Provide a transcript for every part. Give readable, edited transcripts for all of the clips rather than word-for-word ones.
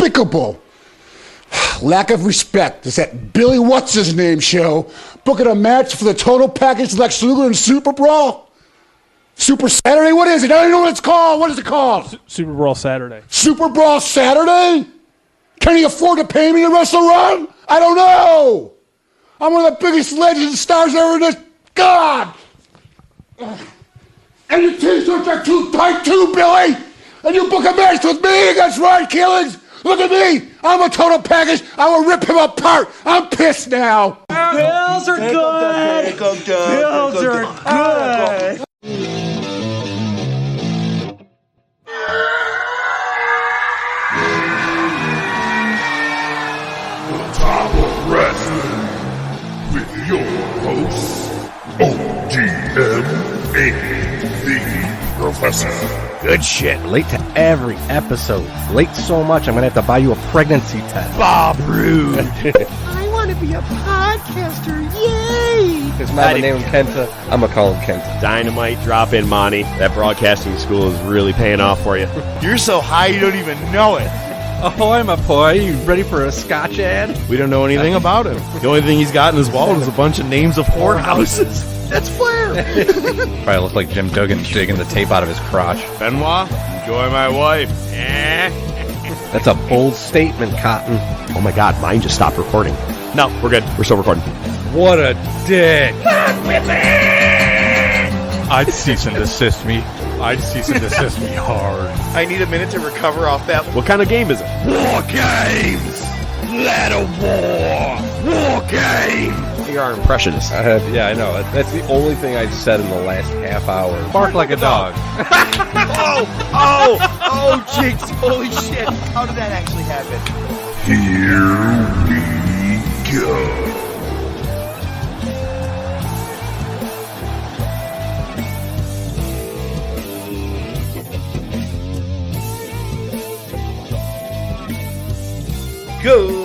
despicable lack of respect is that Billy What's-His-Name show booking a match for the total package Lex Luger and Super Brawl? Super Saturday? What is it? I don't even know what it's called. What is it called? Super Brawl Saturday. Super Brawl Saturday? Can he afford to pay me to wrestle Run? I don't know. I'm one of the biggest legends and stars ever in this. God! And your t-shirts are too tight too, Billy! And you book a match with me against Ryan Killings? Look at me! I'm a total package. I will rip him apart. I'm pissed now. Bills are good. Bills are good. Top of Wrestling with your hosts, OGM and the Professor. Good shit. Late to every episode. Late so much, I'm going to have to buy you a pregnancy test. Bob Roode. I want to be a podcaster. Yay! His mama named him Kenta. I'm going to call him Kenta. Dynamite drop in, Monty. That broadcasting school is really paying off for you. You're so high you don't even know it. Ahoy, my boy. You ready for a Scotch ad? We don't know anything about him. The only thing he's got in his wallet is a bunch of names of whorehouses. That's Flair. Probably look like Jim Duggan digging the tape out of his crotch. Benoit, enjoy my wife. That's a bold statement, Cotton. Oh my God, mine just stopped recording. No, we're good. We're still recording. What a dick. I'd cease and desist me. I'd cease and desist me hard. I need a minute to recover off that. What kind of game is it? War Games! Let a war game! You're our impressionist. Yeah, I know. That's the only thing I said in the last half hour. Bark like a dog. Oh, jinx. Holy shit. How did that actually happen? Here we go. Good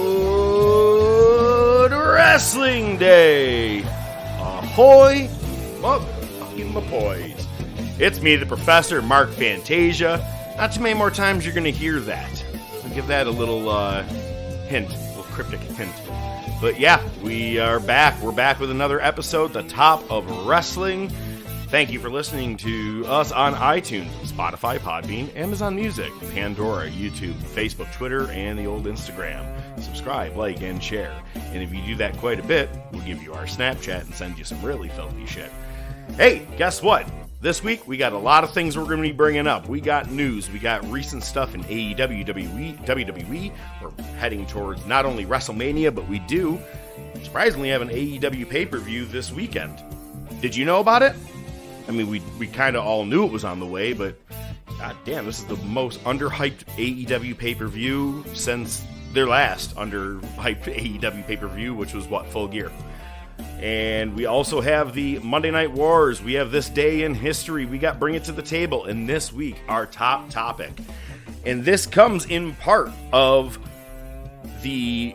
Wrestling Day! Ahoy, motherfucking mapoys. It's me, the Professor, Mark Fantasia. Not too many more times you're going to hear that. I'll give that a little hint, a little cryptic hint. But yeah, we are back. We're back with another episode, The Top of Wrestling. Thank you for listening to us on iTunes, Spotify, Podbean, Amazon Music, Pandora, YouTube, Facebook, Twitter, and the old Instagram. Subscribe, like, and share. And if you do that quite a bit, we'll give you our Snapchat and send you some really filthy shit. Hey, guess what? This week, we got a lot of things we're going to be bringing up. We got news. We got recent stuff in AEW, WWE. We're heading towards not only WrestleMania, but we do, surprisingly, have an AEW pay-per-view this weekend. Did you know about it? I mean, we kind of all knew it was on the way, but god damn, this is the most underhyped AEW pay-per-view since their last underhyped AEW pay-per-view, which was, Full Gear. And we also have the Monday Night Wars. We have This Day in History. We got Bring It to the Table. And this week, our top topic. And this comes in part of the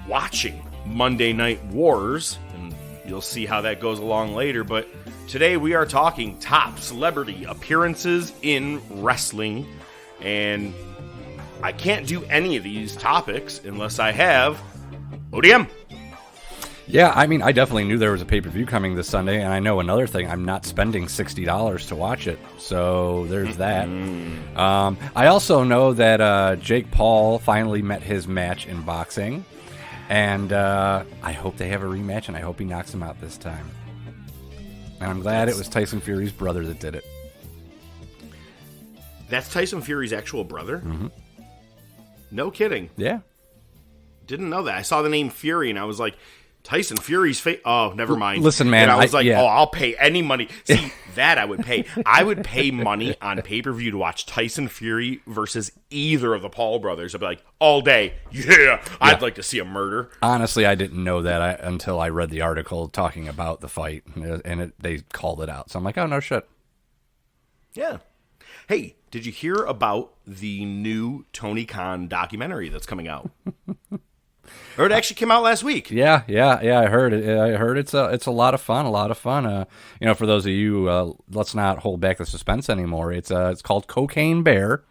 watching Monday Night Wars. And you'll see how that goes along later, but today we are talking top celebrity appearances in wrestling, and I can't do any of these topics unless I have ODM. Yeah, I mean, I definitely knew there was a pay-per-view coming this Sunday, and I know another thing, I'm not spending $60 to watch it, so there's that. I also know that Jake Paul finally met his match in boxing, and I hope they have a rematch, and I hope he knocks him out this time. And I'm glad it was Tyson Fury's brother that did it. That's Tyson Fury's actual brother? Mm-hmm. No kidding. Yeah. Didn't know that. I saw the name Fury, and I was like, Tyson Fury's oh, never mind. Listen, man. And I was I'll pay any money. See, that I would pay. I would pay money on pay-per-view to watch Tyson Fury versus either of the Paul brothers. I'd be like, all day, I'd like to see a murder. Honestly, I didn't know that until I read the article talking about the fight, and they called it out. So I'm like, oh, no shit. Yeah. Hey, did you hear about the new Tony Khan documentary that's coming out? Or it actually came out last week. Yeah. I heard it. I heard it's a lot of fun. For those of you, let's not hold back the suspense anymore. It's called Cocaine Bear,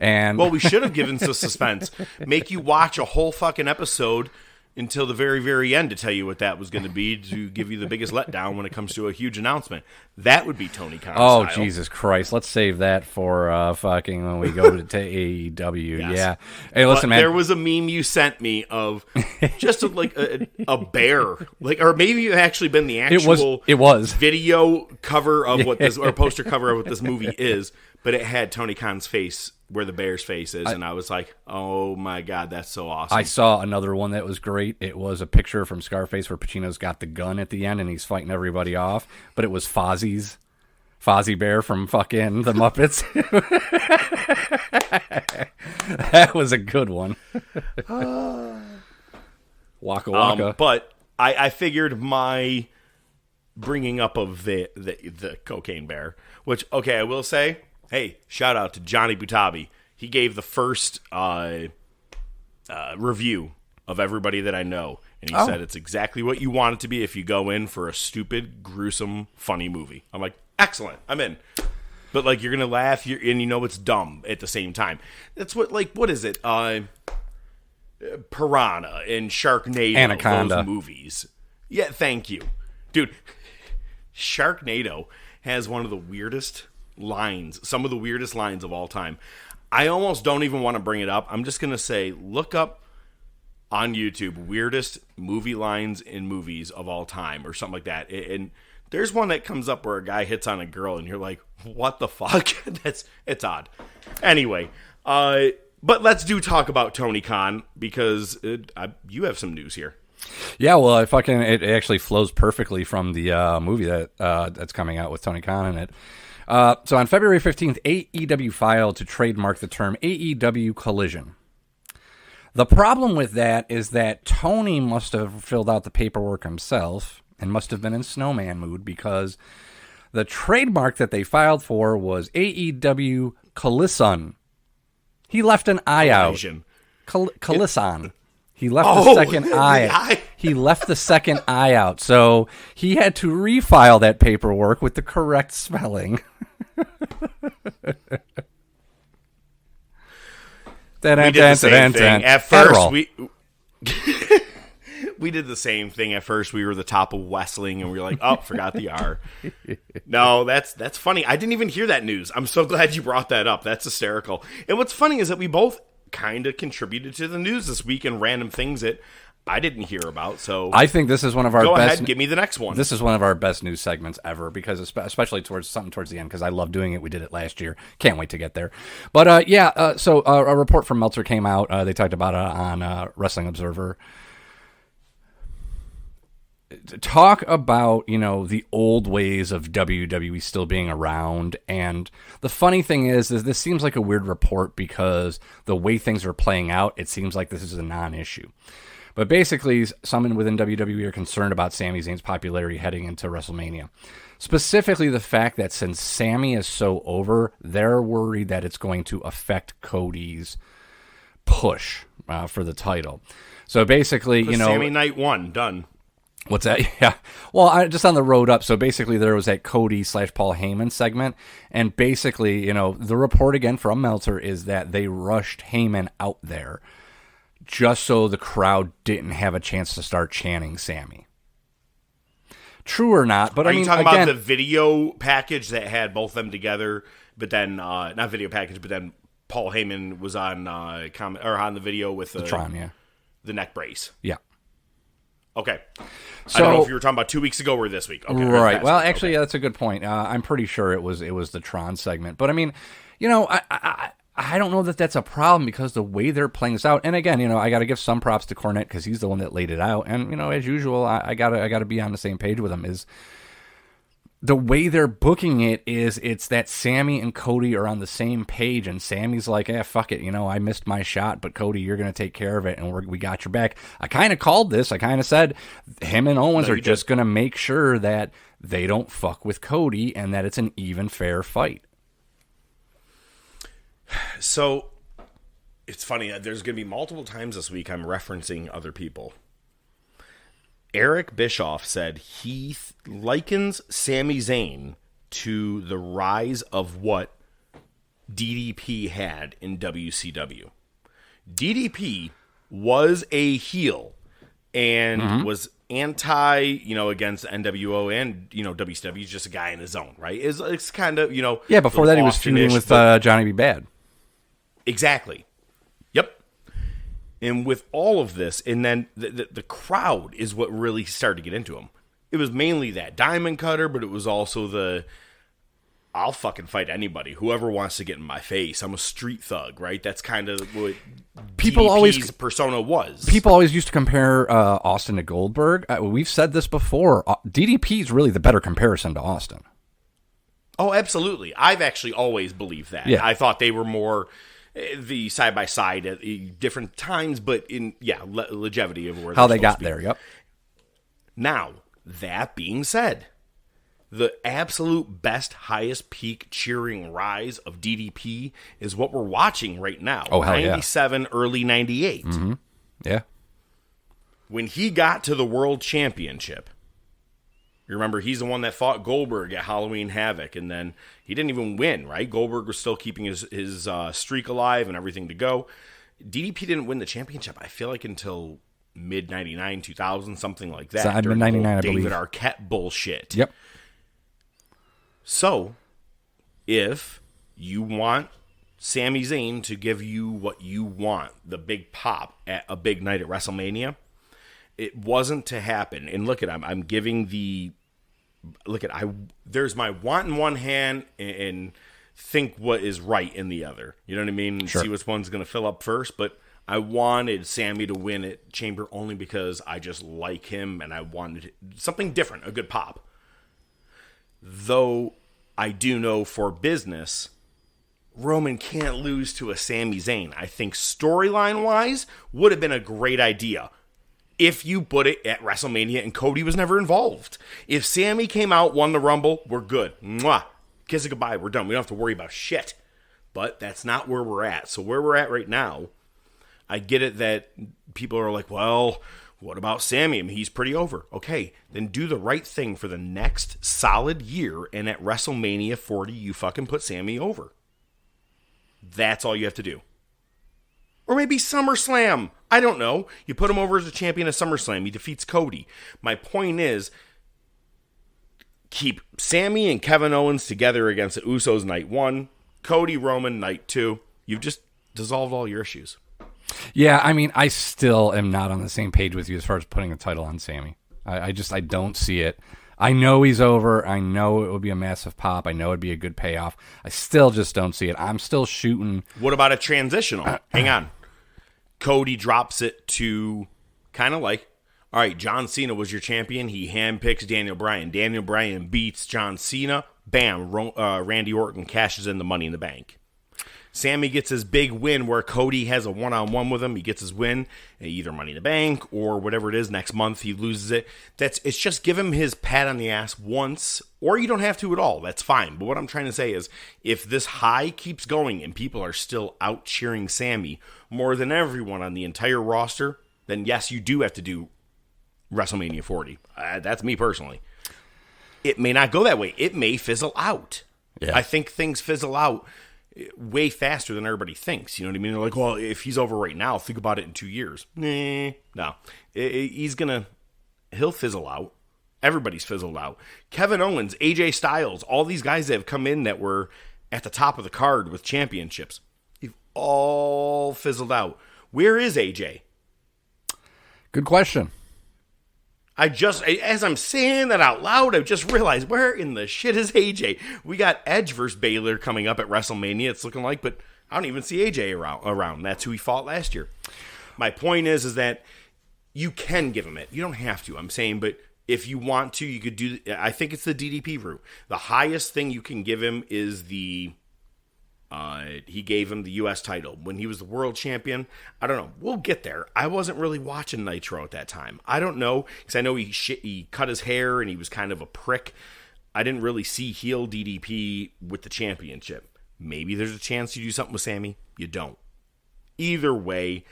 And well, we should have given some suspense. Make you watch a whole fucking episode until the very, very end to tell you what that was going to be, to give you the biggest letdown when it comes to a huge announcement. That would be Tony Khan oh, style. Jesus Christ. Let's save that for fucking when we go to AEW. Yes. Yeah. Hey, listen, man. There was a meme you sent me of just like a bear, like, or maybe it actually been the actual it was video cover of what this, or poster cover of what this movie is, but it had Tony Khan's face where the bear's face is, and I was like, oh my God, that's so awesome. I saw another one that was great. It was a picture from Scarface where Pacino's got the gun at the end and he's fighting everybody off, but it was Fozzie Bear from fucking the Muppets. That was a good one. Waka Waka. But I figured my bringing up of the cocaine bear, which, okay, I will say, hey, shout out to Johnny Butabi. He gave the first review of everybody that I know, and he said it's exactly what you want it to be if you go in for a stupid, gruesome, funny movie. I'm like, excellent, I'm in. But like, you're gonna laugh, and you know it's dumb at the same time. That's what, like, what is it? Piranha and Sharknado, Anaconda. those movies. Yeah, thank you, dude. Sharknado has one of the weirdest lines, some of the weirdest lines of all time. I almost don't even want to bring it up. I'm just going to say, look up on YouTube weirdest movie lines in movies of all time or something like that. And there's one that comes up where a guy hits on a girl and you're like, what the fuck? It's odd. Anyway, but let's talk about Tony Khan, because you have some news here. Yeah, well, it actually flows perfectly from the movie that's coming out with Tony Khan in it. So on February 15th, AEW filed to trademark the term AEW Collision. The problem with that is that Tony must have filled out the paperwork himself and must have been in snowman mood, because the trademark that they filed for was AEW Collision. He left an I out. Collision. He left the second I. He left the second I out. So he had to refile that paperwork with the correct spelling. We did the same thing. At first, we did the same thing. At first, we were the top of Wrestling, and we were like, oh, forgot the R. No, that's funny. I didn't even hear that news. I'm so glad you brought that up. That's hysterical. And what's funny is that we both kind of contributed to the news this week and random things that I didn't hear about. So I think this is one of our best. Go ahead, give me the next one. This is one of our best news segments ever, because especially towards the end, because I love doing it. We did it last year. Can't wait to get there. But so a report from Meltzer came out. They talked about it on Wrestling Observer. Talk about, the old ways of WWE still being around. And the funny thing is this seems like a weird report, because the way things are playing out, it seems like this is a non-issue. But basically, some within WWE are concerned about Sami Zayn's popularity heading into WrestleMania. Specifically, the fact that since Sami is so over, they're worried that it's going to affect Cody's push for the title. So basically, Sami night one, done. What's that? Yeah. Well, just on the road up. So basically, there was that Cody/Paul Heyman segment. And basically, the report again from Meltzer is that they rushed Heyman out there just so the crowd didn't have a chance to start chanting Sami. True or not, but are you talking about the video package that had both of them together, but then not video package, but then Paul Heyman was on on the video with the Tron, yeah, the neck brace. Yeah. Okay. So, I don't know if you were talking about 2 weeks ago or this week. Okay, right. Well, actually, yeah, that's a good point. I'm pretty sure it was the Tron segment, but I mean, I don't know that that's a problem, because the way they're playing this out, and again, I got to give some props to Cornette, because he's the one that laid it out, and as usual, I gotta be on the same page with him. Is the way they're booking it's that Sami and Cody are on the same page, and Sami's like, fuck it, I missed my shot, but Cody, you're gonna take care of it, and we got your back. I kind of called this. I kind of said him and Owens are just gonna make sure that they don't fuck with Cody, and that it's an even, fair fight. So, it's funny. There's going to be multiple times this week I'm referencing other people. Eric Bischoff said he likens Sami Zayn to the rise of what DDP had in WCW. DDP was a heel and was anti, against NWO and, WCW. He's just a guy in his own, right? It's kind of, Yeah, before that he was feuding with Johnny B. Bad. Exactly. Yep. And with all of this, and then the crowd is what really started to get into him. It was mainly that diamond cutter, but it was also I'll fucking fight anybody. Whoever wants to get in my face. I'm a street thug, right? That's kind of what DDP's persona was. People always used to compare Austin to Goldberg. We've said this before. DDP is really the better comparison to Austin. Oh, absolutely. I've actually always believed that. Yeah. I thought they were more the side-by-side at different times, but in, longevity of where how they got there, yep. Now, that being said, the absolute best, highest peak cheering rise of DDP is what we're watching right now. Oh, hell 97, early 98. Mm-hmm. Yeah. When he got to the World Championship, you remember he's the one that fought Goldberg at Halloween Havoc, and then he didn't even win, right? Goldberg was still keeping his streak alive and everything to go. DDP didn't win the championship, I feel like, until mid-99, 2000, something like that. So mid-99, I believe. David Arquette bullshit. Yep. So, if you want Sami Zayn to give you what you want, the big pop at a big night at WrestleMania, it wasn't to happen. And look at, I'm giving there's my want in one hand and think what is right in the other. You know what I mean? Sure. See which one's going to fill up first. But I wanted Sammy to win at Chamber only because I just like him and I wanted something different, a good pop. Though I do know for business, Roman can't lose to a Sami Zayn. I think storyline-wise would have been a great idea if you put it at WrestleMania and Cody was never involved. If Sammy came out, won the Rumble, we're good. Mwah. Kiss it goodbye. We're done. We don't have to worry about shit. But that's not where we're at. So where we're at right now, I get it that people are like, well, what about Sammy? I mean, he's pretty over. Okay, then do the right thing for the next solid year, and at WrestleMania 40, you fucking put Sammy over. That's all you have to do. Or maybe SummerSlam. I don't know. You put him over as a champion at SummerSlam. He defeats Cody. My point is, keep Sammy and Kevin Owens together against the Usos night 1, Cody, Roman night 2. You've just dissolved all your issues. Yeah, I mean, I still am not on the same page with you as far as putting a title on Sammy. I don't see it. I know he's over. I know it would be a massive pop. I know it'd be a good payoff. I still just don't see it. I'm still shooting. What about a transitional? Hang on. Cody drops it to kind of like, all right, John Cena was your champion. He handpicks Daniel Bryan. Daniel Bryan beats John Cena. Bam, Randy Orton cashes in the Money in the Bank. Sammy gets his big win where Cody has a one-on-one with him. He gets his win, either Money in the Bank or whatever it is. Next month he loses it. It's just give him his pat on the ass once, or you don't have to at all. That's fine. But what I'm trying to say is, if this high keeps going and people are still out cheering Sammy more than everyone on the entire roster, then yes, you do have to do WrestleMania 40. That's me personally. It may not go that way. It may fizzle out. Yeah. I think things fizzle out way faster than everybody thinks. You know what I mean? They're like, well, if he's over right now, think about it in 2 years. No. He'll fizzle out. Everybody's fizzled out. Kevin Owens, AJ Styles, all these guys that have come in that were at the top of the card with championships, they've all fizzled out. Where is AJ? Good question. As I'm saying that out loud, I just realized, where in the shit is AJ? We got Edge versus Baylor coming up at WrestleMania, it's looking like, but I don't even see AJ around. That's who he fought last year. My point is that you can give him it. You don't have to, I'm saying, but if you want to, you could do, I think it's the DDP route. The highest thing you can give him is he gave him the U.S. title. When he was the world champion, I don't know. We'll get there. I wasn't really watching Nitro at that time. I don't know, because I know he cut his hair and he was kind of a prick. I didn't really see heel DDP with the championship. Maybe there's a chance you do something with Sammy. You don't. Either way,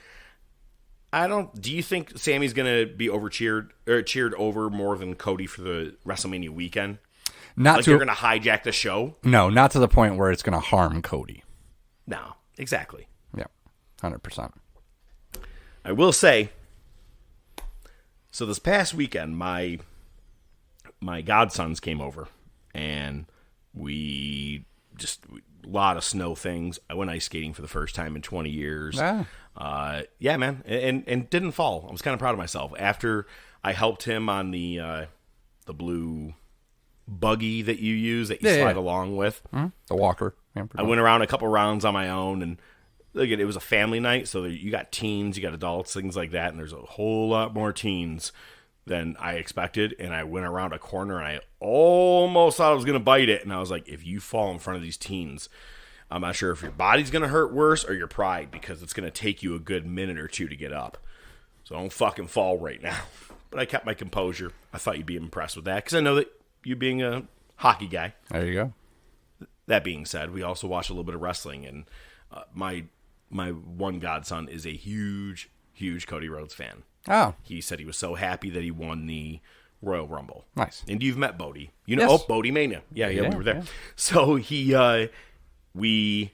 do you think Sammy's going to be cheered over more than Cody for the WrestleMania weekend? They're going to hijack the show? No, not to the point where it's going to harm Cody. No, exactly. Yeah, 100%. I will say, so this past weekend, my godsons came over, and we just a lot of snow things. I went ice skating for the first time in 20 years. Yeah, man, and didn't fall. I was kind of proud of myself. After I helped him on the blue buggy that you use that you slide along with, the walker. I went around a couple rounds on my own, and look, it was a family night, so you got teens, you got adults, things like that, and there's a whole lot more teens than I expected. And I went around a corner, and I almost thought I was going to bite it. And I was like, if you fall in front of these teens, I'm not sure if your body's going to hurt worse or your pride, because it's going to take you a good minute or two to get up. So don't fucking fall right now. But I kept my composure. I thought you'd be impressed with that, because I know that you being a hockey guy. There you go. That being said, we also watched a little bit of wrestling, and my one godson is a huge Cody Rhodes fan. Oh. He said he was so happy that he won the Royal Rumble. Nice. And you've met Bodie. You know, Yes. Bodie Mania. Yeah, we were there. Yeah. So we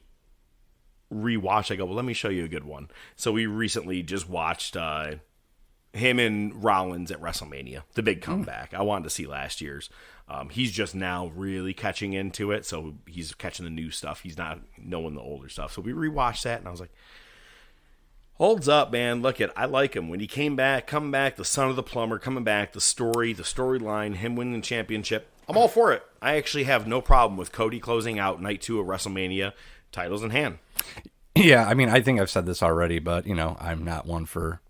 rewatched. I go, well, let me show you a good one. So we recently just watched him and Rollins at WrestleMania, the big comeback. I wanted to see last year's. He's just now really catching into it, so he's catching the new stuff. He's not knowing the older stuff. So we rewatched that, and I was like, holds up, man. Look I like him. When he coming back, the son of the plumber, coming back, the storyline, him winning the championship. I'm all for it. I actually have no problem with Cody closing out night 2 of WrestleMania, titles in hand. Yeah, I mean, I think I've said this already, but, I'm not one for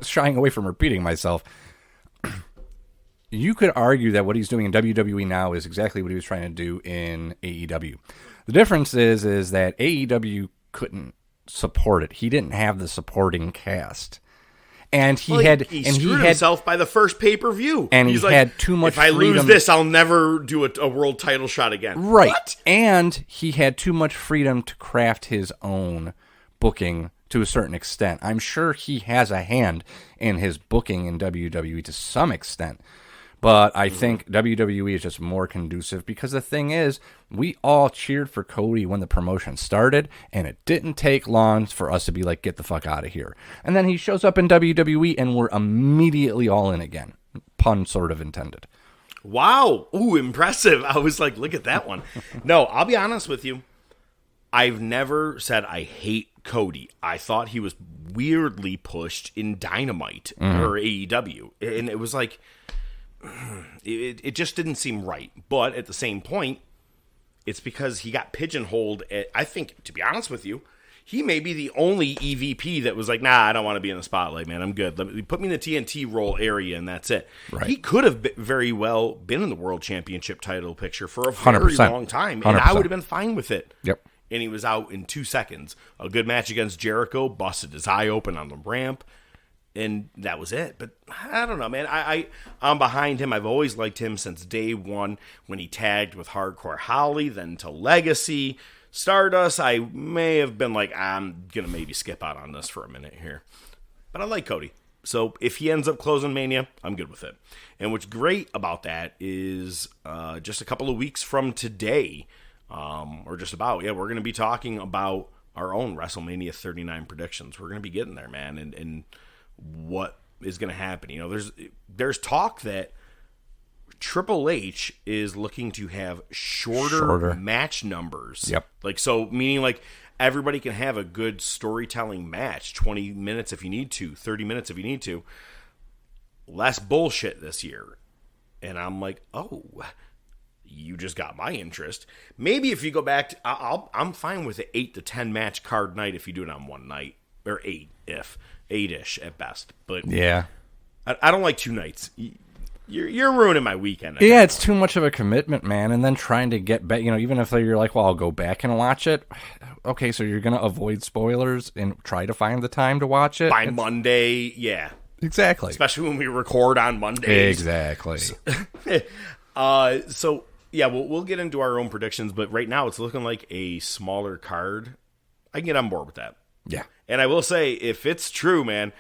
shying away from repeating myself. You could argue that what he's doing in WWE now is exactly what he was trying to do in AEW. The difference is that AEW couldn't support it. He didn't have the supporting cast. And he screwed himself by the first pay-per-view. And he's he had too much freedom. If I lose this, I'll never do a world title shot again. Right. What? And he had too much freedom to craft his own booking to a certain extent. I'm sure he has a hand in his booking in WWE to some extent. But I think WWE is just more conducive, because the thing is, we all cheered for Cody when the promotion started, and it didn't take long for us to be like, get the fuck out of here. And then he shows up in WWE, and we're immediately all in again. Pun sort of intended. Wow. Ooh, impressive. I was like, look at that one. No, I'll be honest with you. I've never said I hate Cody. I thought he was weirdly pushed in Dynamite or AEW. And it was like, it just didn't seem right. But at the same point, it's because he got pigeonholed. I think, to be honest with you, he may be the only EVP that was like, nah, I don't want to be in the spotlight, man. I'm good. Put me in the TNT role area, and that's it. Right. He could have very well been in the World Championship title picture for a very 100%. long time, 100%. and I would have been fine with it. Yep. And he was out in 2 seconds. A good match against Jericho, busted his eye open on the ramp, and that was it. But I don't know, man. I'm behind him. I've always liked him since day one when he tagged with Hardcore Holly, then to Legacy. Stardust, I may have been like, I'm going to maybe skip out on this for a minute here. But I like Cody. So if he ends up closing Mania, I'm good with it. And what's great about that is just a couple of weeks from today, or just about, we're going to be talking about our own WrestleMania 39 predictions. We're going to be getting there, man, and what is going to happen. You know, there's talk that Triple H is looking to have shorter match numbers. Yep. Like, so meaning like everybody can have a good storytelling match, 20 minutes if you need to, 30 minutes if you need to. Less bullshit this year. And I'm like, oh, you just got my interest. Maybe if you go back to, I'm fine with an 8 to 10 match card night if you do it on one night, or 8-ish at best. But yeah, I don't like 2 nights. You're ruining my weekend. Yeah, it's too much of a commitment, man. And then trying to get back, even if you're like, well, I'll go back and watch it. Okay, so you're going to avoid spoilers and try to find the time to watch it? By Monday, yeah. Exactly. Especially when we record on Mondays. Exactly. So yeah, we'll get into our own predictions, but right now it's looking like a smaller card. I can get on board with that. Yeah. And I will say, if it's true, man,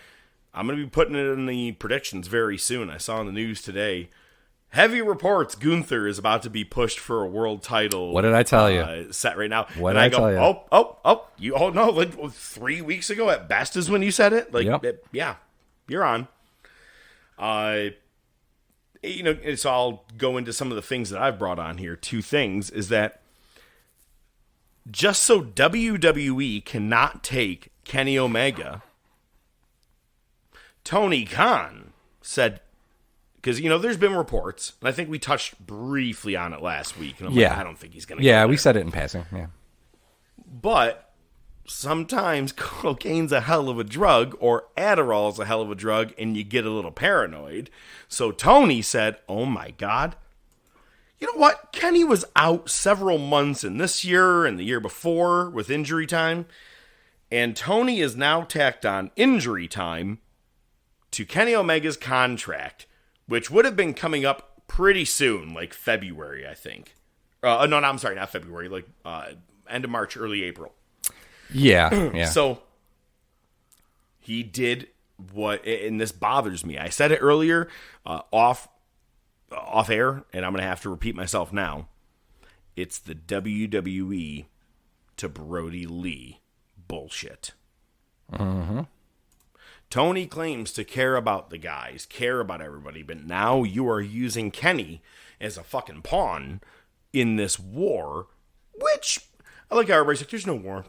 I'm going to be putting it in the predictions very soon. I saw in the news today, Heavy reports Gunther is about to be pushed for a world title. What did I tell you? Set right now. What did I tell you? No, like 3 weeks ago at best is when you said it. Like, yep. You're on. So I'll go into some of the things that I've brought on here. Two things is that just so WWE cannot take Kenny Omega, Tony Khan said, because, there's been reports, and I think we touched briefly on it last week. And I'm like, I don't think he's going to go there. We said it in passing, yeah. But sometimes cocaine's a hell of a drug, or Adderall's a hell of a drug, and you get a little paranoid. So Tony said, oh my God, you know what? Kenny was out several months in this year and the year before with injury time, and Tony is now tacked on injury time to Kenny Omega's contract, which would have been coming up pretty soon, like February, I think. I'm sorry, not February, like end of March, early April. Yeah. So he did what, and this bothers me. I said it earlier off air, and I'm going to have to repeat myself now. It's the WWE to Brody Lee bullshit. Mm-hmm. Tony claims to care about the guys, care about everybody, but now you are using Kenny as a fucking pawn in this war, which, I like how everybody's like, there's no war.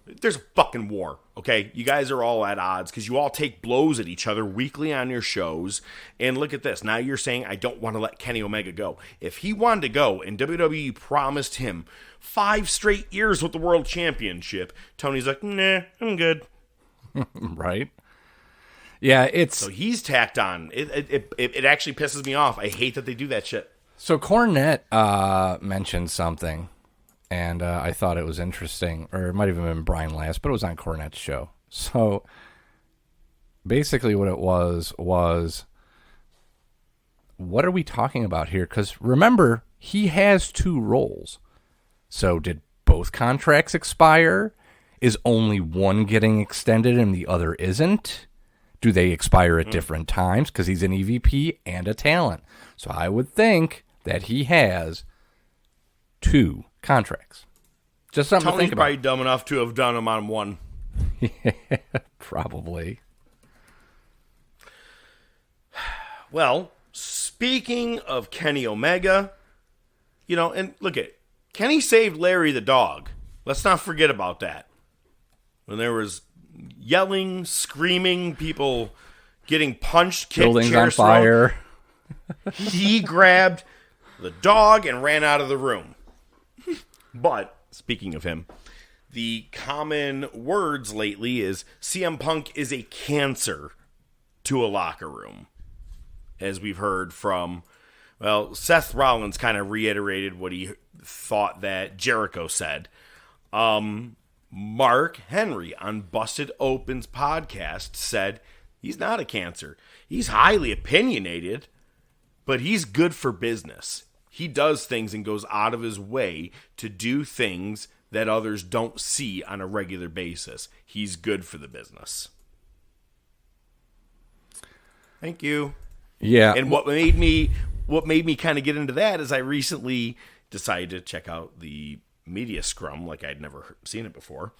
There's a fucking war, okay? You guys are all at odds because you all take blows at each other weekly on your shows. And look at this. Now you're saying, I don't want to let Kenny Omega go. If he wanted to go and WWE promised him 5 straight years with the World Championship, Tony's like, nah, I'm good. Right? Yeah, So he's tacked on. It actually pisses me off. I hate that they do that shit. So Cornette mentioned something, and I thought it was interesting, or it might have even been Brian Last, but it was on Cornette's show. So basically what it was, what are we talking about here? Because remember, he has 2 roles. So did both contracts expire? Is only one getting extended and the other isn't? Do they expire at different times? Because he's an EVP and a talent. So I would think that he has 2 contracts. Just something to think about. Tony's probably dumb enough to have done them on one. Yeah, probably. Well, speaking of Kenny Omega, and look at Kenny saved Larry the dog. Let's not forget about that. When there was yelling, screaming, people getting punched, kicked, buildings on chairs fire. He grabbed the dog and ran out of the room. But, speaking of him, the common words lately is CM Punk is a cancer to a locker room. As we've heard from, Seth Rollins kind of reiterated what he thought that Jericho said. Mark Henry on Busted Open's podcast said he's not a cancer. He's highly opinionated, but he's good for business. He does things and goes out of his way to do things that others don't see on a regular basis. He's good for the business. Thank you. Yeah. And what made me kind of get into that is I recently decided to check out the media scrum like I'd never seen it before.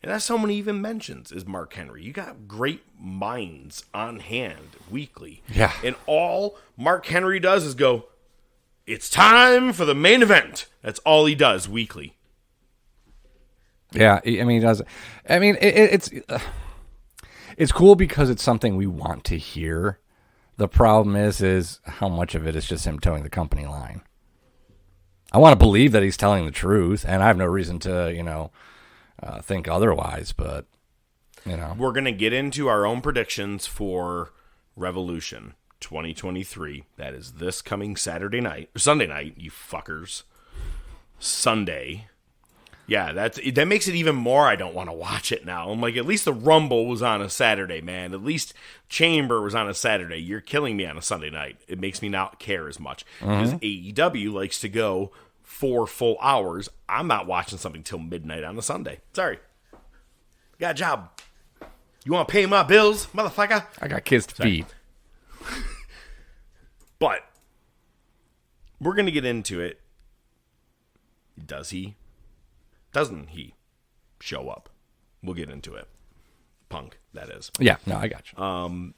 And that's someone he even mentions is Mark Henry. You got great minds on hand weekly. Yeah. And all Mark Henry does is go, it's time for the main event. That's all he does weekly. Yeah, I mean, he does. I mean, it's cool because it's something we want to hear. The problem is how much of it is just him towing the company line. I want to believe that he's telling the truth, and I have no reason to, think otherwise, but, We're going to get into our own predictions for Revolution 2023. That is this coming Sunday night, you fuckers. Sunday. Yeah, that makes it even more I don't want to watch it now. I'm like, at least the Rumble was on a Saturday, man. At least Chamber was on a Saturday. You're killing me on a Sunday night. It makes me not care as much. Because AEW likes to go 4 full hours. I'm not watching something till midnight on a Sunday. Sorry. Got a job. You want to pay my bills, motherfucker? I got kids to feed. But we're going to get into it. Does he? Doesn't he show up? We'll get into it. Punk, that is. Yeah, no, I got you.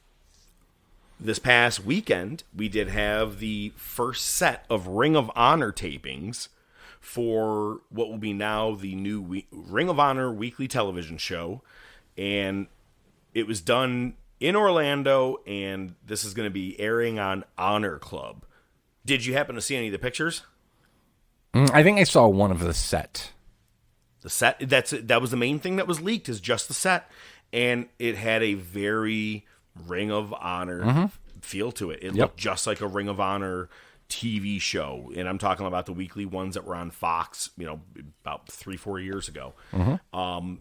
This past weekend, we did have the first set of Ring of Honor tapings for what will be now the new Ring of Honor weekly television show. And it was done in Orlando, and this is going to be airing on Honor Club. Did you happen to see any of the pictures? I think I saw one of the set. The set, that was the main thing that was leaked, is just the set. And it had a very Ring of Honor feel to it. It looked just like a Ring of Honor TV show. And I'm talking about the weekly ones that were on Fox, about 3-4 years ago.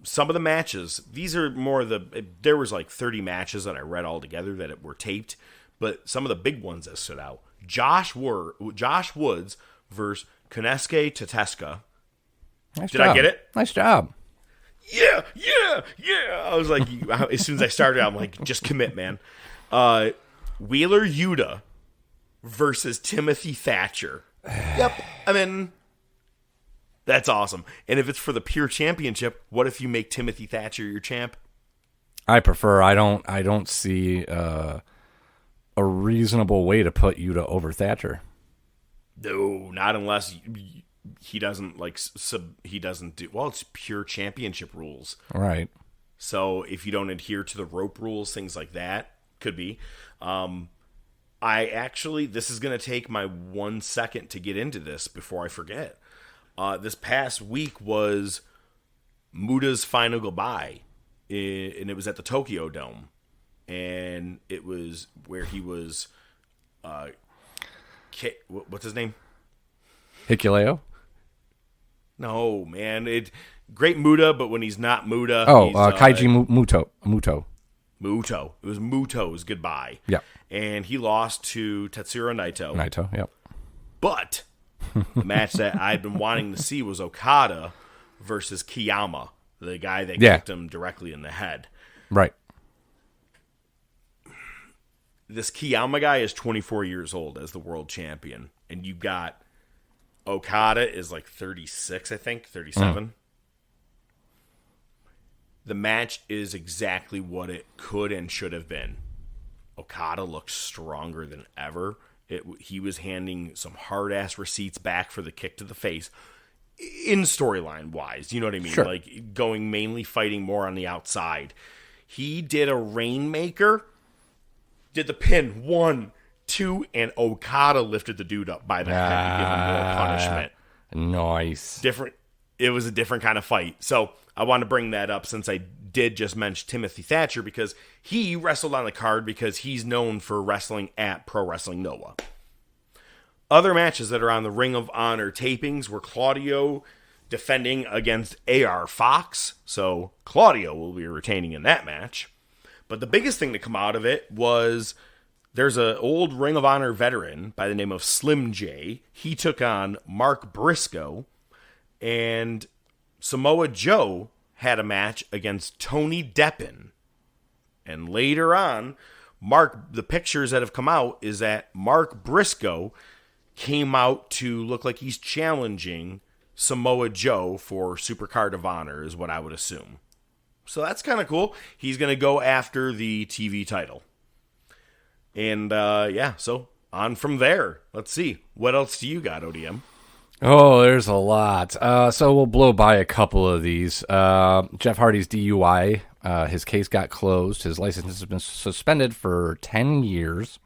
Some of the matches, these are more there was like 30 matches that I read all together that were taped. But some of the big ones that stood out. Josh Woods versus Konosuke Tateska. Nice Did job. I get it? Nice job. Yeah. I was like, as soon as I started, I'm like, just commit, man. Wheeler Yuta versus Timothy Thatcher. Yep. I mean, that's awesome. And if it's for the pure championship, what if you make Timothy Thatcher your champ? I prefer. I don't see a reasonable way to put Yuta over Thatcher. No, not unless he doesn't he doesn't do well. It's pure championship rules, right? So if you don't adhere to the rope rules, things like that could be. This is going to take my 1 second to get into this before I forget. This past week was Muda's final goodbye, and it was at the Tokyo Dome, and it was where he was. What's his name? Hikuleo? No, man. Great Muda, but when he's not Muda, he's, Kaiji Muto. Muto. It was Muto's goodbye. Yeah. And he lost to Tetsuro Naito. Yep. But the match that I'd been wanting to see was Okada versus Kiyama, the guy that kicked him directly in the head. Right. This Kiyama guy is 24 years old as the world champion. And you got Okada is like 36, I think, 37. The match is exactly what it could and should have been. Okada looked stronger than ever. He was handing some hard-ass receipts back for the kick to the face. In storyline-wise, you know what I mean? Sure. Like, going mainly fighting more on the outside. He did a Rainmaker, did the pin 1, 2, and Okada lifted the dude up by the head to give him more punishment. Nice. It was a different kind of fight. So I want to bring that up since I did just mention Timothy Thatcher, because he wrestled on the card because he's known for wrestling at Pro Wrestling Noah. Other matches that are on the Ring of Honor tapings were Claudio defending against AR Fox. So Claudio will be retaining in that match. But the biggest thing to come out of it was there's an old Ring of Honor veteran by the name of Slim J. He took on Mark Briscoe. And Samoa Joe had a match against Tony Deppen. And later on, the pictures that have come out is that Mark Briscoe came out to look like he's challenging Samoa Joe for Supercard of Honor, is what I would assume. So that's kind of cool. He's going to go after the TV title. And so on from there. Let's see. What else do you got, ODM? Oh, there's a lot. So we'll blow by a couple of these. Jeff Hardy's DUI, his case got closed. His license has been suspended for 10 years.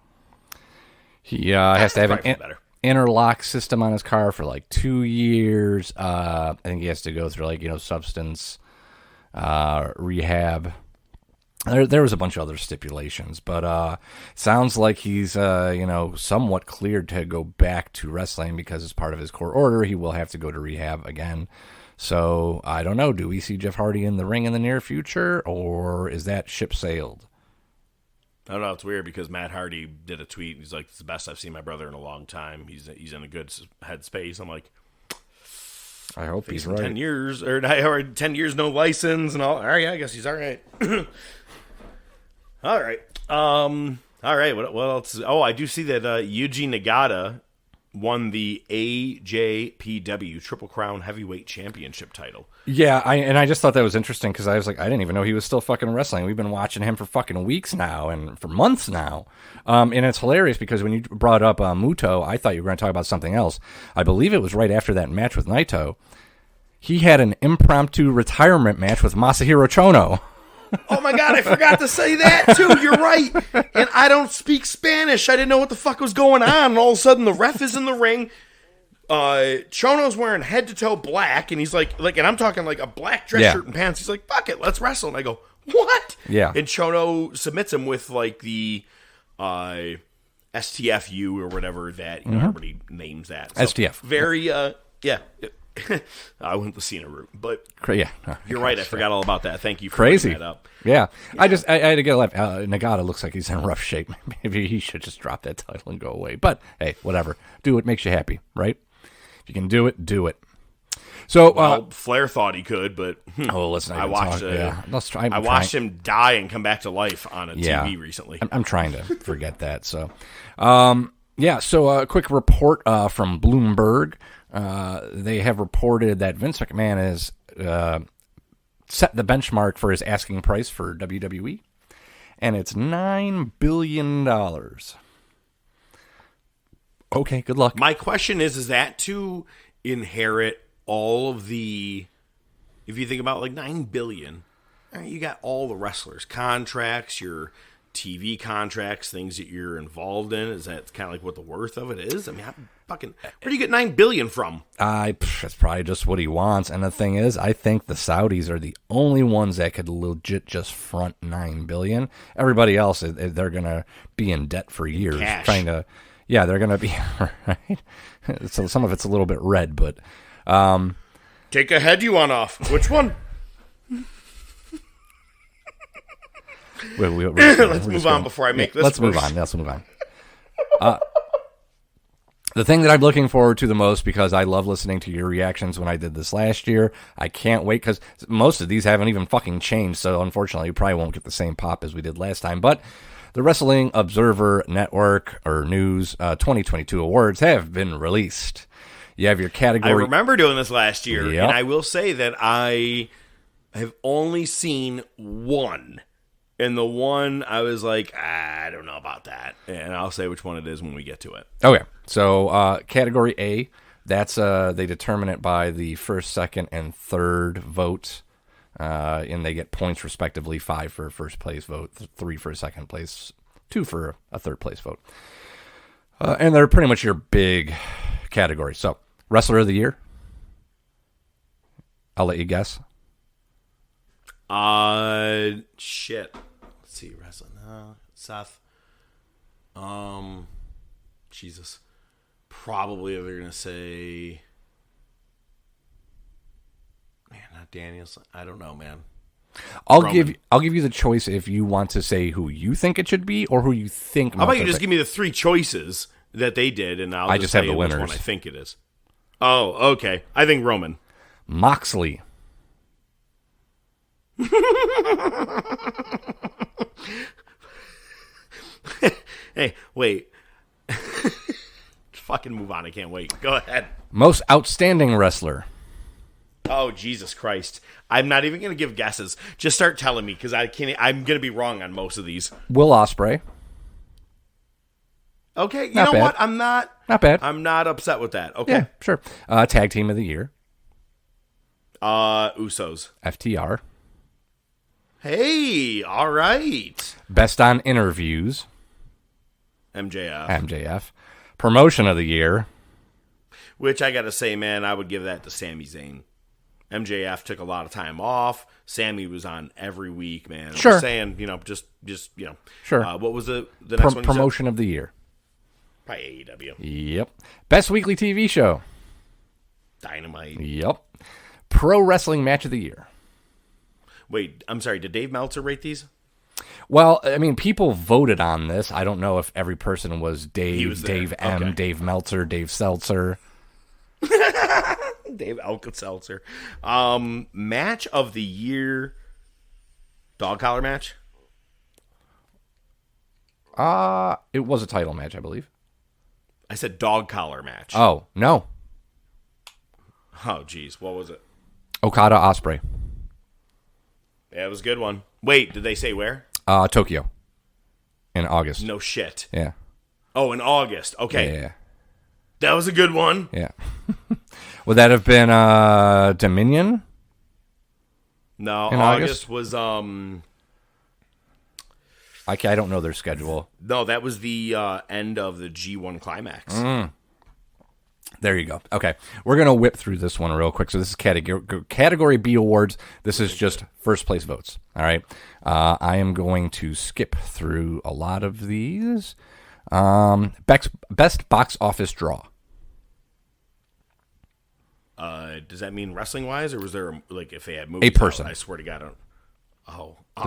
He has to have an interlock system on his car for like 2 years. I think he has to go through substance rehab. There was a bunch of other stipulations, but sounds like he's somewhat cleared to go back to wrestling, because as part of his court order, he will have to go to rehab again. So I don't know. Do we see Jeff Hardy in the ring in the near future, or is that ship sailed? I don't know. It's weird because Matt Hardy did a tweet. He's like, "It's the best I've seen my brother in a long time. He's in a good headspace." I'm like, I hope he's right. 10 years or 10 years no license and all. All right, yeah, I guess he's all right. All right. All right. What else? Oh, I do see that Yuji Nagata won the AJPW Triple Crown Heavyweight Championship title. Yeah, I just thought that was interesting because I was like, I didn't even know he was still fucking wrestling. We've been watching him for fucking weeks now and for months now. And it's hilarious because when you brought up Muto, I thought you were going to talk about something else. I believe it was right after that match with Naito. He had an impromptu retirement match with Masahiro Chono. Oh my God, I forgot to say that too. You're right. And I don't speak Spanish. I didn't know what the fuck was going on. And all of a sudden the ref is in the ring. Chono's wearing head to toe black, and he's like, and I'm talking like a black dress shirt and pants. He's like, fuck it, let's wrestle. And I go, what? Yeah. And Chono submits him with like the STFU or whatever that, you know, everybody names that. So STF. Very, yeah. I went the Cena route, but Yeah, you're right. I forgot all about that. Thank you for crazy. bringing that up. Yeah. I had to get a laugh. Nagata looks like he's in rough shape. Maybe he should just drop that title and go away. But hey, whatever. Do what makes you happy, right? If you can do it, do it. So, Flair thought he could, but listen, I watched. I watched him die and come back to life on a TV recently. I'm trying to forget that. So, So a quick report from Bloomberg. They have reported that Vince McMahon has set the benchmark for his asking price for WWE, and it's $9 billion. Okay, good luck. My question is that to inherit all of the, if you think about like $9 billion, you got all the wrestlers' contracts, your TV contracts, things that you're involved in. Is that kind of like what the worth of it is? I mean, where do you get $9 billion from? That's probably just what he wants. And the thing is, I think the Saudis are the only ones that could legit just front $9 billion. Everybody else, they're gonna be in debt for years, Cash. trying to. Yeah, they're gonna be right. So some of it's a little bit red, but take a head you want off. Which one? Let's move on before I make this. Let's move on. The thing that I'm looking forward to the most, because I love listening to your reactions when I did this last year. I can't wait, because most of these haven't even fucking changed, so unfortunately you probably won't get the same pop as we did last time. But the Wrestling Observer Network, or News, 2022 awards have been released. You have your category. I remember doing this last year, Yep. and I will say that I have only seen one. And the one, I was like, I don't know about that. And I'll say which one it is when we get to it. Okay. So category A, that's they determine it by the first, second, and third vote. And they get points respectively, 5 for a first place vote, 3 for a second place, 2 for a third place vote. And they're pretty much your big categories. So, Wrestler of the Year. I'll let you guess. Shit. Let's see, wrestling. Seth. Jesus. Probably they're gonna say. Man, not Danielson. I don't know, man. I'll give you the choice if you want to say who you think it should be or who you think. How about you just give me the 3 choices that they did, and I'll just have tell the you which winners. one I think it is. Oh, okay. I think Roman. Moxley. Hey, wait. Fucking move on. I can't wait. Go ahead. Most Outstanding Wrestler. Oh, Jesus Christ. I'm not even going to give guesses. Just start telling me, because I'm going to be wrong on most of these. Will Ospreay. Okay, you Not know bad. what? I'm not bad. I'm not upset with that. Okay. Yeah, sure. Tag Team of the Year. Usos. FTR. Hey, all right. Best on Interviews. MJF. Promotion of the Year. Which I got to say, man, I would give that to Sami Zayn. MJF took a lot of time off. Sammy was on every week, man. Sure. I'm saying, just Sure. What was the next one? You said? Promotion of the Year. By AEW. Yep. Best Weekly TV Show. Dynamite. Yep. Pro Wrestling Match of the Year. Wait, I'm sorry. Did Dave Meltzer rate these? Well, I mean, people voted on this. I don't know if every person was Dave, He was there. Dave M, Okay. Dave Meltzer, Dave Seltzer. Dave Alka-Seltzer. Match of the year. Dog collar match? It was a title match, I believe. I said dog collar match. Oh, no. Oh, geez. What was it? Okada Osprey. Yeah, it was a good one. Wait, did they say where? Tokyo. In August. No shit. Yeah. Oh, in August. Okay. Yeah. That was a good one. Yeah. Would that have been Dominion? No, In August was I don't know their schedule. no, that was the end of the G1 climax. There you go. Okay. We're going to whip through this one real quick. So this is category B awards. This is just first place votes. All right. I am going to skip through a lot of these. Best box office draw. Does that mean wrestling wise, or was there like if they had movies? A person. Out, I swear to God.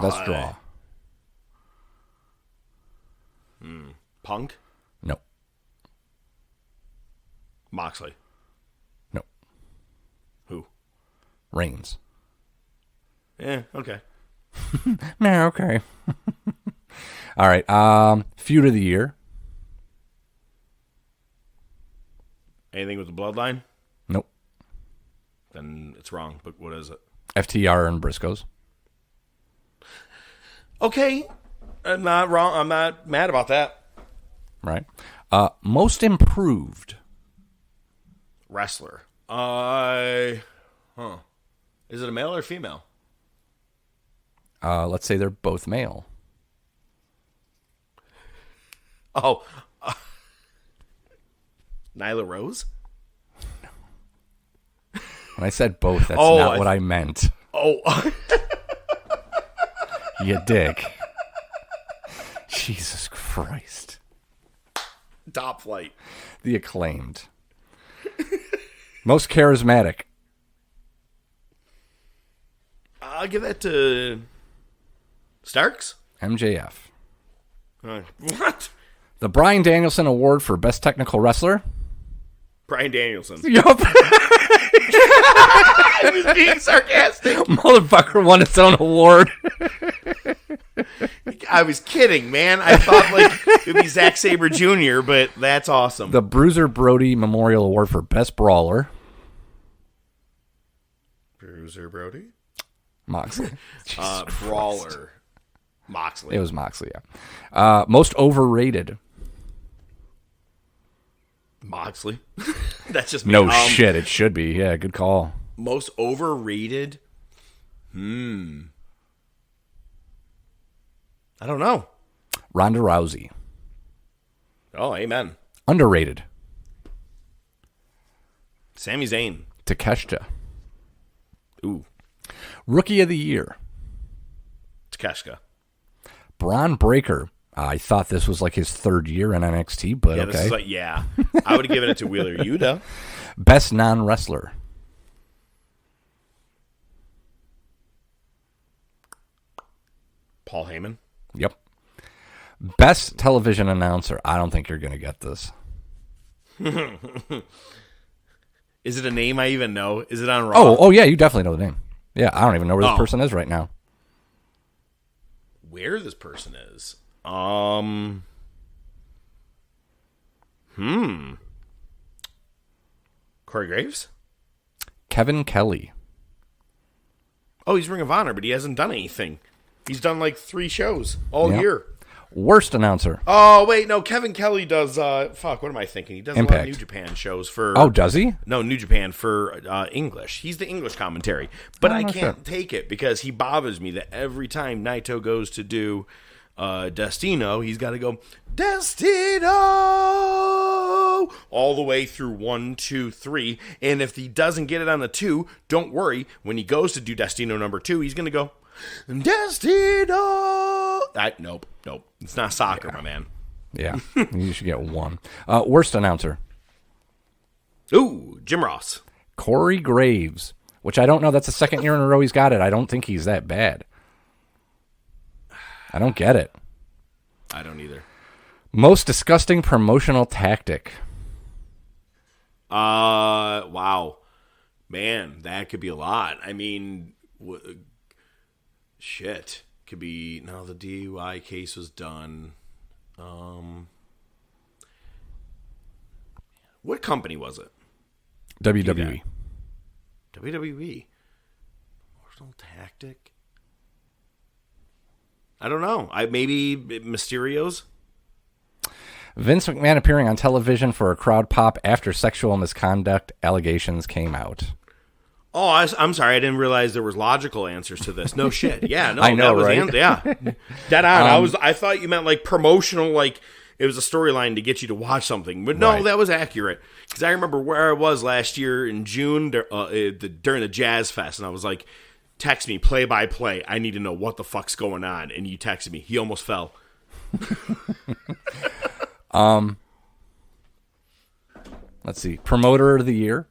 Best draw. Punk? No. Moxley? No. Who? Reigns. Yeah, okay. No, okay. All right. Feud of the year. Anything with the bloodline? Nope. Then it's wrong. But what is it? FTR and Briscoes. Okay. I'm not wrong. I'm not mad about that. Right. Most improved. Wrestler. Is it a male or female? Let's say they're both male. Oh. Nyla Rose? When I said both, that's not what I meant. Oh. You dick. Jesus Christ. Top flight. The Acclaimed. Most charismatic. I'll give that to Starks. MJF. What? The Bryan Danielson Award for Best Technical Wrestler. Bryan Danielson. Yup. I was being sarcastic. Motherfucker won its own award. I was kidding, man. I thought like it'd be Zack Sabre Jr., but that's awesome. The Bruiser Brody Memorial Award for Best Brawler. Bruiser Brody? Moxley. Brawler. Moxley. It was Moxley, yeah. Most overrated. Moxley. That's just me. No shit, it should be. Yeah, good call. Most overrated? I don't know. Ronda Rousey. Oh, amen. Underrated. Sami Zayn. Takeshita. Ooh. Rookie of the Year. Takeshita. Braun Breaker. I thought this was like his third year in NXT, but Yeah, okay. this is like, yeah. I would have given it to Wheeler Yuta. Best non-wrestler. Paul Heyman. Yep. Best television announcer. I don't think you're going to get this. Is it a name I even know? Is it on Raw? Oh, yeah, you definitely know the name. Yeah, I don't even know where this person is right now. Where this person is? Corey Graves? Kevin Kelly. Oh, he's Ring of Honor, but he hasn't done anything. He's done like 3 shows all year. Worst announcer. Oh, wait, no, Kevin Kelly does, what am I thinking? He does Impact. a lot of New Japan shows for... Oh, does he? No, New Japan for English. He's the English commentary. But I can't take it because he bothers me that every time Naito goes to do Destino, he's got to go, Destino! All the way through 1, 2, 3. And if he doesn't get it on the 2, don't worry. When he goes to do Destino number 2, he's going to go, Destino! Nope. It's not soccer, my man. Yeah, you should get 1. Worst announcer. Ooh, Jim Ross. Corey Graves, which I don't know. That's the second year in a row he's got it. I don't think he's that bad. I don't get it. I don't either. Most disgusting promotional tactic. Wow. Man, that could be a lot. I mean, shit. Could be, no, the DUI case was done. What company was it? WWE. WWE. Mortal Tactic? I don't know. Maybe Mysterio's? Vince McMahon appearing on television for a crowd pop after sexual misconduct allegations came out. Oh, I'm sorry. I didn't realize there was logical answers to this. No shit. Yeah, no, I know, that was right? yeah, dead on. I thought you meant like promotional, like it was a storyline to get you to watch something. But no, Right. that was accurate because I remember where I was last year in June during the Jazz Fest, and I was like, "Text me play by play. I need to know what the fuck's going on." And you texted me. He almost fell. Let's see. Promoter of the year.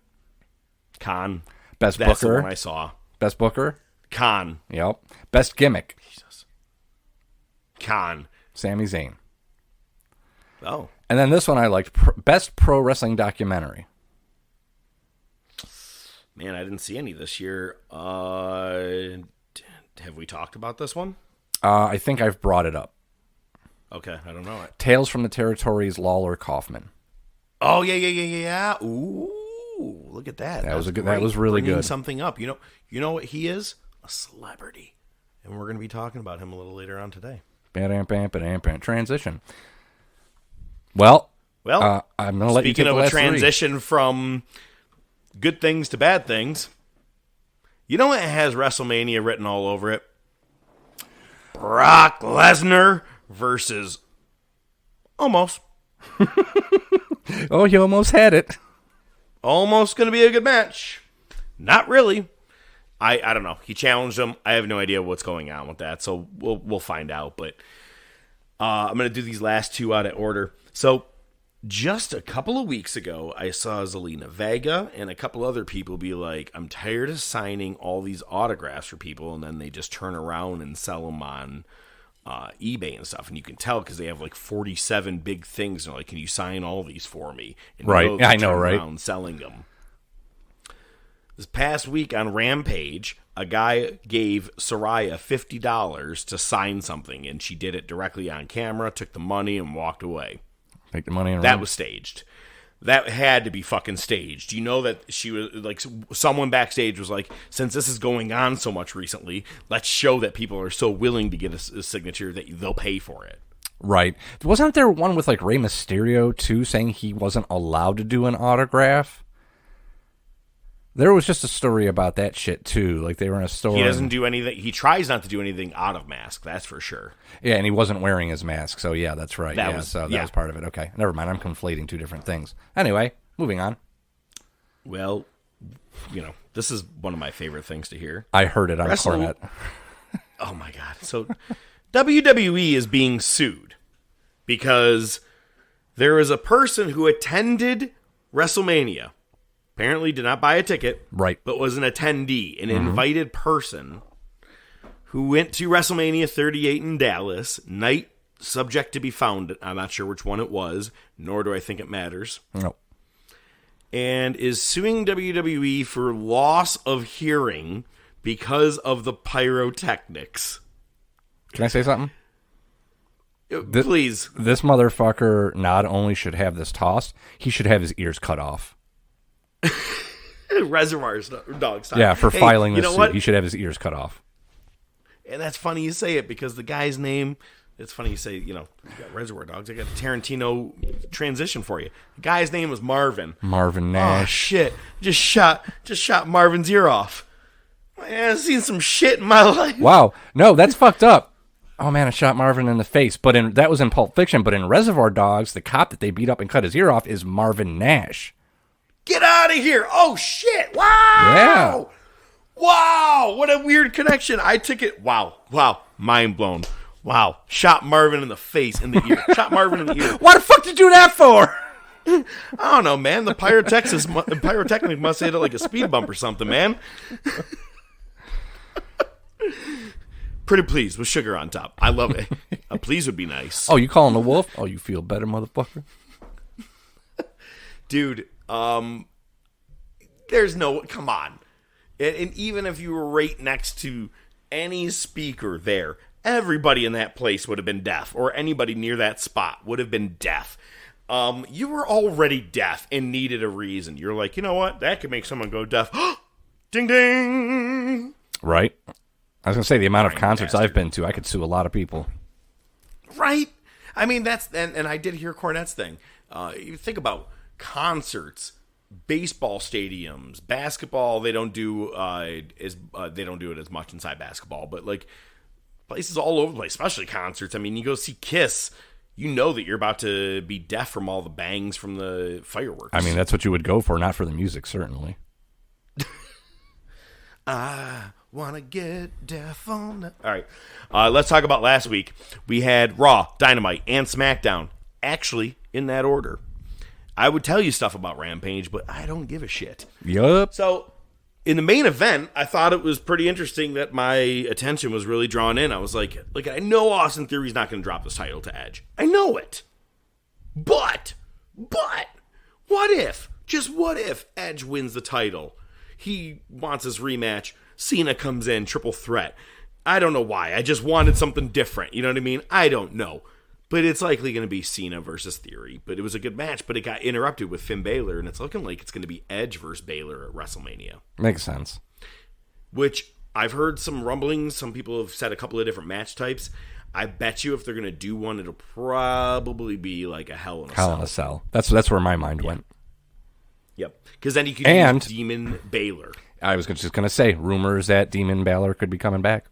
Khan. Best That's Booker. the one I saw. Best Booker. Khan. Yep. Best Gimmick. Jesus. Khan. Sami Zayn. Oh. And then this one I liked. Best Pro Wrestling Documentary. Man, I didn't see any this year. Have we talked about this one? I think I've brought it up. Okay, I don't know it. Tales from the Territories, Lawler, Kaufman. Oh yeah. Ooh, look at that. That was a good. Great. That was really Bringing good. something up. You know what he is? A celebrity, and we're going to be talking about him a little later on today. Transition. Well, I'm going to let you take speaking of the a last transition from good things to bad things, you know what has WrestleMania written all over it? Brock Lesnar versus almost. Oh, you almost had it. Almost going to be a good match. Not really. I don't know. He challenged him. I have no idea what's going on with that, so we'll find out. But I'm going to do these last two out of order. So just a couple of weeks ago, I saw Zelina Vega and a couple other people be like, I'm tired of signing all these autographs for people, and then they just turn around and sell them on eBay and stuff. And you can tell because they have like 47 big things. And they're like, can you sign all these for me? And Right. they I know, turn right? around selling them. This past week on Rampage, a guy gave Soraya $50 to sign something, and she did it directly on camera, took the money, and walked away. Take the money and That run. was staged. That had to be fucking staged. You know that she was like, someone backstage was like, since this is going on so much recently, let's show that people are so willing to get a signature that they'll pay for it. Right. Wasn't there one with like Rey Mysterio too, saying he wasn't allowed to do an autograph? There was just a story about that shit too. Like they were in a store. He doesn't do anything. He tries not to do anything out of mask. That's for sure. Yeah, and he wasn't wearing his mask. So yeah, that's right. That yeah, was- so that yeah. was part of it. Okay, never mind. I'm conflating two different things. Anyway, moving on. Well, this is one of my favorite things to hear. I heard it on Wrestle- Cornet. Oh my God. So WWE is being sued because there is a person who attended WrestleMania, apparently did not buy a ticket, Right. but was an attendee, an invited person who went to WrestleMania 38 in Dallas, night subject to be found. I'm not sure which one it was, nor do I think it matters. No. And is suing WWE for loss of hearing because of the pyrotechnics. Can I say something? Please. This motherfucker not only should have this tossed, he should have his ears cut off. Reservoir Dogs style. Yeah, for Hey, filing you this know suit, what? he should have his ears cut off. And that's funny you say it because the guy's name, it's funny you say, you got Reservoir Dogs. I got a Tarantino transition for you. The guy's name was Marvin. Marvin Oh, Nash. shit. Just shot Marvin's ear off. Man, I've seen some shit in my life. Wow. No, that's fucked up. Oh, man, I shot Marvin in the face. But that was in Pulp Fiction. But in Reservoir Dogs, the cop that they beat up and cut his ear off is Marvin Nash. Get out of here. Oh, shit. Wow. Yeah. Wow. What a weird connection. I took it. Wow. Mind blown. Wow. Shot Marvin in the face, in the ear. Shot Marvin in the ear. Why the fuck did you do that for? I don't know, man. The pyrotechnic must have hit it like a speed bump or something, man. Pretty please with sugar on top. I love it. A please would be nice. Oh, you calling the wolf? Oh, you feel better, motherfucker? Dude, there's no... Come on. And even if you were right next to any speaker there, everybody in that place would have been deaf. Or anybody near that spot would have been deaf. You were already deaf and needed a reason. You're like, you know what? That could make someone go deaf. Ding, ding. Right. I was going to say, the amount of concerts bastard. I've been to, I could sue a lot of people. Right? I mean, that's... And I did hear Cornette's thing. You think about concerts, baseball stadiums, basketball, they don't do it as much inside basketball, but like places all over the place, especially concerts. I mean, you go see Kiss, you know that you're about to be deaf from all the bangs from the fireworks. I mean, that's what you would go for, not for the music, certainly. I want to get deaf on the... All right, let's talk about last week. We had Raw, Dynamite, and SmackDown, actually in that order. I would tell you stuff about Rampage, but I don't give a shit. Yup. So, in the main event, I thought it was pretty interesting that my attention was really drawn in. I was like, I know Austin Theory's not going to drop this title to Edge. I know it. But, what if, just what if Edge wins the title? He wants his rematch. Cena comes in, triple threat. I don't know why. I just wanted something different. You know what I mean? I don't know. But it's likely going to be Cena versus Theory. But it was a good match, but it got interrupted with Finn Balor, and it's looking like it's going to be Edge versus Balor at WrestleMania. Makes sense. Which, I've heard some rumblings. Some people have said a couple of different match types. I bet you if they're going to do one, it'll probably be like a Hell in a Cell. Hell in a Cell. That's where my mind went. Yep. Because then you could use Demon Balor. I was just going to say, rumors that Demon Balor could be coming back.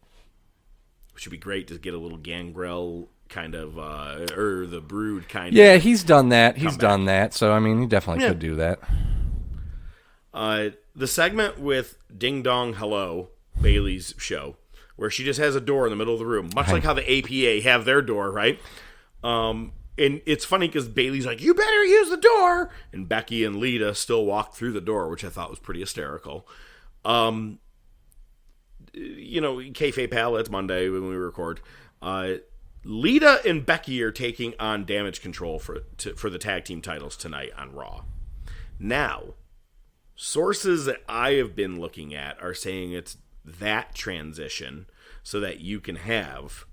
Which would be great to get a little Gangrel kind of, or the Brood kind of. Yeah, he's done that. He's done that. So, I mean, he definitely could do that. The segment with Ding Dong Hello, Bailey's show, where she just has a door in the middle of the room, much like how the APA have their door, right? And it's funny because Bailey's like, you better use the door! And Becky and Lita still walk through the door, which I thought was pretty hysterical. You know, kayfabe pal, it's Monday when we record. Lita and Becky are taking on Damage Control for the tag team titles tonight on Raw. Now, sources that I have been looking at are saying it's that transition so that you can have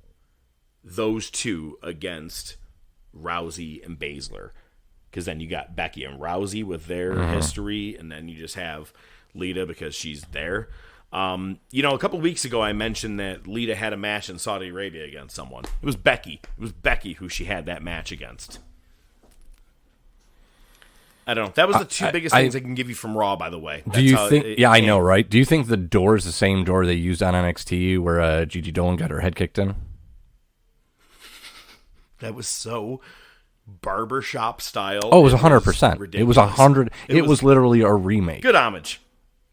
those two against Rousey and Baszler. Because then you got Becky and Rousey with their history, and then you just have Lita because she's there. You know, a couple weeks ago I mentioned that Lita had a match in Saudi Arabia against someone. It was Becky. It was Becky who she had that match against. I don't know. That was the two biggest things I can give you from Raw, by the way. Do you think... I know, right? Do you think the door is the same door they used on NXT where Gigi Dolan got her head kicked in? That was so barbershop style. Oh, it was 100%. Ridiculous. It was 100. It was literally a remake. Good homage.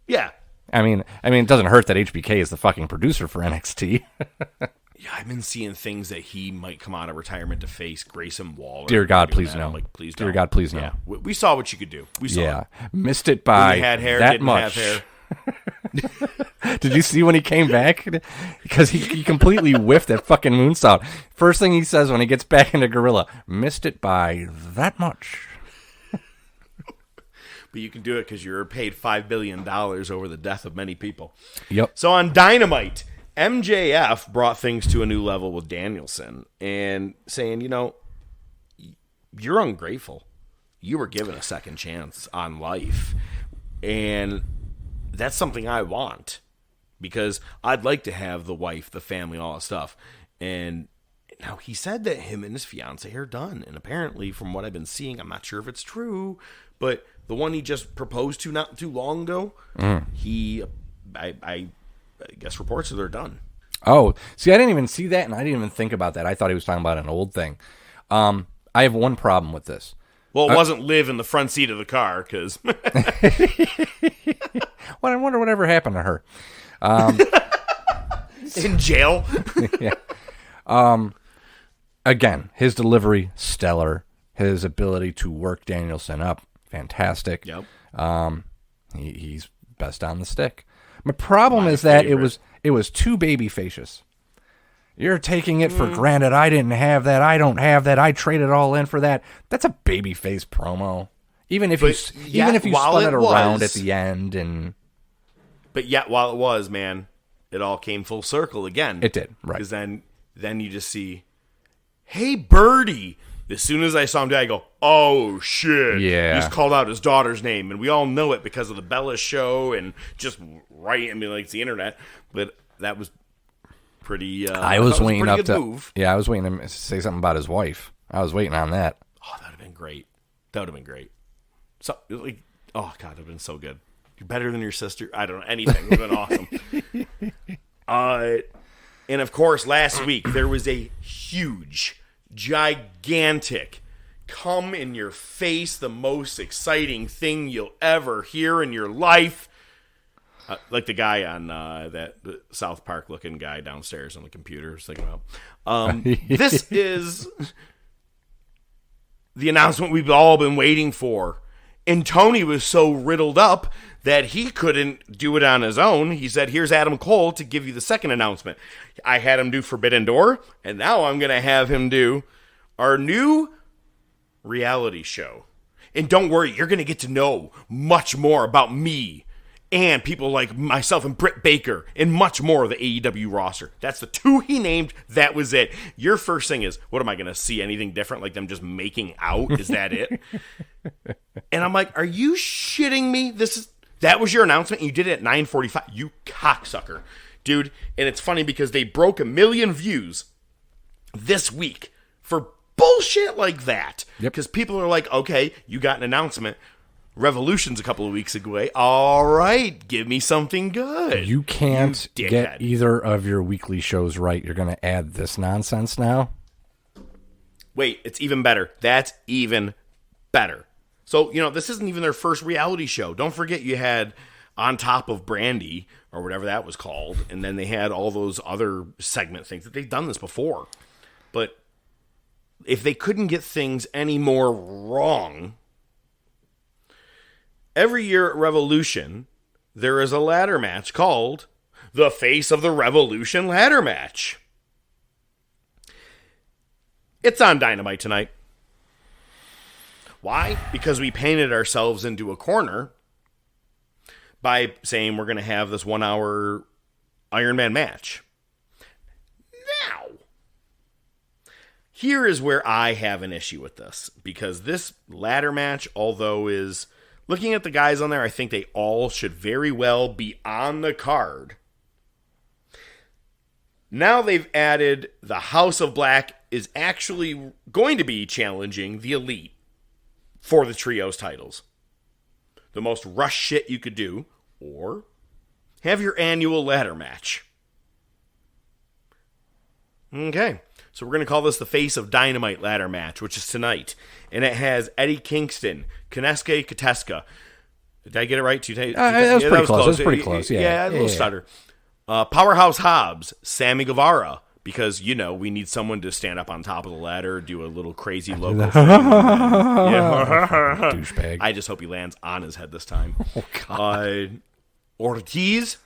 Yeah. I mean, it doesn't hurt that HBK is the fucking producer for NXT. Yeah, I've been seeing things that he might come out of retirement to face Grayson Waller. Dear God, please no. I'm like, please Dear don't. God, please no. Yeah. We saw what you could do. We saw it. Missed it by When you had hair, that didn't much. have hair. Did you see when he came back? Because he completely whiffed that fucking moonsault. First thing he says when he gets back into Gorilla, missed it by that much. But you can do it because you're paid $5 billion over the death of many people. Yep. So on Dynamite, MJF brought things to a new level with Danielson and saying, you know, you're ungrateful. You were given a second chance on life. And that's something I want because I'd like to have the wife, the family, all that stuff. And now he said that him and his fiance are done. And apparently, from what I've been seeing, I'm not sure if it's true, but the one he just proposed to not too long ago, I guess reports that they're done. Oh, see, I didn't even see that, and I didn't even think about that. I thought he was talking about an old thing. I have one problem with this. Well, it wasn't Liv in the front seat of the car, because... Well, I wonder whatever happened to her. In jail? Yeah. Again, his delivery, stellar. His ability to work Danielson up, fantastic. Yep. He's best on the stick. My problem is that it was too baby-facious. You're taking it for granted. I didn't have that. I don't have that. I traded all in for that. That's a baby-face promo. Even if you spun it around at the end and. But yet, while it was, man, it all came full circle again. It did, right? Because then you just see, hey, Birdie, As soon as I saw him die, I go, oh, shit. Yeah. He just called out his daughter's name, and we all know it because of the Bella show and just it's the internet. But that was pretty I was waiting up to move. Yeah, I was waiting to say something about his wife. I was waiting on that. Oh, that would have been great. So, oh, God, it would have been so good. You're better than your sister. I don't know. Anything would have been awesome. And, of course, last week, there was a huge, gigantic, come-in-your-face, the most exciting thing you'll ever hear in your life. Like the guy on that South Park-looking guy downstairs on the computer. I was thinking about. This is the announcement we've all been waiting for. And Tony was so riddled up that he couldn't do it on his own. He said, here's Adam Cole to give you the second announcement. I had him do Forbidden Door, and now I'm going to have him do our new reality show. And don't worry, you're going to get to know much more about me and people like myself and Britt Baker and much more of the AEW roster. That's the two he named. That was it. Your first thing is, what am I going to see anything different? Like them just making out? Is that it? And I'm like, are you shitting me? That was your announcement, and you did it at 9:45. You cocksucker. Dude, and it's funny because they broke 1 million views this week for bullshit like that. Because people are like, okay, you got an announcement. Revolution's a couple of weeks away. All right, give me something good. You can't get either of your weekly shows right. You're going to add this nonsense now? Wait, it's even better. That's even better. So, this isn't even their first reality show. Don't forget you had On Top of Brandy, or whatever that was called, and then they had all those other segment things that they've done this before. But if they couldn't get things any more wrong, every year at Revolution, there is a ladder match called the Face of the Revolution Ladder Match. It's on Dynamite tonight. Why? Because we painted ourselves into a corner by saying we're going to have this 1 hour Iron Man match. Now, here is where I have an issue with this. Because this ladder match, although is... Looking at the guys on there, I think they all should very well be on the card. Now they've added the House of Black is actually going to be challenging the Elite for the trios titles. The most rush shit you could do, or have your annual ladder match. Okay, so we're going to call this the Face of Dynamite ladder match, which is tonight. And it has Eddie Kingston, Konesuke Kateska. Did I get it right? That was pretty close. That was pretty close, yeah. A little stutter. Powerhouse Hobbs, Sammy Guevara, because, we need someone to stand up on top of the ladder, do a little crazy logo thing. Douchebag. I just hope he lands on his head this time. Oh, God. Ortiz,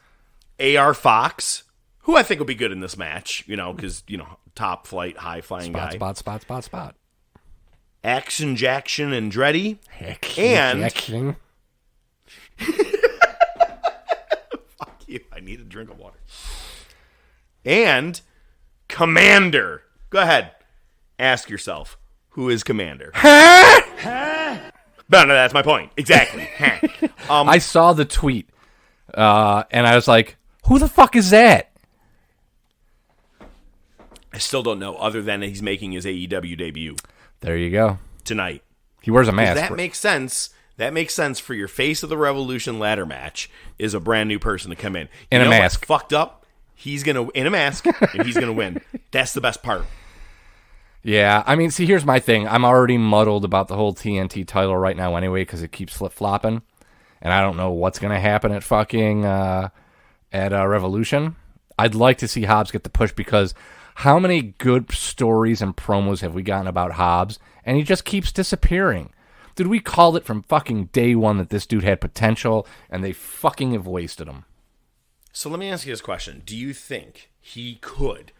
AR Fox, who I think will be good in this match, because, top flight, high flying guy. Spot. Action Jackson Andretti. And fuck you, I need a drink of water. And Commander. Go ahead. Ask yourself, who is Commander? No, that's my point. Exactly. I saw the tweet, and I was like, who the fuck is that? I still don't know, other than he's making his AEW debut. There you go. Tonight. He wears a mask. That makes sense. That makes sense for your Face of the Revolution ladder match is a brand new person to come in. In a mask. What's fucked up? He's going to, in a mask, and he's going to win. That's the best part. Yeah, I mean, see, here's my thing. I'm already muddled about the whole TNT title right now anyway because it keeps flip-flopping. And I don't know what's going to happen at fucking Revolution. I'd like to see Hobbs get the push because how many good stories and promos have we gotten about Hobbs? And he just keeps disappearing. Dude, we called it from fucking day one that this dude had potential, and they fucking have wasted him. So let me ask you this question. Do you think he could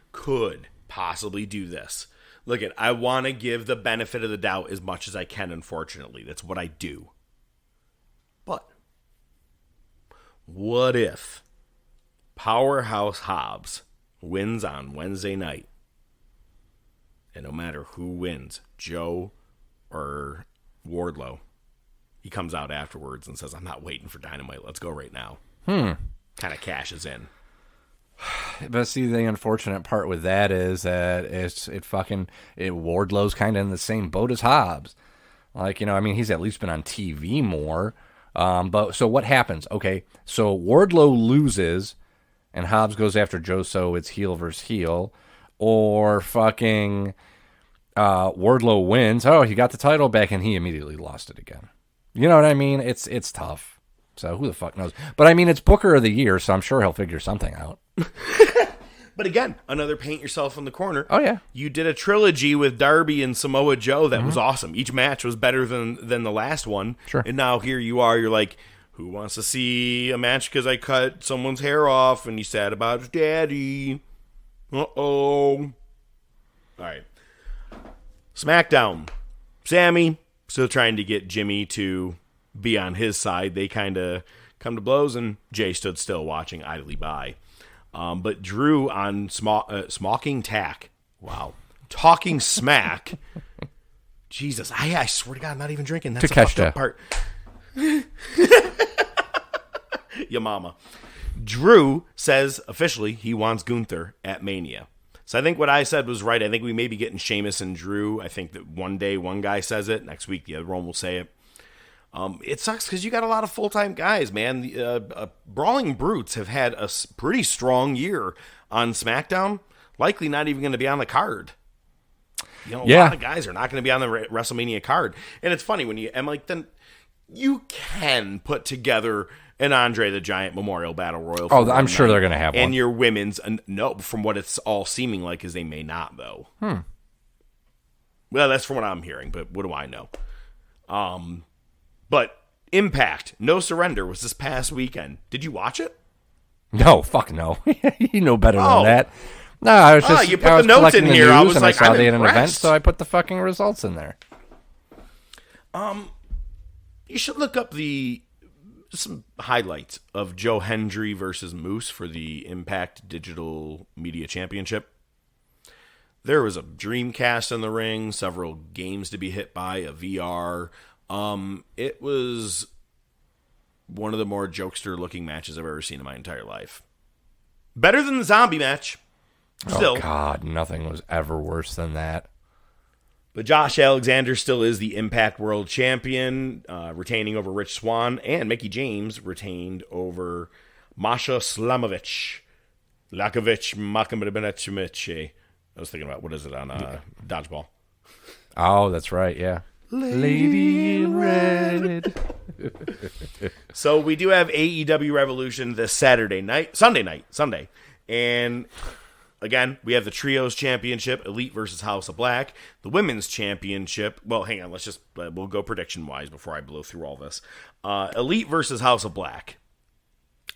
possibly do this? Look, I want to give the benefit of the doubt as much as I can, unfortunately. That's what I do. But what if Powerhouse Hobbs wins on Wednesday night And no matter who wins, Joe or Wardlow, he comes out afterwards and says, I'm not waiting for Dynamite. Let's go right now. Kind of cashes in. But see, the unfortunate part with that is that Wardlow's kind of in the same boat as Hobbs. Like, he's at least been on TV more. But so what happens? Okay, so Wardlow loses, and Hobbs goes after Joe, so it's heel versus heel. Or fucking Wardlow wins. Oh, he got the title back, and he immediately lost it again. You know what I mean? It's tough. So who the fuck knows? But it's Booker of the Year, so I'm sure he'll figure something out. But again, another paint yourself in the corner. Oh, yeah. You did a trilogy with Darby and Samoa Joe that was awesome. Each match was better than the last one. Sure. And now here you are, you're like, who wants to see a match because I cut someone's hair off and he's sad about his daddy? Uh-oh. All right. SmackDown. Sammy still trying to get Jimmy to be on his side. They kind of come to blows, and Jay stood still watching idly by. But Drew on Smocking Tack. Wow. Talking Smack. Jesus. I swear to God, I'm not even drinking. That's the fucked up part. Your mama. Drew says officially he wants Gunther at Mania. So I think what I said was right. I think we may be getting Sheamus and Drew. I think that one day one guy says it. Next week the other one will say it. It sucks because you got a lot of full-time guys, man. The Brawling Brutes have had a pretty strong year on SmackDown. Likely not even going to be on the card. A lot of guys are not going to be on the WrestleMania card. And it's funny when then you can put together an Andre the Giant Memorial Battle Royal. Oh, I'm sure they're going to have one. And your women's, no, from what it's all seeming like is they may not, though. Well, that's from what I'm hearing, but what do I know? But Impact, No Surrender was this past weekend. Did you watch it? No, fuck no. You know better than that. No, I was just you put the notes in here. I was like, I saw I'm they had an event, impressed. so I put the fucking results in there. You should look up some highlights of Joe Hendry versus Moose for the Impact Digital Media Championship. There was a Dreamcast in the ring, several games to be hit by, a VR. It was one of the more jokester-looking matches I've ever seen in my entire life. Better than the zombie match. Still. Oh, God, nothing was ever worse than that. But Josh Alexander still is the Impact World Champion, retaining over Rich Swann, and Mickie James retained over Masha Slamovich. Lakovic. I was thinking about, what is it on Dodgeball? Oh, that's right, yeah. Lady in Red. So we do have AEW Revolution this Sunday night. And again, we have the Trios Championship, Elite versus House of Black. The Women's Championship, well, hang on, we'll go prediction-wise before I blow through all this. Elite versus House of Black.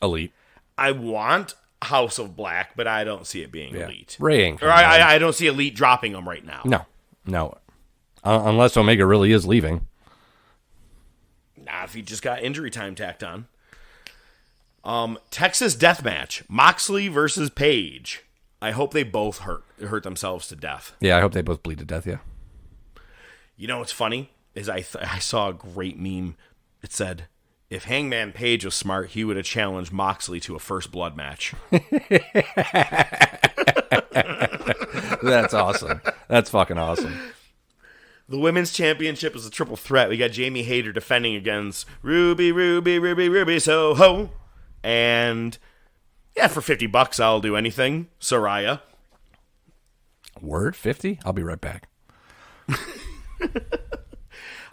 Elite. I want House of Black, but I don't see it being Elite. Ray ain't or I don't see Elite dropping them right now. No. Unless Omega really is leaving. Nah, if he just got injury time tacked on. Texas Deathmatch, Moxley versus Page. I hope they both hurt themselves to death. Yeah, I hope they both bleed to death, yeah. You know what's funny? Is I saw a great meme. It said, if Hangman Page was smart, he would have challenged Moxley to a first blood match. That's awesome. That's fucking awesome. The Women's Championship is a triple threat. We got Jamie Hayter defending against Ruby Soho. And yeah, for $50, I'll do anything. Saraya. Word? 50? I'll be right back.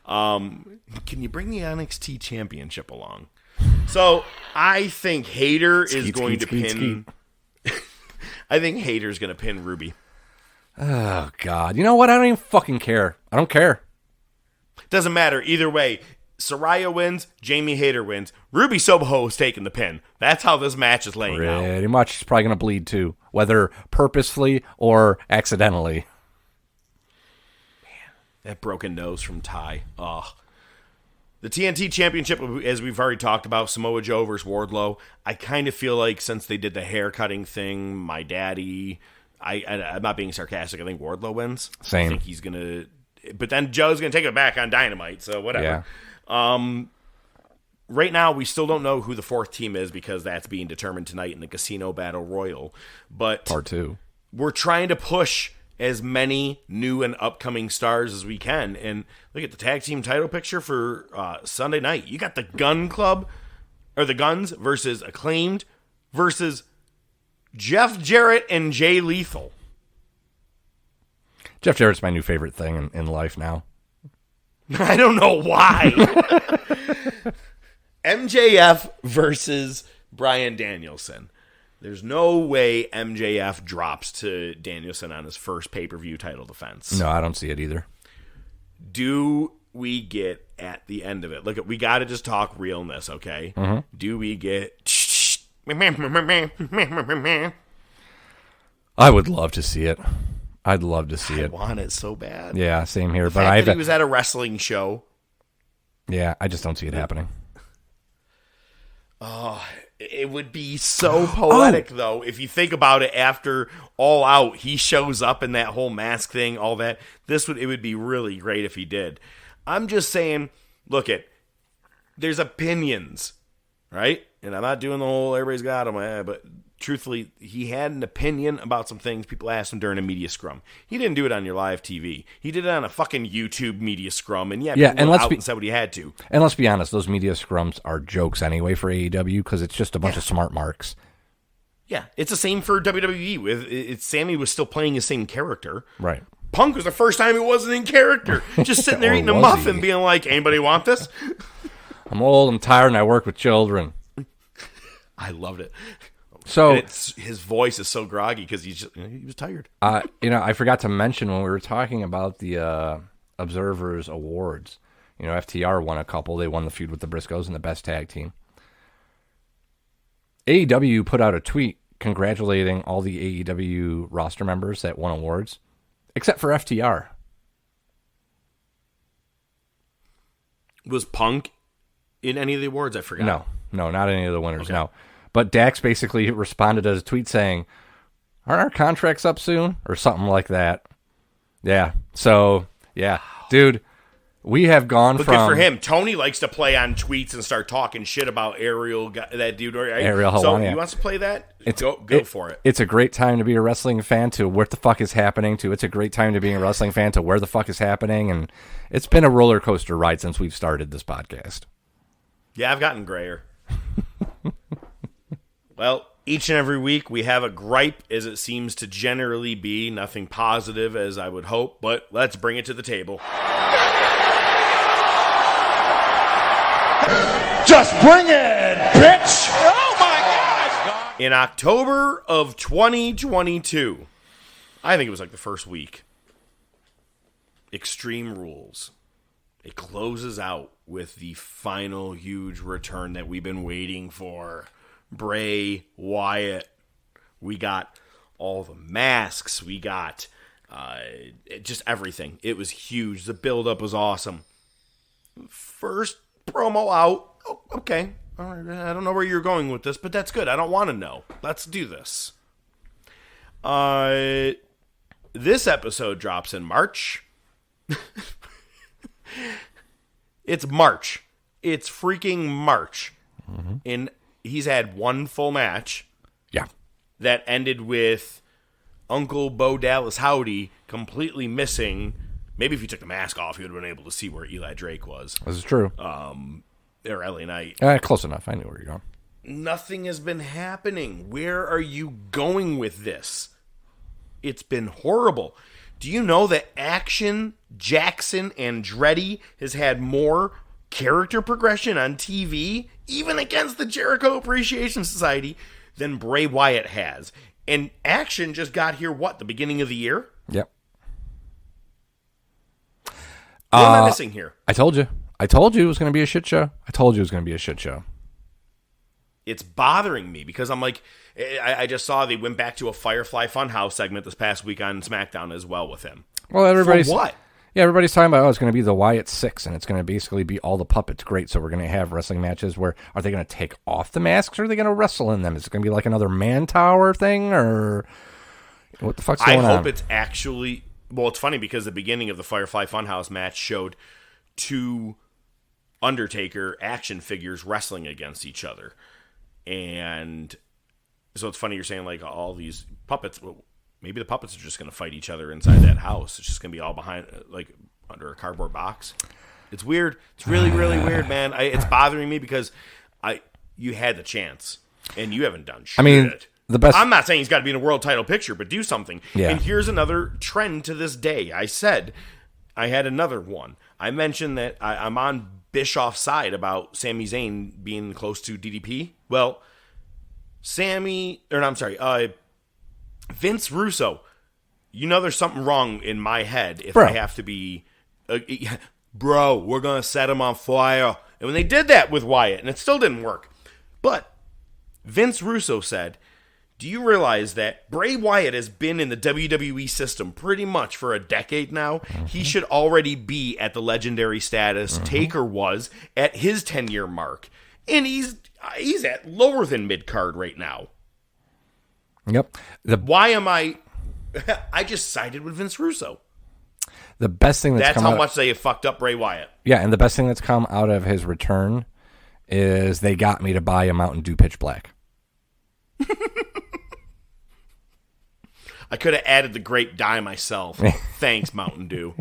Can you bring the NXT Championship along? So I think Hayter is going to pin. I think Hayter's going to pin Ruby. Oh, God. You know what? I don't even fucking care. I don't care. Doesn't matter. Either way, Saraya wins, Jamie Hayter wins. Ruby Soho is taking the pin. That's how this match is laying out. Pretty much. She's probably going to bleed, too. Whether purposefully or accidentally. Man, that broken nose from Ty. Ugh. The TNT Championship, as we've already talked about, Samoa Joe versus Wardlow. I kind of feel like since they did the hair cutting thing, my daddy... I'm not being sarcastic. I think Wardlow wins. Same. I think he's going to... But then Joe's going to take it back on Dynamite, so whatever. Yeah. Right now, we still don't know who the fourth team is because that's being determined tonight in the Casino Battle Royal. But Part 2. We're trying to push as many new and upcoming stars as we can. And look at the tag team title picture for Sunday night. You got the Gun Club, or the Guns versus Acclaimed versus Jeff Jarrett and Jay Lethal. Jeff Jarrett's my new favorite thing in life now. I don't know why. MJF versus Bryan Danielson. There's no way MJF drops to Danielson on his first pay-per-view title defense. No, I don't see it either. Do we get at the end of it? Look, we got to just talk realness, okay? Mm-hmm. Do we get... I would love to see it. I'd love to see I it. want it so bad. Yeah, same here. The But fact that he was at a wrestling show. Yeah, I just don't see it happening. Oh, it would be so poetic, though, if you think about it. After All Out, he shows up in that whole mask thing, all that. It would be really great if he did. I'm just saying, there's opinions, right? And I'm not doing the whole everybody's got them, but truthfully, he had an opinion about some things people asked him during a media scrum. He didn't do it on your live TV. He did it on a fucking YouTube media scrum, and and let's and said what he had to. And let's be honest, those media scrums are jokes anyway for AEW because it's just a bunch of smart marks. Yeah, it's the same for WWE. Sammy was still playing his same character. Right. Punk was the first time he wasn't in character. Just sitting there eating a muffin being like, anybody want this? I'm old, I'm tired, and I work with children. I loved it. So his voice is so groggy because he was tired. I forgot to mention when we were talking about the Observers Awards. FTR won a couple. They won the feud with the Briscoes and the best tag team. AEW put out a tweet congratulating all the AEW roster members that won awards, except for FTR. Was Punk in any of the awards? I forgot. No, not any of the winners. Okay. No. But Dax basically responded to a tweet saying, aren't our contracts up soon? Or something like that. Yeah. So, yeah. Dude, we have gone but from... good for him. Tony likes to play on tweets and start talking shit about Ariel, that dude. Right? Ariel Helwani. So, he wants to play that? Go for it. It's a great time to be a wrestling fan to what the fuck is happening to. It's a great time to be a wrestling fan to where the fuck is happening. And it's been a roller coaster ride since we've started this podcast. Yeah, I've gotten grayer. Well, each and every week we have a gripe, as it seems to generally be. Nothing positive, as I would hope, but let's bring it to the table. Just bring it, bitch! Oh my God! In October of 2022, I think it was like the first week, Extreme Rules. It closes out with the final huge return that we've been waiting for. Bray Wyatt. We got all the masks. We got just everything. It was huge. The build-up was awesome. First promo out. Oh, okay. All right. I don't know where you're going with this, but that's good. I don't want to know. Let's do this. This episode drops in March. It's March. It's freaking March. Mm-hmm. He's had one full match. Yeah. That ended with Uncle Bo Dallas Howdy completely missing. Maybe if you took the mask off, you would have been able to see where Eli Drake was. This is true. Or LA Knight. Close enough. I knew where you're going. Nothing has been happening. Where are you going with this? It's been horrible. Do you know that Action, Jackson, Andretti has had more character progression on TV, even against the Jericho Appreciation Society, than Bray Wyatt has? And Action just got here, the beginning of the year? Yep. What am I missing here? I told you it was going to be a shit show. It's bothering me because I'm like, I just saw they went back to a Firefly Funhouse segment this past week on SmackDown as well with him. Well, everybody's... For what? Yeah, everybody's talking about, it's going to be the Wyatt 6, and it's going to basically be all the puppets. Great, so we're going to have wrestling matches where, are they going to take off the masks, or are they going to wrestle in them? Is it going to be like another Man Tower thing, or... What the fuck's going on? I hope it's actually... Well, it's funny because the beginning of the Firefly Funhouse match showed 2 Undertaker action figures wrestling against each other. And so it's funny you're saying, like, all these puppets... Well, maybe the puppets are just going to fight each other inside that house. It's just going to be all behind, like, under a cardboard box. It's weird. It's really, really weird, man. It's bothering me because you had the chance, and you haven't done shit. I mean... I'm not saying he's got to be in a world title picture, but do something. Yeah. And here's another trend to this day. I said I had another one. I mentioned that I'm on Bischoff's side about Sami Zayn being close to DDP. Well, Vince Russo, you know there's something wrong in my head if I have to be, bro, we're going to set him on fire. And when they did that with Wyatt, and it still didn't work. But Vince Russo said, do you realize that Bray Wyatt has been in the WWE system pretty much for a decade now? Mm-hmm. He should already be at the legendary status Taker was at his 10-year mark. And he's at lower than mid-card right now. Yep. Why am I just sided with Vince Russo. The best thing that's how much they have fucked up Bray Wyatt. Yeah, and the best thing that's come out of his return is they got me to buy a Mountain Dew Pitch Black. I could have added the grape dye myself. Thanks, Mountain Dew.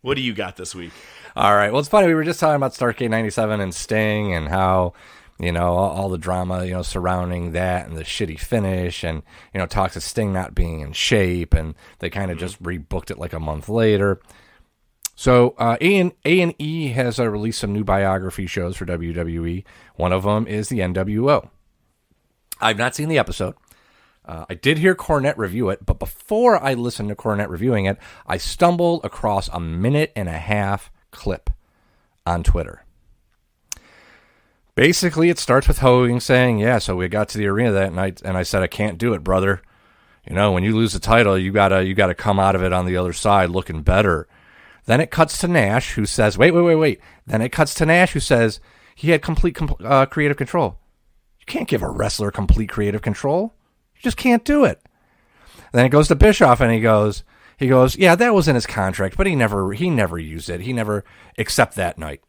What do you got this week? All right. Well, it's funny. We were just talking about Starrcade 97 and Sting and how, all the drama, surrounding that and the shitty finish and, talks of Sting not being in shape, and they kind of just rebooked it like a month later. So A&E has released some new biography shows for WWE. One of them is the NWO. I've not seen the episode. I did hear Cornette review it, but before I listened to Cornette reviewing it, I stumbled across a 1.5-minute clip on Twitter. Basically, it starts with Hogan saying, yeah, so we got to the arena that night, and I said, I can't do it, brother. When you lose the title, you gotta come out of it on the other side looking better. Then it cuts to Nash, who says, wait. Then it cuts to Nash, who says he had complete creative control. You can't give a wrestler complete creative control. You just can't do it. Then it goes to Bischoff, and he goes, yeah, that was in his contract, but he never used it. He never, except that night.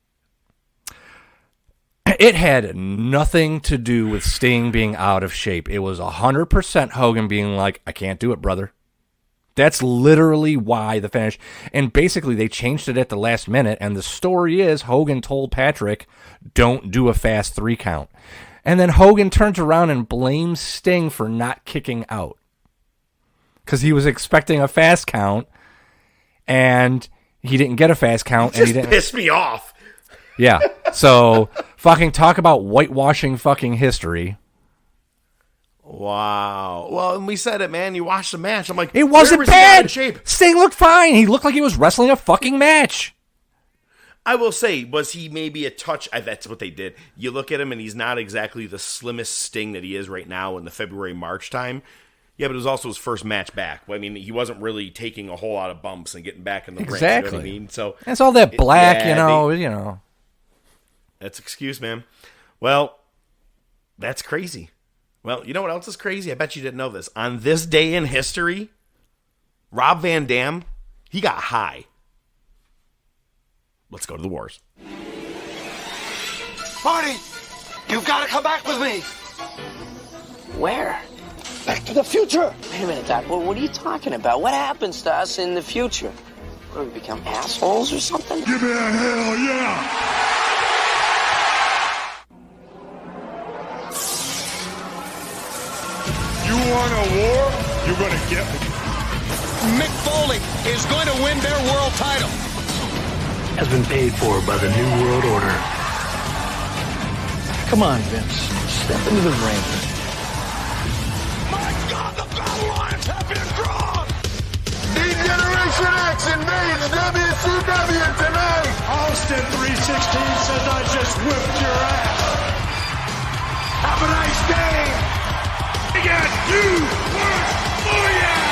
It had nothing to do with Sting being out of shape. It was 100% Hogan being like, I can't do it, brother. That's literally why the finish. And basically, they changed it at the last minute, and the story is Hogan told Patrick, don't do a fast 3 count. And then Hogan turns around and blames Sting for not kicking out. Because he was expecting a fast count, and he didn't get a fast count. It just pissed me off. Yeah. So, fucking talk about whitewashing fucking history. Wow. Well, and we said it, man. You watched the match. I'm like, it wasn't bad. Sting looked fine. He looked like he was wrestling a fucking match. I will say, was he maybe a touch? That's what they did. You look at him, and he's not exactly the slimmest Sting that he is right now in the February-March time. Yeah, but it was also his first match back. I mean, he wasn't really taking a whole lot of bumps and getting back in the ring. Exactly. You know what I mean? So it's all that black, you know. That's excuse, man. Well, that's crazy. Well, you know what else is crazy? I bet you didn't know this. On this day in history, Rob Van Dam, he got high. Let's go to the wars. Marty, you've got to come back with me. Where? Back to the future. Wait a minute, Doc. What are you talking about? What happens to us in the future? What, do we become assholes or something? Give me a hell yeah! You want a war? You're gonna get me. Mick Foley is going to win their world title. Has been paid for by the New World Order. Come on, Vince. Step into the ring. My God, the battle lines have been drawn! D-Generation X invades WCW tonight! Austin 316 says I just whipped your ass. Have a nice day! We got you! Oh yeah!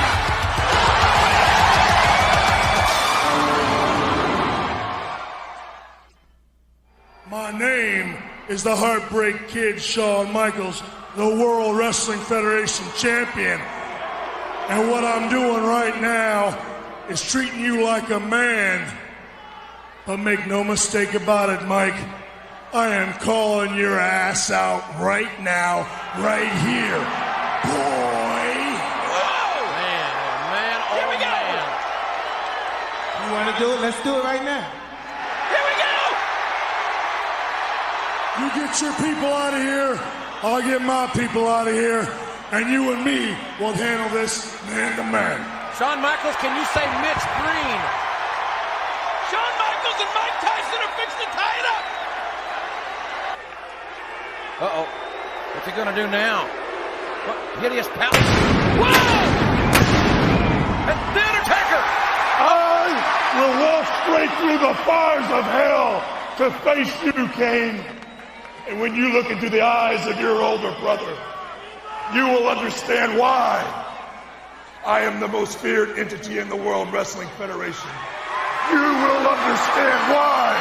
My name is the Heartbreak Kid Shawn Michaels, the World Wrestling Federation champion. And what I'm doing right now is treating you like a man. But make no mistake about it, Mike. I am calling your ass out right now, right here, boy. Whoa! Man, here we go. You want to do it? Let's do it right now. Here we go! You get your people out of here, I'll get my people out of here, and you and me will handle this man to man. Shawn Michaels, can you say Mitch Green? Shawn Michaels and Mike Tyson are fixing to tie it up! Uh-oh. What's he gonna do now? What? Hideous power. Whoa! It's The Undertaker! I will walk straight through the fires of hell to face you, Kane. And when you look into the eyes of your older brother, you will understand why I am the most feared entity in the World Wrestling Federation. You will understand why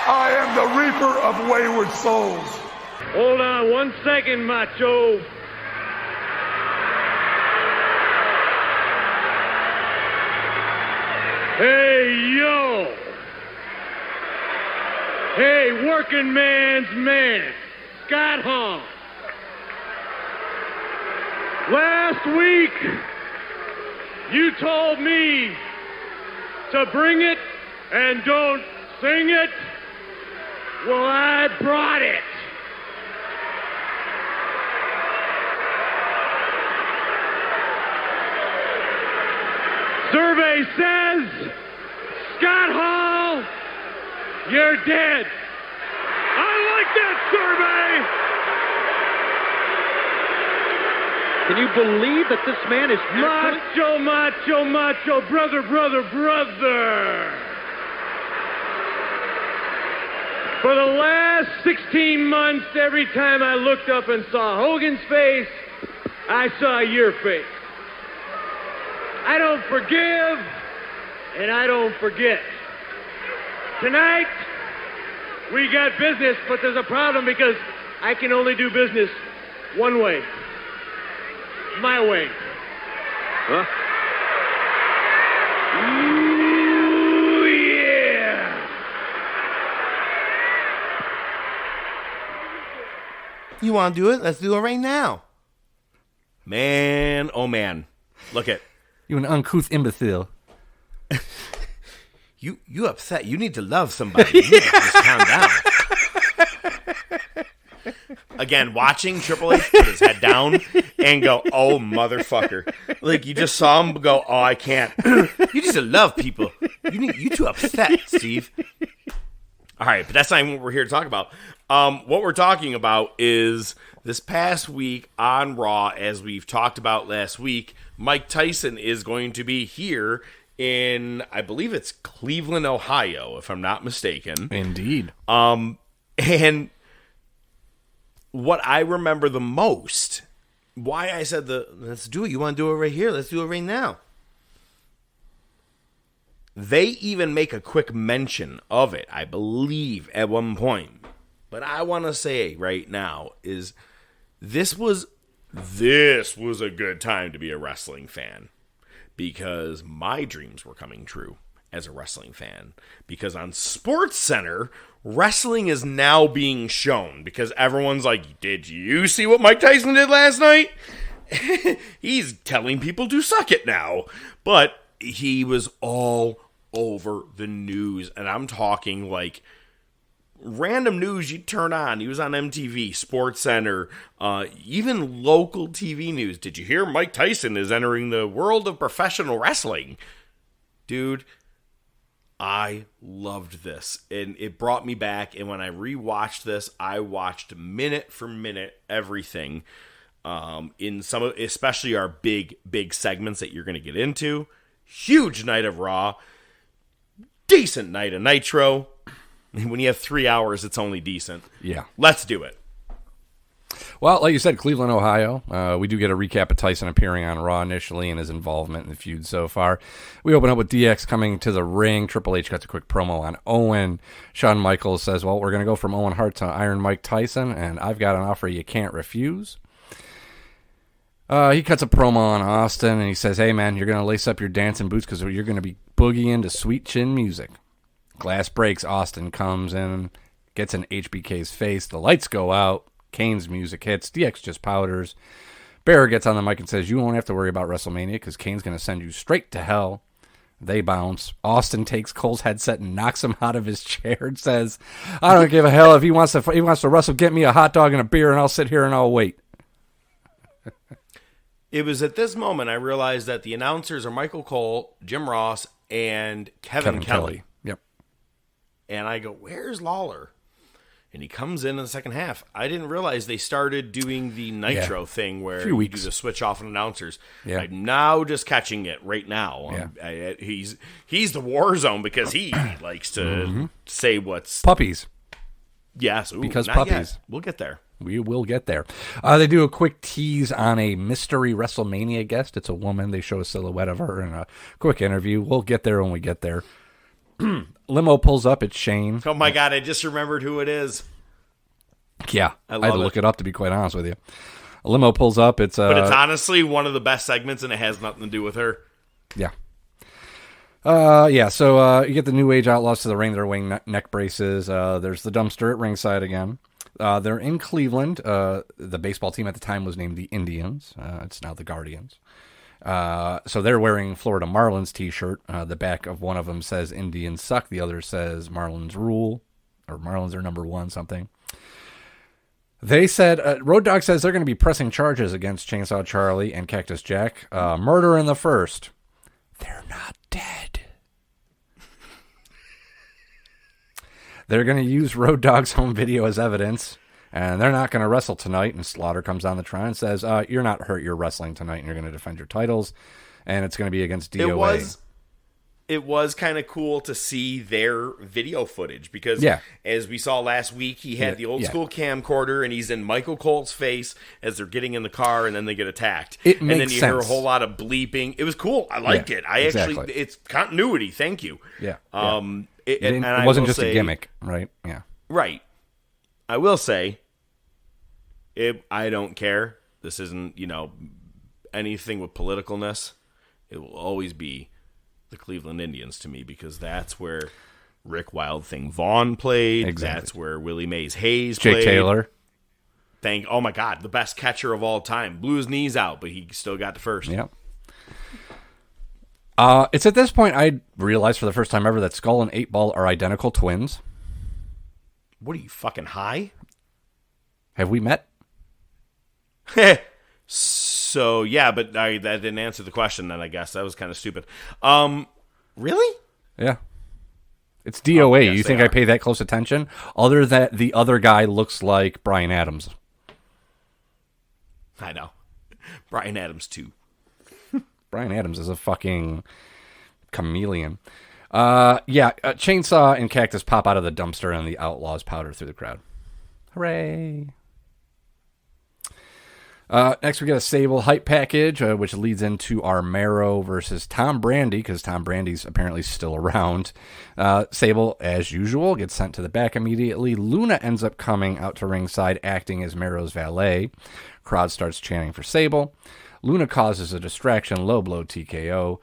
I am the reaper of wayward souls. Hold on 1 second, Macho. Hey, yo. Hey, working man's man, Scott Hall. Last week, you told me to bring it and don't sing it. Well, I brought it. Survey says, Scott Hall, you're dead. I like that survey. Can you believe that this man is Macho, brother. For the last 16 months, every time I looked up and saw Hogan's face, I saw your face. I don't forgive, and I don't forget. Tonight, we got business, but there's a problem because I can only do business one way. My way. Huh? Ooh, yeah. You want to do it? Let's do it right now. Man, oh man. Look at you, an uncouth imbecile. You upset. You need to love somebody. You need to just calm down. Again, watching Triple H put his head down and go, oh, motherfucker. Like, you just saw him go, oh, I can't. You need to love people. You too upset, Steve. All right, but that's not even what we're here to talk about. What we're talking about is this past week on Raw, as we've talked about last week, Mike Tyson is going to be here in, I believe it's Cleveland, Ohio, if I'm not mistaken. Indeed. And what I remember the most, why I said let's do it. You want to do it right here? Let's do it right now. They even make a quick mention of it, I believe, at one point. But I want to say right now is this was a good time to be a wrestling fan, because my dreams were coming true as a wrestling fan. Because on SportsCenter, wrestling is now being shown, because everyone's like, did you see what Mike Tyson did last night? He's telling people to suck it now. But he was all over the news, and I'm talking like random news you'd turn on. He was on MTV, SportsCenter, even local TV news. Did you hear Mike Tyson is entering the world of professional wrestling? Dude, I loved this, and it brought me back. And when I rewatched this, I watched minute for minute everything. In some of, especially our big segments that you're going to get into. Huge night of Raw, decent night of Nitro. When you have 3 hours, it's only decent. Yeah, let's do it. Well, like you said, Cleveland, Ohio. We do get a recap of Tyson appearing on Raw initially and his involvement in the feud so far. We open up with DX coming to the ring. Triple H cuts a quick promo on Owen. Shawn Michaels says, well, we're going to go from Owen Hart to Iron Mike Tyson, and I've got an offer you can't refuse. He cuts a promo on Austin, and he says, hey, man, you're going to lace up your dancing boots because you're going to be boogieing to sweet chin music. Glass breaks. Austin comes in, gets in HBK's face. The lights go out. Kane's music hits. DX just powders. Bearer gets on the mic and says, you won't have to worry about WrestleMania because Kane's going to send you straight to hell. They bounce. Austin takes Cole's headset and knocks him out of his chair and says, I don't give a hell if he wants to wrestle. Get me a hot dog and a beer, and I'll sit here and I'll wait. It was at this moment I realized that the announcers are Michael Cole, Jim Ross, and Kevin Kelly. Yep. And I go, where's Lawler? And he comes in the second half. I didn't realize they started doing the Nitro thing where you do the switch off on announcers. Yeah. I'm now just catching it right now. Yeah. He's the war zone because he likes to say what's... Puppies. Yes. Because not puppies. Yet. We'll get there. We will get there. They do a quick tease on a mystery WrestleMania guest. It's a woman. They show a silhouette of her in a quick interview. We'll get there when we get there. Limo pulls up. It's Shane. Oh, my God. I just remembered who it is. Yeah. I had to look it up, to be quite honest with you. A limo pulls up. But it's honestly one of the best segments, and it has nothing to do with her. Yeah. So you get the New Age Outlaws to the ring. They're wearing neck braces. There's the dumpster at ringside again. They're in Cleveland. The baseball team at the time was named the Indians. It's now the Guardians. So they're wearing Florida Marlins t-shirt. The back of one of them says Indians suck. The other says Marlins rule, or Marlins are number one, something. They said, Road Dogg says they're going to be pressing charges against Chainsaw Charlie and Cactus Jack. Murder in the first. They're not dead. They're going to use Road Dogg's home video as evidence, and they're not going to wrestle tonight. And Slaughter comes on the try and says, you're not hurt, you're wrestling tonight, and you're going to defend your titles, and it's going to be against DOA. It was kind of cool to see their video footage, because as we saw last week, he had the old school camcorder, and he's in Michael Cole's face as they're getting in the car, and then they get attacked. And then you hear a whole lot of bleeping. It was cool. I liked it. Actually, it's continuity. Thank you. Yeah. It wasn't just a gimmick, right? Yeah. Right. I will say, I don't care. This isn't, anything with politicalness. It will always be the Cleveland Indians to me, because that's where Rick Wild Thing Vaughn played. Exactly. That's where Willie Mays Hayes played. Jake Taylor. Oh my God, the best catcher of all time. Blew his knees out, but he still got the first. Yep. It's at this point I realized for the first time ever that Skull and 8-Ball are identical twins. What are you, fucking high? Have we met? So, yeah, but that didn't answer the question then, I guess. That was kind of stupid. Really? Yeah. It's DOA. You think I pay that close attention? Other than the other guy looks like Bryan Adams. I know. Bryan Adams, too. Bryan Adams is a fucking chameleon. Chainsaw and Cactus pop out of the dumpster, and the Outlaws powder through the crowd. Hooray. Next, we get a Sable hype package, which leads into our Mero versus Tom Brandi, because Tom Brandi's apparently still around. Sable, as usual, gets sent to the back immediately. Luna ends up coming out to ringside, acting as Mero's valet. Crowd starts chanting for Sable. Luna causes a distraction, low blow TKO.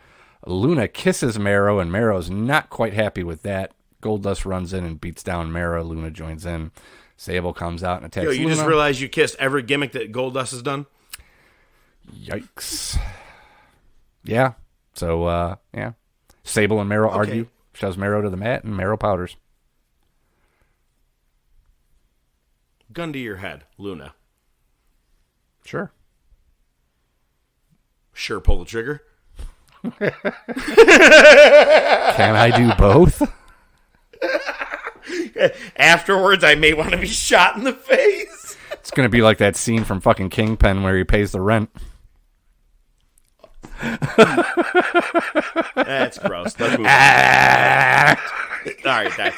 Luna kisses Mero, and Mero's not quite happy with that. Goldust runs in and beats down Mero. Luna joins in. Sable comes out and attacks Luna. You just realized you kissed every gimmick that Goldust has done? Yikes. Yeah. So, Sable and Mero argue. Shoves Mero to the mat, and Mero powders. Gun to your head, Luna. Sure. Sure, pull the trigger. Can I do both? Afterwards, I may want to be shot in the face. It's going to be like that scene from fucking Kingpin where he pays the rent. That's gross. Let's move on. All right,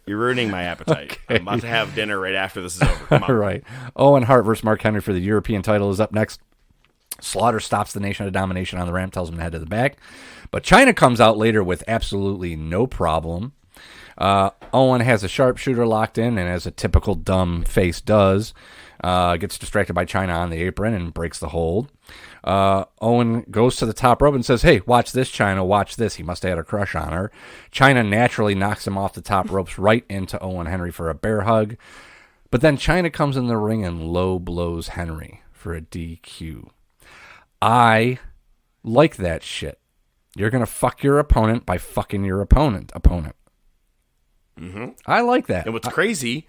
you're ruining my appetite. Okay. I'm about to have dinner right after this is over. Come on. All right. Owen Hart versus Mark Henry for the European title is up next. Slaughter stops the Nation of Domination on the ramp, tells him to head to the back. But China comes out later with absolutely no problem. Owen has a sharpshooter locked in, and as a typical dumb face does, gets distracted by China on the apron and breaks the hold. Owen goes to the top rope and says, "Hey, watch this, China, watch this." He must have had a crush on her. China naturally knocks him off the top ropes right into Owen Henry for a bear hug. But then China comes in the ring and low blows Henry for a DQ. I like that shit. You're going to fuck your opponent by fucking your opponent. Mm-hmm. I like that. And what's crazy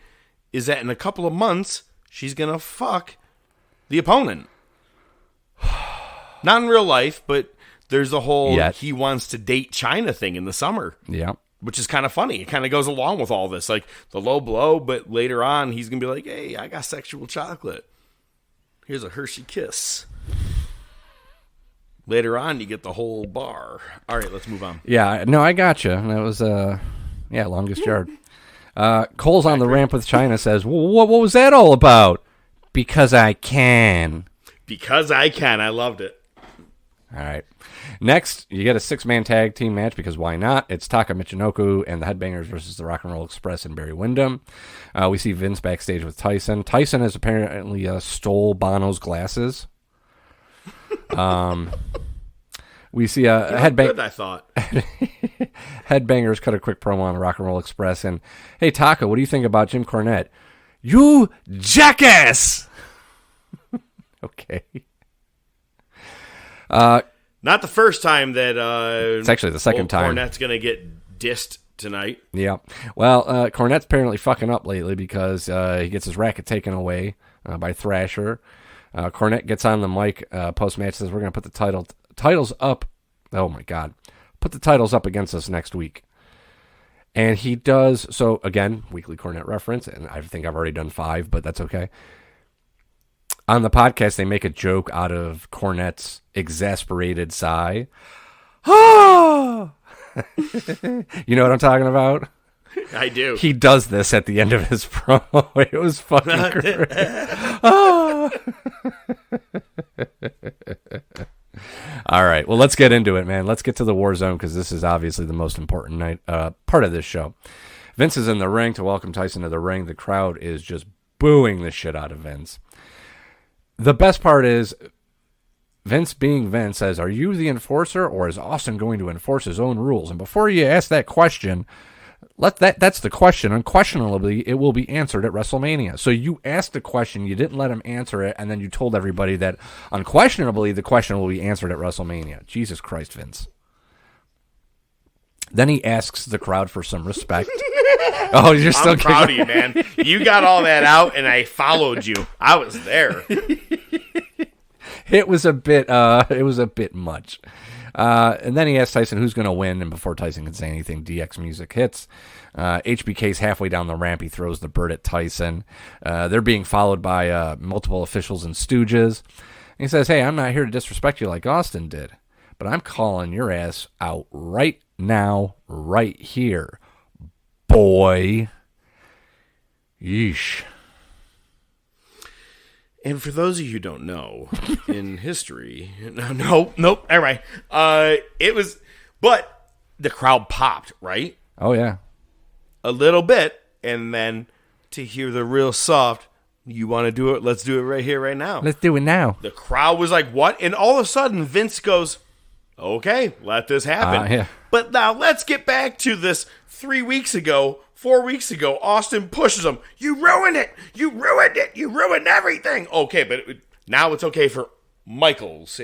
is that in a couple of months, she's going to fuck the opponent. Not in real life, but there's a whole he wants to date China thing in the summer. Yeah. Which is kind of funny. It kind of goes along with all this. Like the low blow, but later on, he's going to be like, "Hey, I got sexual chocolate. Here's a Hershey Kiss." Later on, you get the whole bar. All right, let's move on. Yeah, no, I gotcha. That was, longest yard. Cole's on the ramp with China, says, what was that all about? Because I can. Because I can. I loved it. All right. Next, you get a 6-man tag team match, because why not? It's Taka Michinoku and the Headbangers versus the Rock and Roll Express and Barry Windham. We see Vince backstage with Tyson. Tyson has apparently stole Bono's glasses. We see a headbang. I thought Headbangers cut a quick promo on the Rock and Roll Express and, "Hey Taka, what do you think about Jim Cornette?" "You jackass!" Okay. Not the first time that it's actually the second time Cornette's gonna get dissed tonight. Yeah. Well, Cornette's apparently fucking up lately because he gets his racket taken away by Thrasher. Cornette gets on the mic post-match, says, "We're going to put the titles up." Oh, my God. "Put the titles up against us next week." And he does. So, again, weekly Cornette reference. And I think I've already done 5, but that's okay. On the podcast, they make a joke out of Cornette's exasperated sigh. Ah! You know what I'm talking about? I do. He does this at the end of his promo. It was fucking great. Ah! All right. Well, let's get into it, man. Let's get to the War Zone because this is obviously the most important part of this show. Vince is in the ring to welcome Tyson to the ring. The crowd is just booing the shit out of Vince. The best part is Vince being Vince says, "Are you the enforcer or is Austin going to enforce his own rules?" And before you ask that question, that's the question. Unquestionably, it will be answered at WrestleMania. So you asked the question, you didn't let him answer it, and then you told everybody that unquestionably the question will be answered at WrestleMania. Jesus Christ, Vince. Then he asks the crowd for some respect. Oh, you're still I'm proud of you, man. You got all that out, and I followed you. I was there. It was a bit much. And then he asks Tyson who's going to win, and before Tyson can say anything, DX music hits. HBK's halfway down the ramp. He throws the bird at Tyson. They're being followed by multiple officials and stooges. And he says, "Hey, I'm not here to disrespect you like Austin did, but I'm calling your ass out right now, right here, boy." Yeesh. And for those of you who don't know, in history, nope, all right. But the crowd popped, right? Oh, yeah. A little bit, and then to hear the real soft, "You want to do it? Let's do it right here, right now. Let's do it now." The crowd was like, "What?" And all of a sudden, Vince goes, "Okay, let this happen." Yeah. But now let's get back to this 4 weeks ago, Austin pushes him. "You ruined it. You ruined it. You ruined everything." Okay, but now it's okay for Michaels.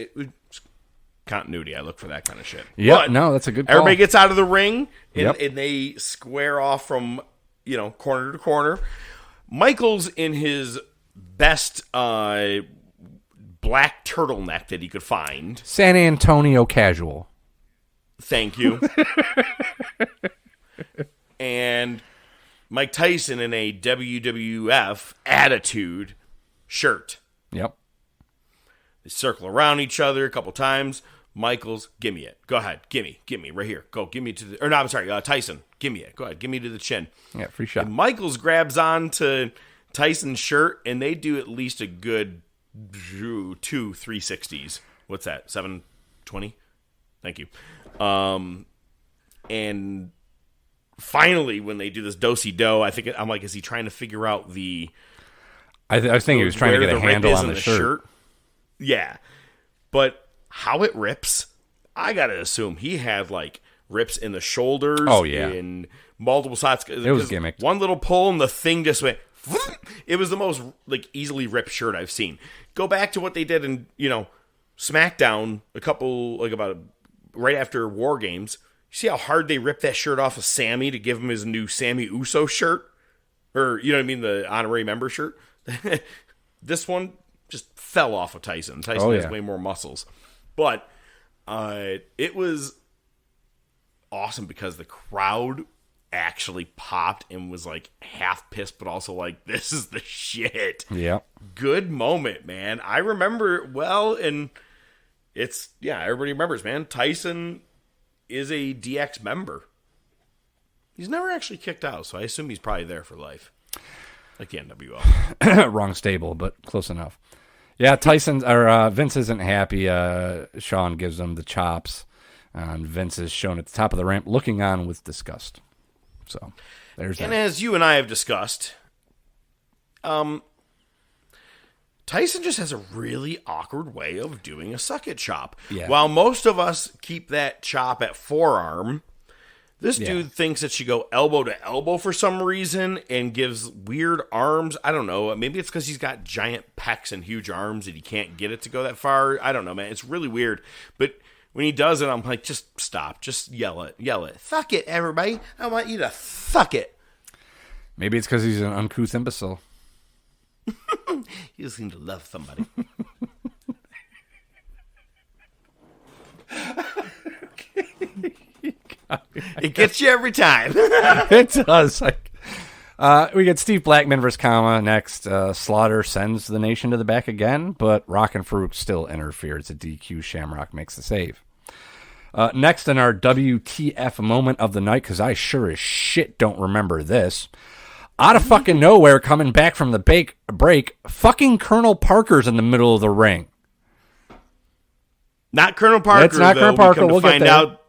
Continuity. I look for that kind of shit. Yeah, no, that's a good call. Everybody gets out of the ring, and they square off from corner to corner. Michaels in his best black turtleneck that he could find. San Antonio casual. Thank you. And Mike Tyson in a WWF Attitude shirt. Yep. They circle around each other a couple times. Michaels, give me it. Go ahead. Give me right here. Go. Give me to the... Or no, I'm sorry. Tyson, give me it. Go ahead. Give me to the chin. Yeah, free shot. And Michaels grabs on to Tyson's shirt, and they do at least a good 2 360s. What's that? 720? Thank you. And finally, when they do this do-si-do, I'm like, is he trying to figure out the... I was thinking he was trying to get a handle on the shirt. Yeah. But how it rips, I got to assume he had, like, rips in the shoulders. Oh, yeah. In multiple spots. It was gimmicked. One little pull and the thing just went... It was the most, like, easily ripped shirt I've seen. Go back to what they did in, SmackDown right after War Games. You see how hard they ripped that shirt off of Sammy to give him his new Sammy Uso shirt? Or, you know what I mean, the honorary member shirt? This one just fell off of Tyson. Tyson has way more muscles. But it was awesome because the crowd actually popped and was like half pissed, but also like, this is the shit. Yeah. Good moment, man. I remember it well, and everybody remembers, man. Tyson is a DX member. He's never actually kicked out, so I assume he's probably there for life. Like the NWO. Wrong stable, but close enough. Yeah, Vince isn't happy. Shawn gives him the chops, and Vince is shown at the top of the ramp, looking on with disgust. So, there's that. And as you and I have discussed, Tyson just has a really awkward way of doing a suck it chop. Yeah. While most of us keep that chop at forearm, this dude thinks it should go elbow to elbow for some reason and gives weird arms. I don't know. Maybe it's because he's got giant pecs and huge arms and he can't get it to go that far. I don't know, man. It's really weird. But when he does it, I'm like, just stop. Just yell it. Yell it. Fuck it, everybody. I want you to fuck it. Maybe it's because he's an uncouth imbecile. You just seem to love somebody. It gets you every time. It does. We get Steve Blackman versus Kama next. Slaughter sends the Nation to the back again, but Rock and Farouk still interfere. It's a DQ. Shamrock makes the save. Next in our WTF moment of the night, because I sure as shit don't remember this. Out of fucking nowhere, coming back from the break, fucking Colonel Parker's in the middle of the ring. Not Colonel Parker. It's not Colonel Parker. We'll get there. Out.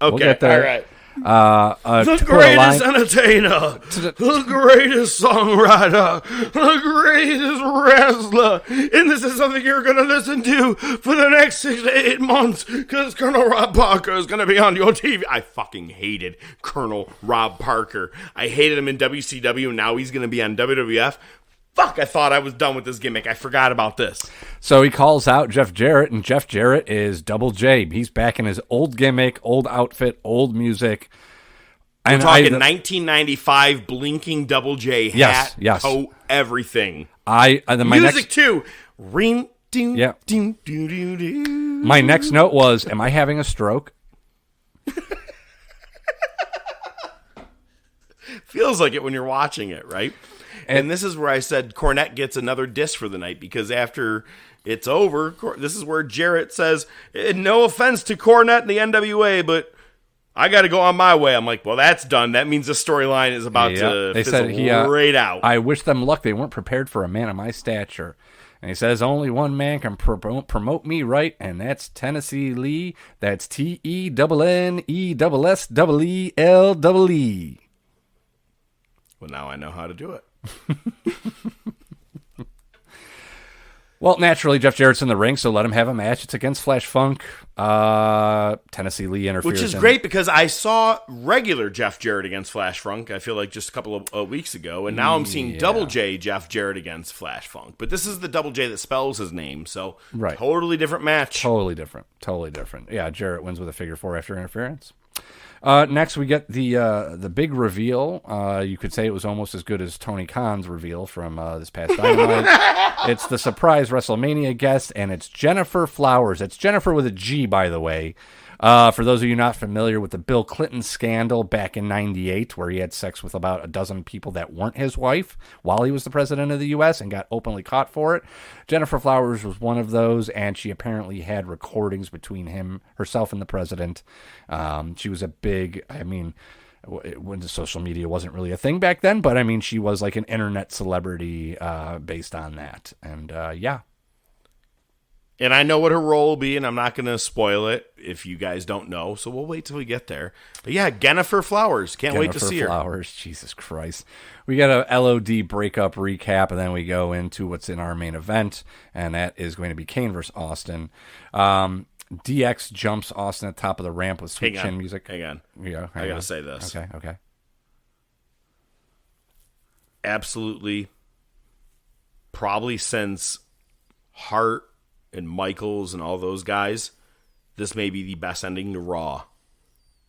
Okay, we'll get there. All right. The greatest entertainer, the greatest songwriter, the greatest wrestler, and this is something you're going to listen to for the next 6 to 8 months, because Colonel Rob Parker is going to be on your TV. I fucking hated Colonel Rob Parker. I hated him in WCW, and now he's going to be on WWF. Fuck, I thought I was done with this gimmick. I forgot about this. So he calls out Jeff Jarrett, and Jeff Jarrett is Double J. He's back in his old gimmick, old outfit, old music. We're talking 1995 blinking Double J hat, coat, everything. My music too. Ring, ding, yeah. Ding, doo, doo, doo. My next note was, am I having a stroke? Feels like it when you're watching it, right? And this is where I said Cornette gets another diss for the night, because after it's over, this is where Jarrett says, no offense to Cornette and the NWA, but I got to go on my way. I'm like, well, that's done. That means the storyline is about to fizzle right out. I wish them luck. They weren't prepared for a man of my stature. And he says, only one man can promote me right, and that's Tennessee Lee. That's TENNESSELEE. Well, now I know how to do it. Well, naturally, Jeff Jarrett's in the ring, so let him have a match. It's against Flash Funk. Tennessee Lee interferes. Which is great, because I saw regular Jeff Jarrett against Flash Funk, I feel like just a couple of weeks ago, and now I'm seeing Double J Jeff Jarrett against Flash Funk. But this is the Double J that spells his name, so totally different match. Totally different. Yeah, Jarrett wins with a figure 4 after interference. Next, we get the big reveal. You could say it was almost as good as Tony Khan's reveal from this past Dynamite. It's the surprise WrestleMania guest, and it's Jennifer Flowers. It's Jennifer with a G, by the way. For those of you not familiar with the Bill Clinton scandal back in '98, where he had sex with about a dozen people that weren't his wife while he was the president of the U.S. and got openly caught for it, Jennifer Flowers was one of those, and she apparently had recordings between herself and the president. She was a big, when the social media wasn't really a thing back then, but she was like an internet celebrity based on that. And And I know what her role will be, and I'm not going to spoil it if you guys don't know, so we'll wait till we get there. But yeah, Jennifer Flowers. Can't wait to see her. Flowers, Jesus Christ. We got a LOD breakup recap, and then we go into what's in our main event, and that is going to be Kane versus Austin. DX jumps Austin at the top of the ramp with sweet chin music. Hang on. Yeah, I got to say this. Okay. Absolutely. Probably since Hart and Michaels and all those guys, this may be the best ending to Raw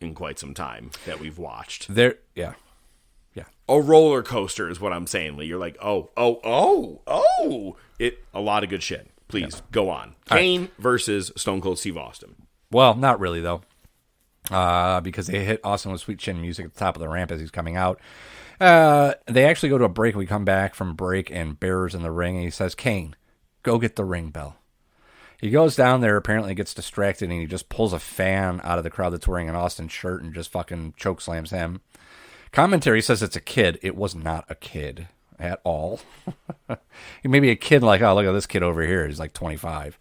in quite some time that we've watched. Yeah. A roller coaster is what I'm saying, Lee. You're like, oh. A lot of good shit. Please, go on. Kane versus Stone Cold Steve Austin. Well, not really, though. Because they hit Austin with sweet chin music at the top of the ramp as he's coming out. They actually go to a break. We come back from break, and Bearer's in the ring, and he says, Kane, go get the ring bell. He goes down there, apparently gets distracted, and he just pulls a fan out of the crowd that's wearing an Austin shirt and just fucking chokeslams him. Commentary says it's a kid. It was not a kid at all. He may be a kid like, oh, look at this kid over here. He's like 25.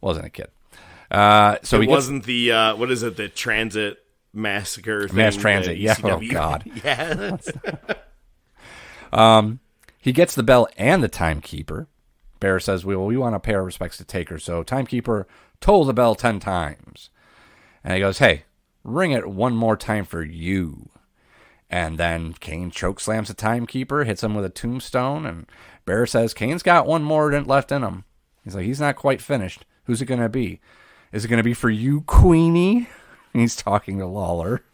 Wasn't a kid. So it wasn't the, what is it, the transit massacre thing? Mass transit, yeah. ECW. Oh, God. Yeah. He gets the bell and the timekeeper. Bear says, we want to pay our respects to Taker. So timekeeper toll the bell 10 times. And he goes, hey, ring it one more time for you. And then Kane chokeslams the timekeeper, hits him with a tombstone. And Bear says, Kane's got one more left in him. He's like, he's not quite finished. Who's it going to be? Is it going to be for you, Queenie? He's talking to Lawler,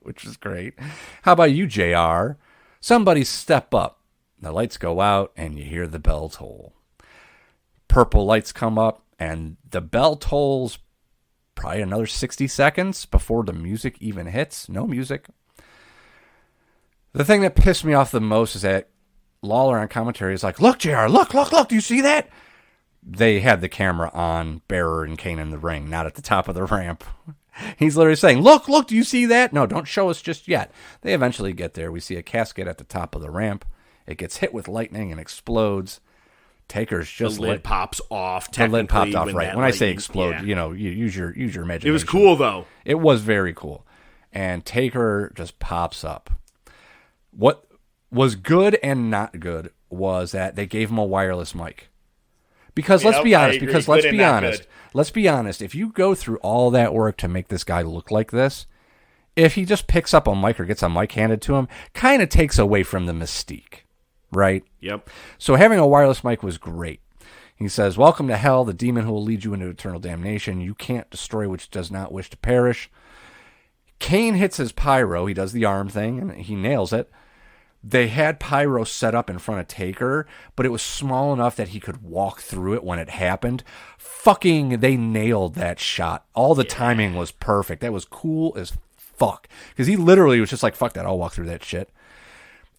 which is great. How about you, JR? Somebody step up. The lights go out, and you hear the bell toll. Purple lights come up, and the bell tolls probably another 60 seconds before the music even hits. No music. The thing that pissed me off the most is that Lawler on commentary is like, look, JR, look, do you see that? They had the camera on Bearer and Kane in the ring, not at the top of the ramp. He's literally saying, look, do you see that? No, don't show us just yet. They eventually get there. We see a casket at the top of the ramp. It gets hit with lightning and explodes. Taker's just the lid pops off. The lid popped off, right? When I say explode, you know, you use your imagination. It was cool though. It was very cool, and Taker just pops up. What was good and not good was that they gave him a wireless mic. Because let's be honest. Let's be honest. If you go through all that work to make this guy look like this, if he just picks up a mic or gets a mic handed to him, kind of takes away from the mystique. Right? Yep. So having a wireless mic was great. He says, welcome to hell, the demon who will lead you into eternal damnation. You can't destroy which does not wish to perish. Kane hits his pyro. He does the arm thing, and he nails it. They had pyro set up in front of Taker, but it was small enough that he could walk through it when it happened. They nailed that shot. All the timing was perfect. That was cool as fuck. Because he literally was just like, fuck that, I'll walk through that shit.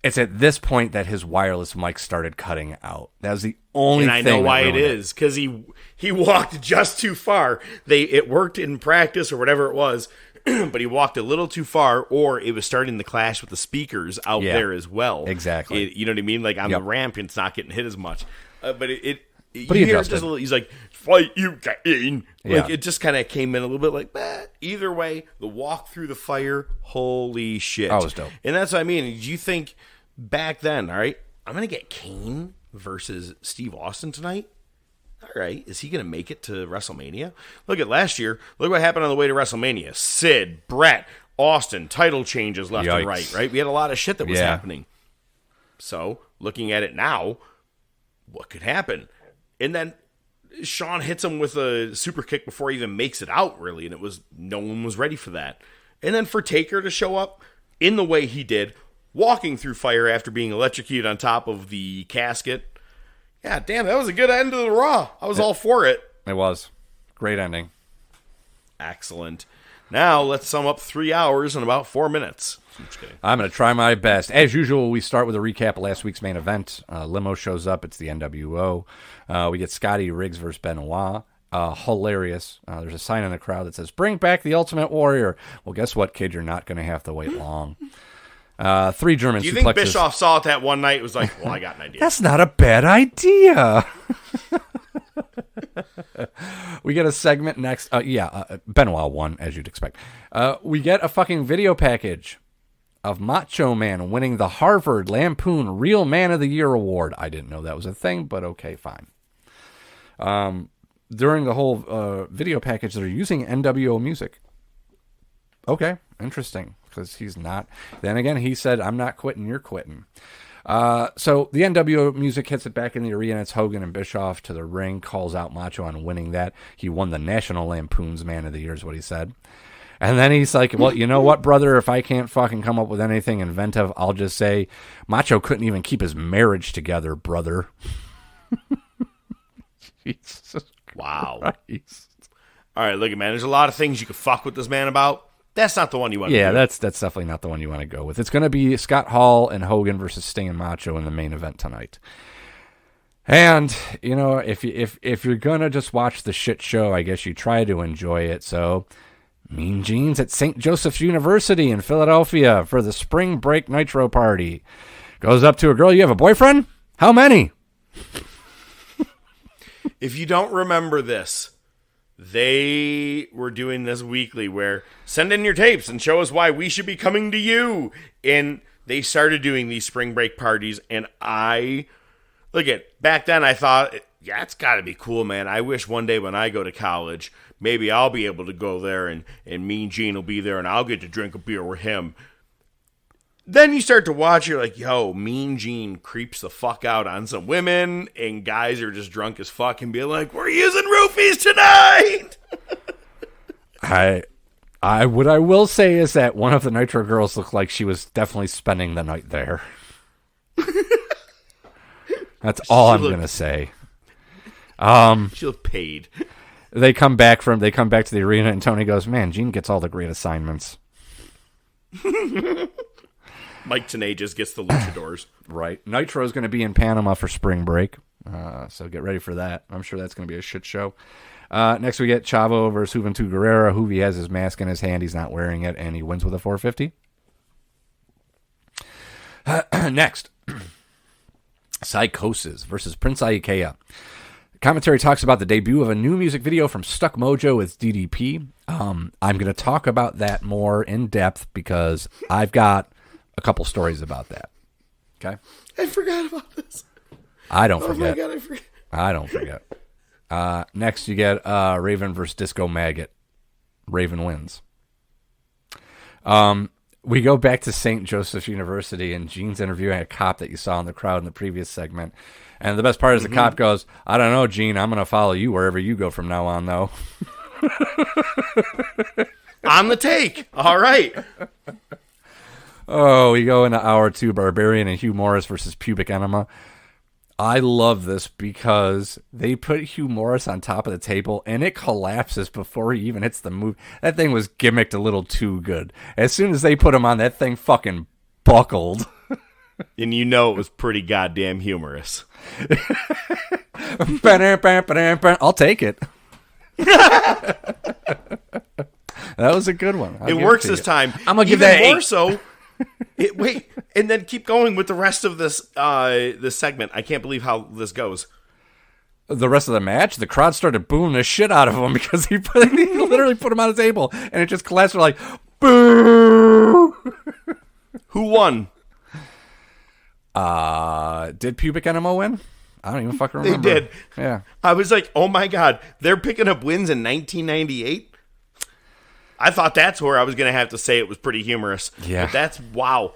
It's at this point that his wireless mic started cutting out. That was the only thing. And I know why it is, because he walked just too far. It worked in practice or whatever it was, but he walked a little too far, or it was starting to clash with the speakers out there as well. Exactly. You know what I mean? Like on the ramp, it's not getting hit as much. But you he hear just a little, he's like, fight you, Kane. Like it just kind of came in a little bit like, either way, the walk through the fire, holy shit. That was dope. And that's what I mean. Did you think back then, all right, I'm going to get Kane versus Steve Austin tonight? All right, is he going to make it to WrestleMania? Look at last year. Look what happened on the way to WrestleMania. Sid, Brett, Austin, title changes left and right? We had a lot of shit that was happening. So, looking at it now, what could happen? And then Shawn hits him with a super kick before he even makes it out, really, and no one was ready for that. And then for Taker to show up in the way he did, walking through fire after being electrocuted on top of the casket. Yeah, damn, that was a good end to the Raw. I was all for it. It was. Great ending. Excellent. Now, let's sum up 3 hours in about 4 minutes. I'm going to try my best. As usual, we start with a recap of last week's main event. Limo shows up. It's the NWO. We get Scotty Riggs versus Benoit. Hilarious. There's a sign in the crowd that says, bring back the Ultimate Warrior. Well, guess what, kid? You're not going to have to wait long. 3 German suplexes. Do you think Bischoff saw it that one night and was like, well, I got an idea. That's not a bad idea. We get a segment next. Benoit won, as you'd expect. We get a fucking video package of Macho Man winning the Harvard Lampoon Real Man of the Year award. I didn't know that was a thing, but okay, fine. During the whole video package, they're using NWO music. Okay, interesting, because he's not. Then again, he said, I'm not quitting, you're quitting. So the NWO music hits it back in the arena. It's Hogan and Bischoff to the ring, calls out Macho on winning that. He won the National Lampoon's Man of the Year is what he said. And then he's like, well, you know what, brother? If I can't fucking come up with anything inventive, I'll just say Macho couldn't even keep his marriage together, brother. Jesus wow. Christ. All right, look, man, there's a lot of things you could fuck with this man about. That's not the one you want to do. Yeah, that's definitely not the one you want to go with. It's going to be Scott Hall and Hogan versus Sting and Macho in the main event tonight. And, you know, if you're going to just watch the shit show, I guess you try to enjoy it. So, Mean Gene's at St. Joseph's University in Philadelphia for the Spring Break Nitro Party. Goes up to a girl, you have a boyfriend? How many? If you don't remember this, they were doing this weekly where send in your tapes and show us why we should be coming to you. And they started doing these spring break parties. And back then I thought, yeah, it's got to be cool, man. I wish one day when I go to college, maybe I'll be able to go there and Mean Gene will be there and I'll get to drink a beer with him. Then you start to watch, you're like, yo, Mean Gene creeps the fuck out on some women, and guys are just drunk as fuck and be like, we're using roofies tonight! What I will say is that one of the Nitro girls looked like she was definitely spending the night there. That's all I'm going to say. She looked paid. They come back to the arena, and Tony goes, man, Gene gets all the great assignments. Mike Tenay just gets the luchadors. Right. Nitro's going to be in Panama for spring break, so get ready for that. I'm sure that's going to be a shit show. Next, we get Chavo versus Juventud Guerrera. Juvi has his mask in his hand. He's not wearing it, and he wins with a 450. Next, Psychosis versus Prince Ikea. Commentary talks about the debut of a new music video from Stuck Mojo with DDP. I'm going to talk about that more in depth because I've got a couple stories about that. Okay? I forgot about this. I don't forget. Oh my God, I forget. I don't forget. Next, you get Raven versus Disco Maggot. Raven wins. We go back to St. Joseph's University, and Gene's interviewing a cop that you saw in the crowd in the previous segment. And the best part is the cop goes, I don't know, Gene, I'm going to follow you wherever you go from now on, though. On the take. All right. Oh, we go into hour 2, Barbarian and Hugh Morris versus Pubic Enema. I love this because they put Hugh Morris on top of the table, and it collapses before he even hits the move. That thing was gimmicked a little too good. As soon as they put him on, that thing fucking buckled. And you know it was pretty goddamn humorous. I'll take it. That was a good one. It works this time. I'm going to give that more so. Wait, and then keep going with the rest of this this segment. I can't believe how this goes. The rest of the match, the crowd started booing the shit out of him because he literally put him on the table, and it just collapsed. We're like, boo! Who won? Did Pubic Enema win? I don't even fucking remember. They did. Yeah. I was like, oh my God, they're picking up wins in 1998? I thought that's where I was going to have to say it was pretty humorous. Yeah. But that's, wow.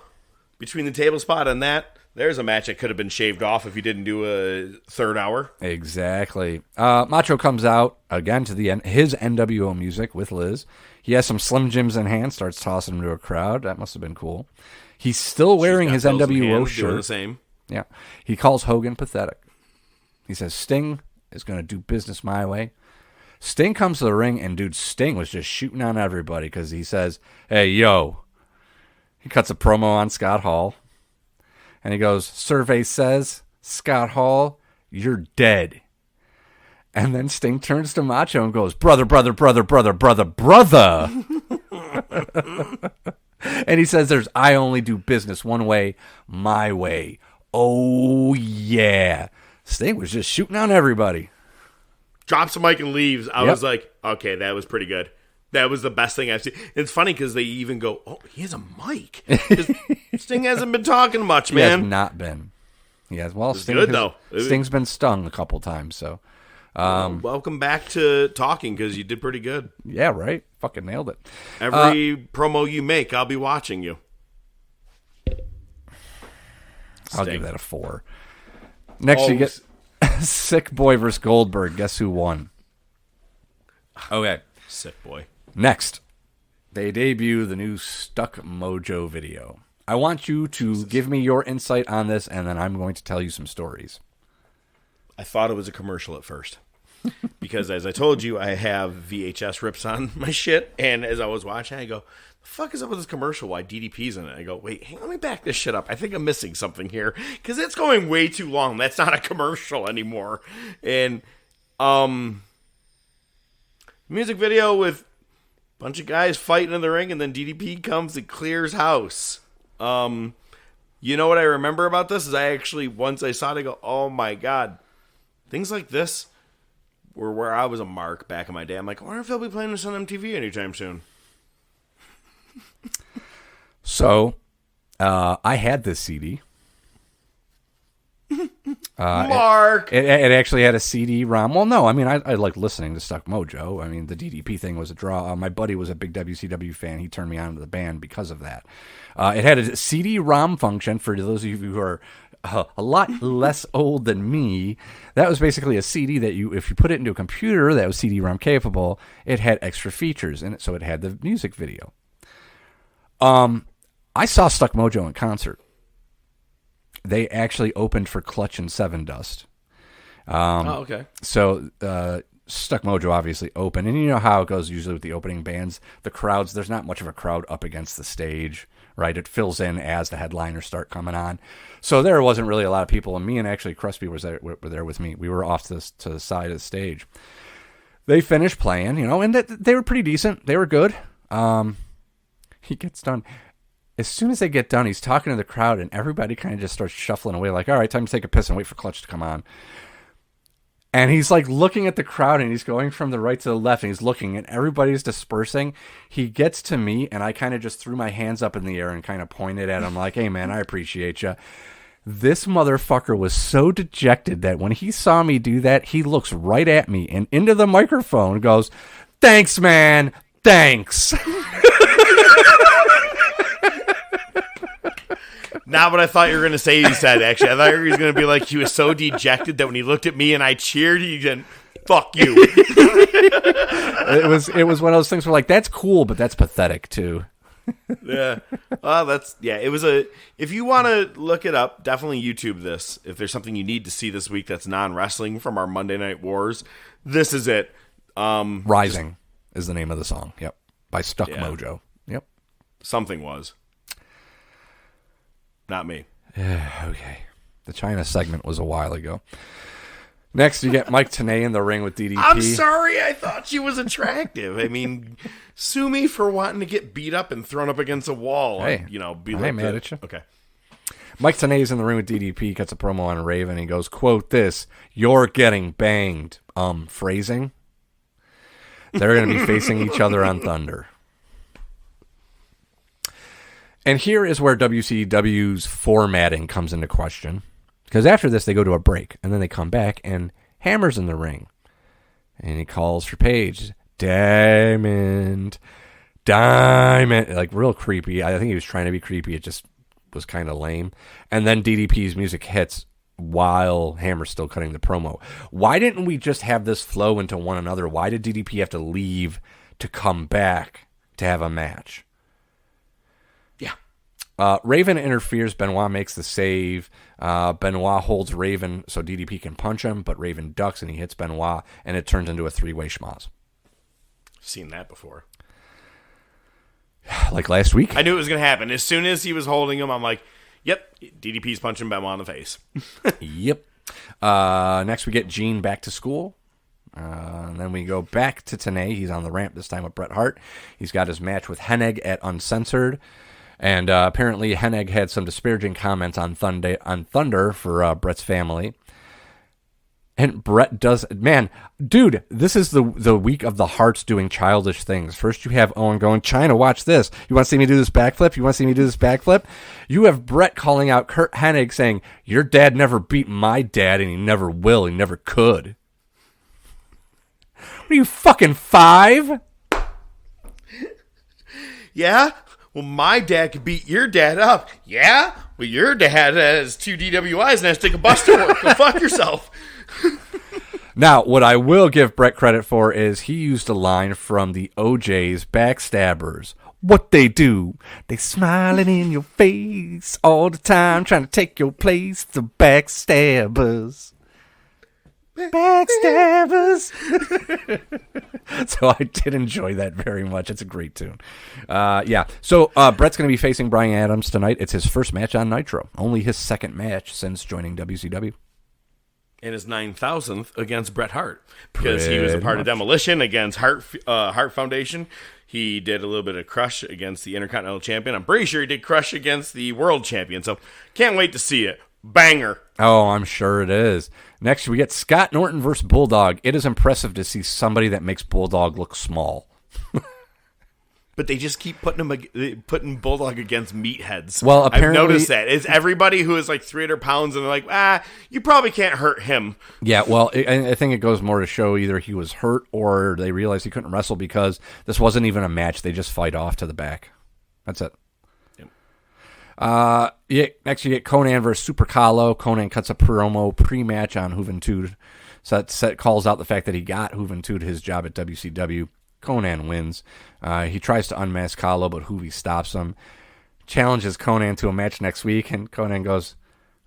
Between the table spot and that, there's a match that could have been shaved off if you didn't do a third hour. Exactly. Macho comes out again to his NWO music with Liz. He has some Slim Jims in hand, starts tossing them to a crowd. That must have been cool. He's still wearing his NWO shirt. Doing the same. Yeah. He calls Hogan pathetic. He says, Sting is going to do business my way. Sting comes to the ring, and dude, Sting was just shooting on everybody because he says, hey, yo. He cuts a promo on Scott Hall. And he goes, survey says, Scott Hall, you're dead. And then Sting turns to Macho and goes, brother. And he says, I only do business one way, my way. Oh, yeah. Sting was just shooting on everybody. drops the mic and leaves, I was like, okay, that was pretty good. That was the best thing I've seen. It's funny because they even go, oh, he has a mic. Sting hasn't been talking much, man. He has not been. He has. Well, Sting's been stung a couple times, so. Welcome back to talking because you did pretty good. Yeah, right? Fucking nailed it. Every promo you make, I'll be watching you. I'll give that a 4. Next, you get Sick Boy versus Goldberg. Guess who won? Okay. Sick Boy. Next, they debut the new Stuck Mojo video. I want you to give me your insight on this, and then I'm going to tell you some stories. I thought it was a commercial at first. Because as I told you, I have VHS rips on my shit, and as I was watching, I go, the fuck is up with this commercial? Why DDP's in it? I go, wait, let me back this shit up. I think I'm missing something here, because it's going way too long. That's not a commercial anymore. And, music video with a bunch of guys fighting in the ring, and then DDP comes and clears house. You know what I remember about this is I actually, once I saw it, I go, oh my God. Things like this were where I was a mark back in my day. I'm like, I wonder if they'll be playing this on MTV anytime soon. So, I had this CD. Mark! It actually had a CD-ROM. Well, no, I mean, I like listening to Stuck Mojo. I mean, the DDP thing was a draw. My buddy was a big WCW fan. He turned me on to the band because of that. It had a CD-ROM function for those of you who are a lot less old than me. That was basically a CD that if you put it into a computer that was CD-ROM capable, it had extra features in it. So it had the music video. I saw Stuck Mojo in concert. They actually opened for Clutch and Seven Dust. Okay. So Stuck Mojo obviously opened, and you know how it goes usually with the opening bands. The crowds, there's not much of a crowd up against the stage, right? It fills in as the headliners start coming on. So there wasn't really a lot of people, and me and actually Crosby were there with me. We were off to the side of the stage. They finished playing, and they were pretty decent. They were good. He gets done. As soon as they get done, he's talking to the crowd, and everybody kind of just starts shuffling away like, all right, time to take a piss and wait for Clutch to come on. And he's like looking at the crowd, and he's going from the right to the left, and he's looking, and everybody's dispersing. He gets to me, and I kind of just threw my hands up in the air and kind of pointed at him like, hey, man, I appreciate you. This motherfucker was so dejected that when he saw me do that, he looks right at me and into the microphone and goes, thanks, man, thanks. Not what I thought you were going to say he said, actually. I thought he was going to be like, he was so dejected that when he looked at me and I cheered, he went, fuck you. It was one of those things where, like, that's cool, but that's pathetic, too. Yeah. It was if you want to look it up, definitely YouTube this. If there's something you need to see this week that's non-wrestling from our Monday Night Wars, this is it. Rising is the name of the song. Yep. By Stuck Mojo. Yep. Something was. Not me. Okay. The China segment was a while ago. Next, you get Mike Tenay in the ring with DDP. I'm sorry, I thought she was attractive. I mean, sue me for wanting to get beat up and thrown up against a wall. Hey, be I ain't mad at you. Okay. Mike Tenay's in the ring with DDP, gets a promo on Raven. He goes, quote this, "You're getting banged." Phrasing. They're going to be facing each other on Thunder. And here is where WCW's formatting comes into question. Because after this, they go to a break. And then they come back, and Hammer's in the ring. And he calls for Paige. Diamond. Like, real creepy. I think he was trying to be creepy. It just was kind of lame. And then DDP's music hits while Hammer's still cutting the promo. Why didn't we just have this flow into one another? Why did DDP have to leave to come back to have a match? Raven interferes. Benoit makes the save. Benoit holds Raven so DDP can punch him, but Raven ducks and he hits Benoit, and it turns into a three-way schmoz. Seen that before. Like last week? I knew it was going to happen. As soon as he was holding him, I'm like, yep, DDP's punching Benoit in the face. Yep. Next, we get Gene back to school. And then we go back to Tenay. He's on the ramp this time with Bret Hart. He's got his match with Hennig at Uncensored. And apparently Hennig had some disparaging comments on Thunder for Bret's family. And Brett does, man, dude, this is the week of the Hearts doing childish things. First you have Owen going, China, watch this. You want to see me do this backflip? You want to see me do this backflip? You have Brett calling out Kurt Hennig saying, your dad never beat my dad and he never will. He never could. What are you, fucking 5? Yeah? Well, my dad could beat your dad up. Yeah? Well, your dad has 2 DWIs and has to take a bus to work. Go fuck yourself. Now, what I will give Brett credit for is he used a line from the OJ's Backstabbers. What they do, they smiling in your face all the time, trying to take your place. The Backstabbers. Backstabbers. So I did enjoy that very much. It's a great tune. Yeah. So Brett's going to be facing Bryan Adams tonight. It's his first match on Nitro. Only his second match since joining WCW. And his 9,000th against Bret Hart. Because he was a part of Demolition against Hart Foundation. He did a little bit of Crush against the Intercontinental Champion. I'm pretty sure he did Crush against the World Champion. So can't wait to see it. Banger. Oh, I'm sure it is. Next, we get Scott Norton versus Bulldog. It is impressive to see somebody that makes Bulldog look small. But they just keep putting Bulldog against meatheads. Well, apparently, I've noticed that. It's everybody who is like 300 pounds and they're like, you probably can't hurt him. Yeah, well, I think it goes more to show either he was hurt or they realized he couldn't wrestle because this wasn't even a match. They just fight off to the back. That's it. Next you get Conan versus Super Kahlo. Conan cuts a promo pre-match on Juventud. So that calls out the fact that he got Juventud his job at WCW. Conan wins. He tries to unmask Kahlo, but Juvi stops him. Challenges Conan to a match next week, and Conan goes,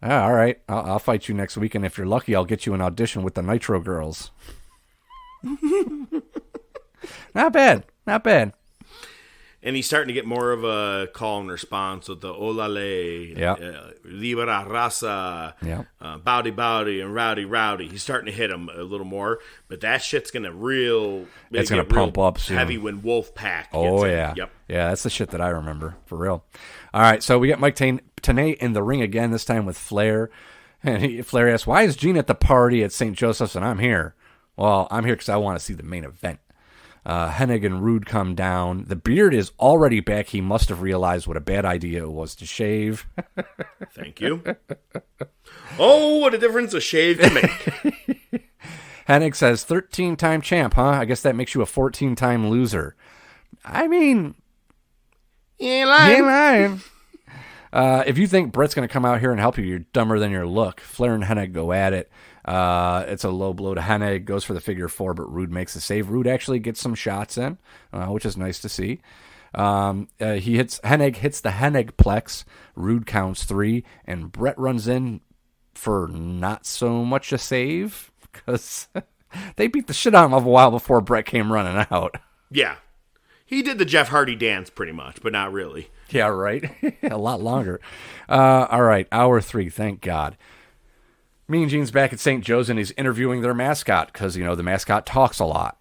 all right, I'll fight you next week, and if you're lucky, I'll get you an audition with the Nitro Girls. Not bad. Not bad. And he's starting to get more of a call and response with the Olale, Libera Raza, Bowdy, and Rowdy. He's starting to hit him a little more, but that shit's going to pump up soon. Heavy when Wolfpack gets Oh, in. yeah. Yep. Yeah, that's the shit that I remember, for real. All right, so we got Mike Tenay in the ring again, this time with Flair. And Flair asks, why is Gene at the party at St. Joseph's and I'm here? Well, I'm here because I want to see the main event. Hennig and Rude come down. The beard is already back. He must have realized what a bad idea it was to shave. Thank you. Oh, what a difference a shave can make. Hennig says, 13-time champ, huh? I guess that makes you a 14-time loser. I mean, you ain't lying. If you think Brett's going to come out here and help you, you're dumber than your look. Flair and Hennig go at it. It's a low blow to Hennig, goes for the figure 4, but Rude makes the save. Rude actually gets some shots in, which is nice to see. Hennig hits the Hennigplex. Rude counts 3, and Brett runs in for not so much a save because they beat the shit out of him a while before Brett came running out. Yeah. He did the Jeff Hardy dance pretty much, but not really. Yeah, right? A lot longer. All right, hour 3, thank God. Mean Gene's back at St. Joe's, and he's interviewing their mascot, because, the mascot talks a lot.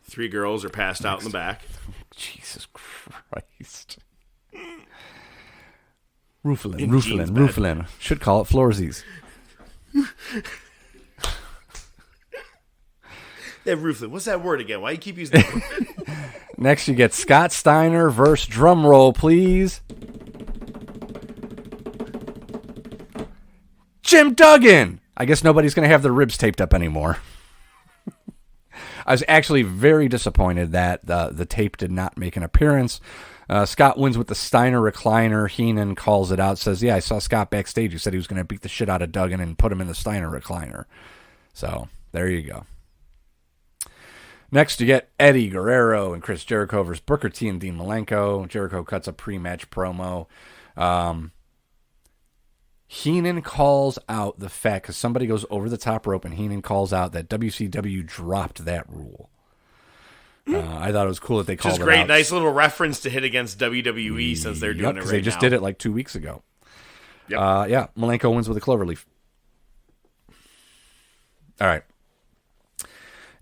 3 girls are passed out in the back. Jesus Christ. Rooflin. Should call it Floorsies. Rooflin. What's that word again? Why do you keep using that? Next, you get Scott Steiner versus drum roll, please. Jim Duggan. I guess nobody's going to have their ribs taped up anymore. I was actually very disappointed that the tape did not make an appearance. Scott wins with the Steiner recliner. Heenan calls it out, says, yeah, I saw Scott backstage. He said he was going to beat the shit out of Duggan and put him in the Steiner recliner. So, there you go. Next, you get Eddie Guerrero and Chris Jericho versus Booker T and Dean Malenko. Jericho cuts a pre-match promo. Heenan calls out the fact, because somebody goes over the top rope, and Heenan calls out that WCW dropped that rule. I thought it was cool that they called it out. Just great, nice little reference to hit against WWE since they're doing it right now. They just did it like 2 weeks ago. Yep. Malenko wins with a cloverleaf. All right.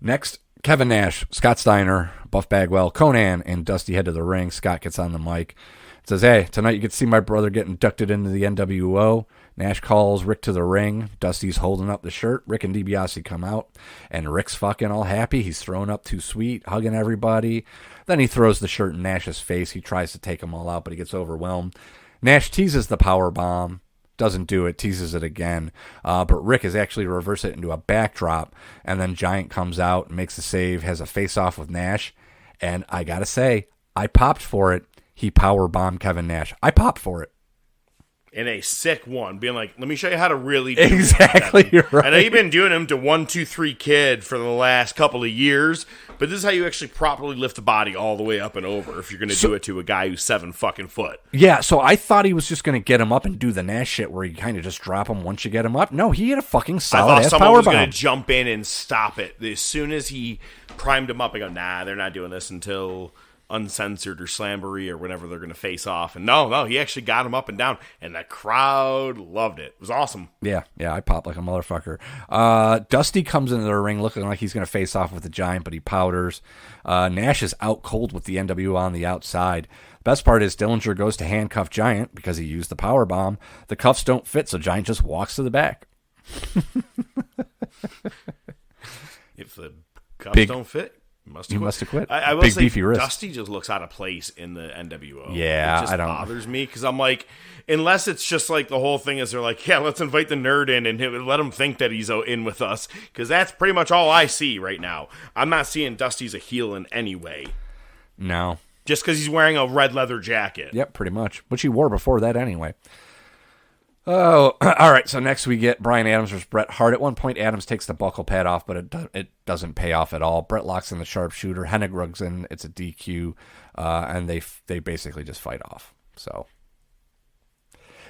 Next, Kevin Nash, Scott Steiner, Buff Bagwell, Conan, and Dusty head to the ring. Scott gets on the mic. Says, hey, tonight you get to see my brother get inducted into the NWO. Nash calls Rick to the ring. Dusty's holding up the shirt. Rick and DiBiase come out, and Rick's fucking all happy. He's throwing up too sweet, hugging everybody. Then he throws the shirt in Nash's face. He tries to take them all out, but he gets overwhelmed. Nash teases the power bomb. Doesn't do it, teases it again. But Rick is actually reverse it into a backdrop, and then Giant comes out and makes the save, has a face-off with Nash. And I got to say, I popped for it. He power bombed Kevin Nash. I popped for it. In a sick one, being like, let me show you how to really do exactly it. Right. I know you've been doing him to 1, 2, 3 Kid for the last couple of years, but this is how you actually properly lift the body all the way up and over if you're going to do it to a guy who's 7 fucking foot. Yeah, so I thought he was just going to get him up and do the Nash shit where you kind of just drop him once you get him up. No, he had a fucking solid ass power bomb. I thought someone was going to jump in and stop it. As soon as he primed him up, I go, nah, they're not doing this until Uncensored or Slamboree or whenever they're going to face off. And no, he actually got him up and down, and the crowd loved it. It was awesome. Yeah, I popped like a motherfucker. Dusty comes into the ring looking like he's going to face off with the Giant, but he powders. Nash is out cold with the NWO on the outside. Best part is Dillinger goes to handcuff Giant because he used the power bomb. The cuffs don't fit, so Giant just walks to the back. If the cuffs don't fit, you must have quit. I will Big say, beefy wrist. Dusty just looks out of place in the NWO. Yeah, it just bothers me because I'm like, unless it's just like the whole thing is they're like, yeah, let's invite the nerd in and let him think that he's in with us, because that's pretty much all I see right now. I'm not seeing Dusty's a heel in any way. No. Just because he's wearing a red leather jacket. Yep, pretty much. Which he wore before that anyway. Oh, all right. So next we get Bryan Adams versus Bret Hart. At one point, Adams takes the buckle pad off, but it doesn't pay off at all. Bret locks in the sharpshooter. Hennig rugs in. It's a DQ, and they basically just fight off. So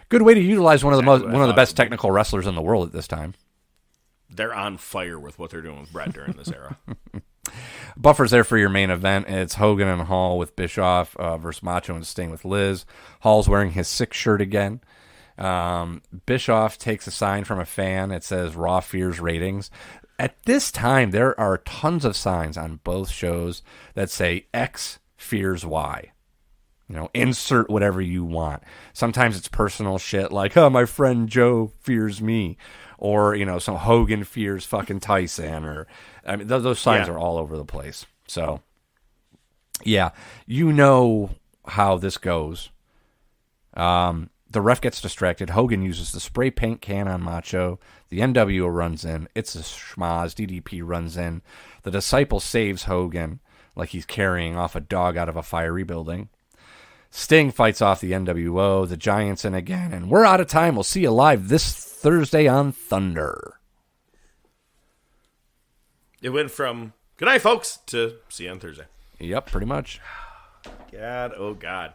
good way to utilize one of the best technical wrestlers in the world at this time. They're on fire with what they're doing with Bret during this era. Buffer's there for your main event. It's Hogan and Hall with Bischoff versus Macho and Sting with Liz. Hall's wearing his 6 shirt again. Bischoff takes a sign from a fan. It says Raw fears ratings. At this time, there are tons of signs on both shows that say X fears Y. Insert whatever you want. Sometimes it's personal shit like, oh, my friend Joe fears me. Or, some Hogan fears fucking Tyson. Or, I mean, those signs are all over the place. So, yeah, you know how this goes. The ref gets distracted. Hogan uses the spray paint can on Macho. The NWO runs in. It's a schmaz. DDP runs in. The Disciple saves Hogan like he's carrying off a dog out of a fiery building. Sting fights off the NWO. The Giant's in again. And we're out of time. We'll see you live this Thursday on Thunder. It went from, good night, folks, to see you on Thursday. Yep, pretty much. God, oh God.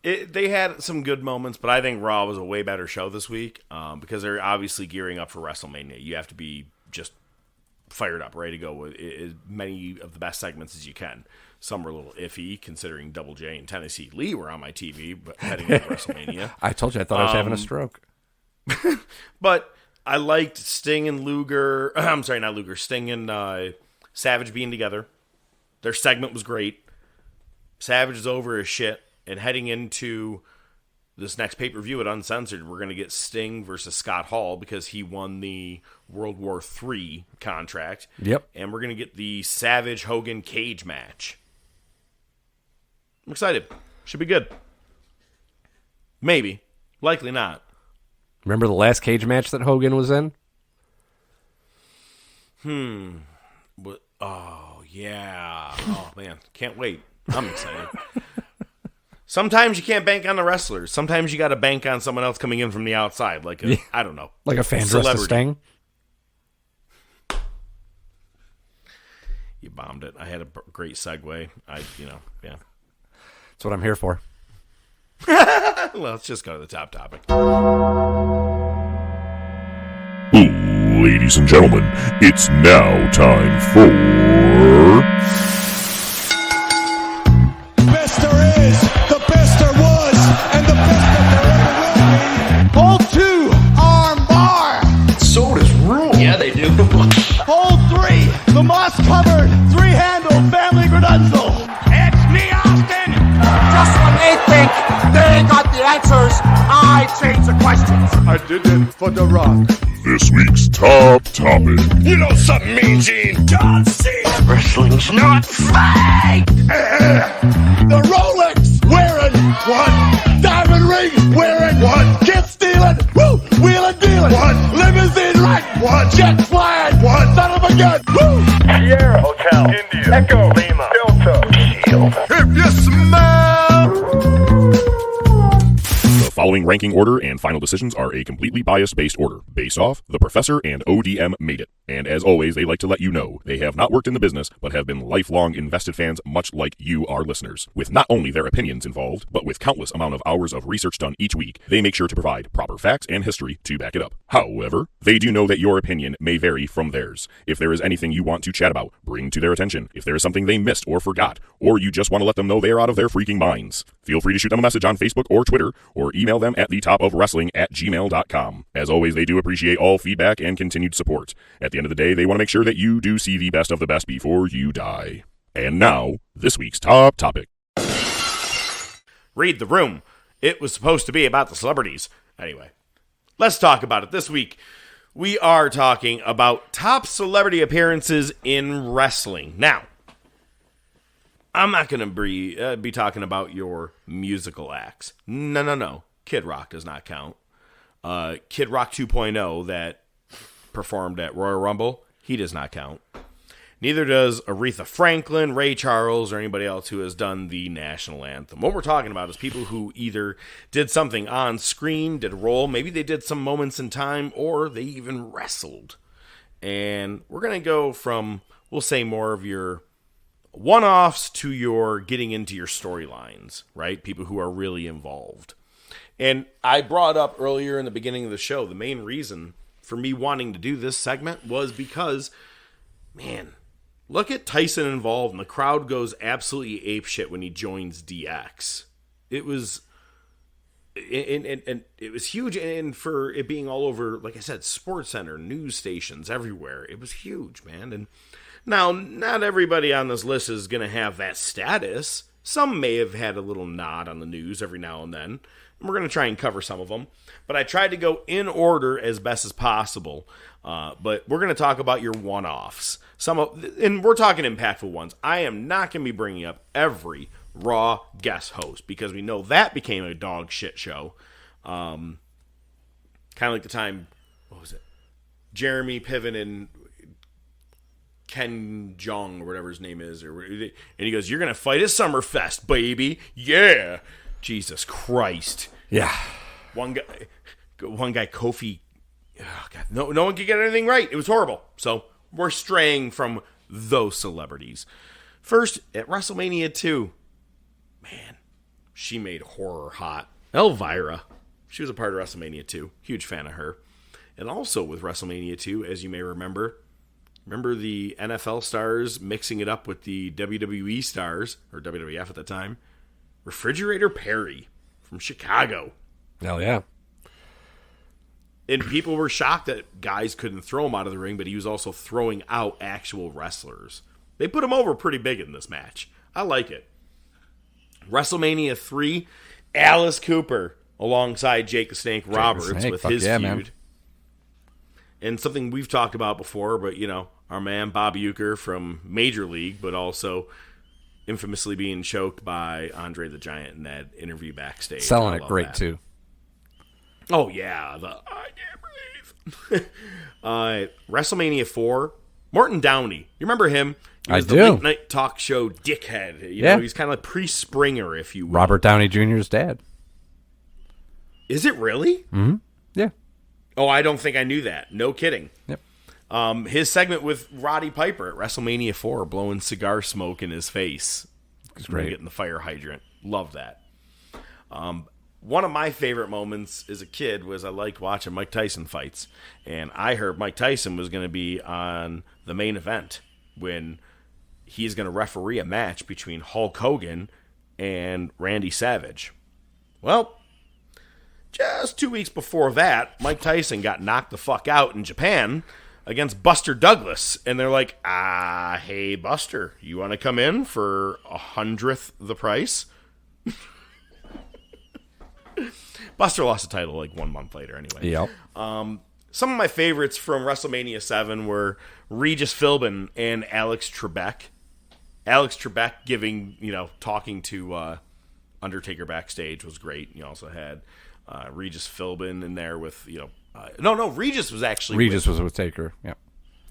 They had some good moments, but I think Raw was a way better show this week because they're obviously gearing up for WrestleMania. You have to be just fired up, ready to go with as many of the best segments as you can. Some were a little iffy, considering Double J and Tennessee Lee were on my TV, but heading into WrestleMania. I told you I thought I was having a stroke. But I liked Sting and Luger. I'm sorry, not Luger. Sting and Savage being together. Their segment was great. Savage is over his shit. And heading into this next pay-per-view at Uncensored, we're going to get Sting versus Scott Hall because he won the World War III contract. Yep. And we're going to get the Savage-Hogan cage match. I'm excited. Should be good. Maybe. Likely not. Remember the last cage match that Hogan was in? Oh, yeah. Oh, man. Can't wait. I'm excited. Sometimes you can't bank on the wrestlers. Sometimes you got to bank on someone else coming in from the outside, like I don't know, like a fan dressed as Sting. You bombed it. I had a great segue. Yeah. That's what I'm here for. Well, let's just go to the top topic. Ladies and gentlemen, it's now time for best there is, the best there was, and the best that there ever will be. Hold 2, arm bar. Sodas rule. Yeah, they do. Hold 3, the moss-covered, 3-handle family granunzel. It's me, Austin. Just when they think they got the answers, I change the questions. I did it for The Rock. This week's top topic. You know something, Mean Gene? John Cena. Wrestling's not fake. The Rolex wearing one. Diamond ring wearing one. Kid stealing. Woo. Wheeling dealing. One. Limousine riding. One. Jet flying. One. Son of a gun. Woo. Sierra Hotel. India. Echo. Lima. Delta. Shield. If you smell. The following ranking order and final decisions are a completely bias-based order, based off The Professor and ODM made it. And as always, they like to let you know they have not worked in the business, but have been lifelong invested fans much like you, our listeners. With not only their opinions involved, but with countless amount of hours of research done each week, they make sure to provide proper facts and history to back it up. However, they do know that your opinion may vary from theirs. If there is anything you want to chat about, bring to their attention. If there is something they missed or forgot, or you just want to let them know they are out of their freaking minds, feel free to shoot them a message on Facebook or Twitter, or email them at thetopofwrestling@gmail.com. As always, they do appreciate all feedback and continued support. At the end of the day, they want to make sure that you do see the best of the best before you die. And now, this week's top topic. Read the room. It was supposed to be about the celebrities. Anyway, let's talk about it. This week, we are talking about top celebrity appearances in wrestling. Now, I'm not going to be talking about your musical acts. No. Kid Rock does not count. Kid Rock 2.0 that performed at Royal Rumble, he does not count. Neither does Aretha Franklin, Ray Charles, or anybody else who has done the national anthem. What we're talking about is people who either did something on screen, did a role, maybe they did some moments in time, or they even wrestled. And we're going to go from, we'll say, more of your one-offs to your getting into your storylines, right? People who are really involved. And I brought up earlier in the beginning of the show, the main reason for me wanting to do this segment was because, man, look at Tyson involved, and the crowd goes absolutely apeshit when he joins DX. It was, and it was huge, and for it being all over, like I said, SportsCenter, news stations, everywhere, it was huge, man. And now, not everybody on this list is going to have that status. Some may have had a little nod on the news every now and then. We're going to try and cover some of them. But I tried to go in order as best as possible. But we're going to talk about your one-offs. And we're talking impactful ones. I am not going to be bringing up every Raw guest host, because we know that became a dog shit show. Kind of like the time, what was it? Jeremy Piven and Ken Jong, or whatever his name is. And he goes, "You're going to fight at Summerfest, baby. Yeah." Jesus Christ. Yeah. One guy, Kofi. Oh God, no one could get anything right. It was horrible. So we're straying from those celebrities. First, at WrestleMania 2, man, she made horror hot. Elvira. She was a part of WrestleMania 2. Huge fan of her. And also with WrestleMania 2, as you may remember the NFL stars mixing it up with the WWE stars, or WWF at the time. Refrigerator Perry from Chicago. Hell yeah. And people were shocked that guys couldn't throw him out of the ring, but he was also throwing out actual wrestlers. They put him over pretty big in this match. I like it. WrestleMania 3, Alice Cooper alongside Jake the Snake Roberts with his feud. Man. And something we've talked about before, but, our man Bob Uecker from Major League, but also infamously being choked by Andre the Giant in that interview backstage. Selling it great, too. Oh, yeah. I can't breathe. WrestleMania 4, Morton Downey. You remember him? He was the late night talk show dickhead. You know, he's kind of like pre-Springer, if you will. Robert Downey Jr.'s dad. Is it really? Mm-hmm. Yeah. Oh, I don't think I knew that. No kidding. Yep. His segment with Roddy Piper at WrestleMania 4, blowing cigar smoke in his face. It's great. Getting the fire hydrant. Love that. One of my favorite moments as a kid was I liked watching Mike Tyson fights. And I heard Mike Tyson was going to be on the main event when he's going to referee a match between Hulk Hogan and Randy Savage. Well, just 2 weeks before that, Mike Tyson got knocked the fuck out in Japan against Buster Douglas. And they're like, hey, Buster, you want to come in for 100th the price? Buster lost the title like 1 month later anyway. Yep. Some of my favorites from WrestleMania 7 were Regis Philbin and Alex Trebek. Alex Trebek talking to Undertaker backstage was great. You also had Regis Philbin in there with, Regis was actually was with Taker. Yeah.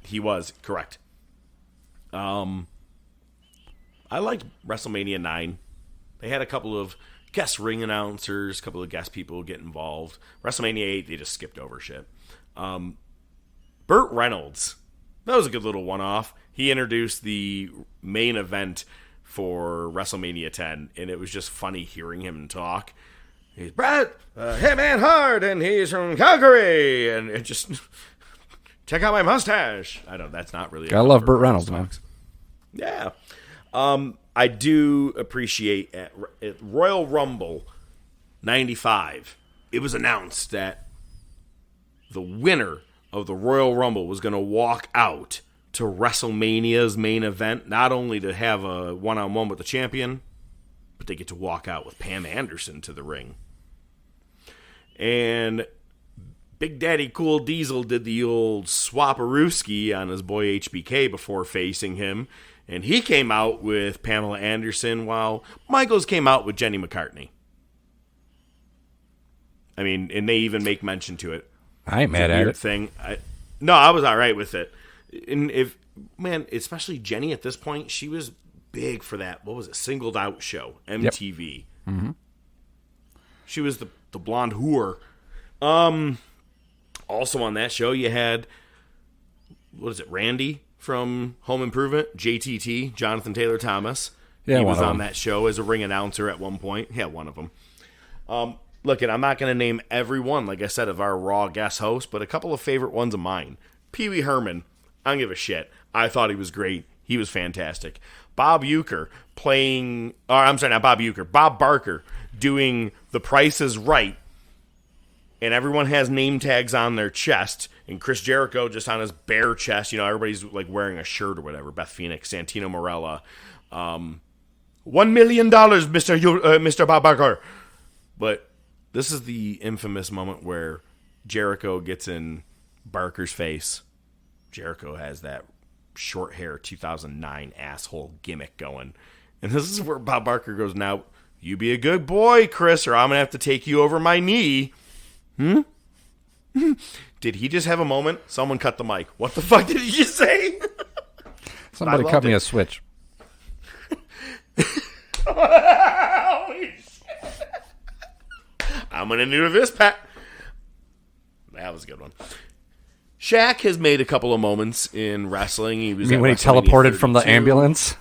He was, correct. I liked WrestleMania 9. They had a couple of guest ring announcers, a couple of guest people get involved. WrestleMania 8, they just skipped over shit. Burt Reynolds, that was a good little one-off. He introduced the main event for WrestleMania 10, and it was just funny hearing him talk. He's Bret Hitman Hart, and he's from Calgary, and it just check out my mustache. I don't. That's not really. I love Burt Reynolds, man. Yeah, I do appreciate at Royal Rumble '95. It was announced that the winner of the Royal Rumble was going to walk out to WrestleMania's main event, not only to have a one-on-one with the champion, but they get to walk out with Pam Anderson to the ring. And Big Daddy Cool Diesel did the old swaparooski on his boy HBK before facing him, and he came out with Pamela Anderson while Michaels came out with Jenny McCartney. I mean, and they even make mention to it. I ain't mad at it. Thing. I was all right with it. And especially Jenny at this point, she was big for that. What was it? Singled Out show, MTV. Yep. Mm-hmm. She was the blonde whore. Also on that show, you had Randy from Home Improvement, JTT, Jonathan Taylor Thomas. Yeah, he was on that show as a ring announcer at one point. Yeah, one of them. Look, I'm not going to name every one, like I said, of our Raw guest hosts, but a couple of favorite ones of mine. Pee Wee Herman, I don't give a shit. I thought he was great. He was fantastic. Bob Barker doing The Price is Right, and everyone has name tags on their chest, and Chris Jericho just on his bare chest. Everybody's like wearing a shirt or whatever. Beth Phoenix, Santino Marella. $1 million, Mr. Bob Barker. But this is the infamous moment where Jericho gets in Barker's face. Jericho has that short hair 2009 asshole gimmick going. And this is where Bob Barker goes, now, you be a good boy, Chris, or I'm going to have to take you over my knee. Did he just have a moment? Someone cut the mic. What the fuck did he just say? Somebody cut me a switch. Holy shit. I'm going to do this, Pat. That was a good one. Shaq has made a couple of moments in wrestling. He was when he teleported from the ambulance?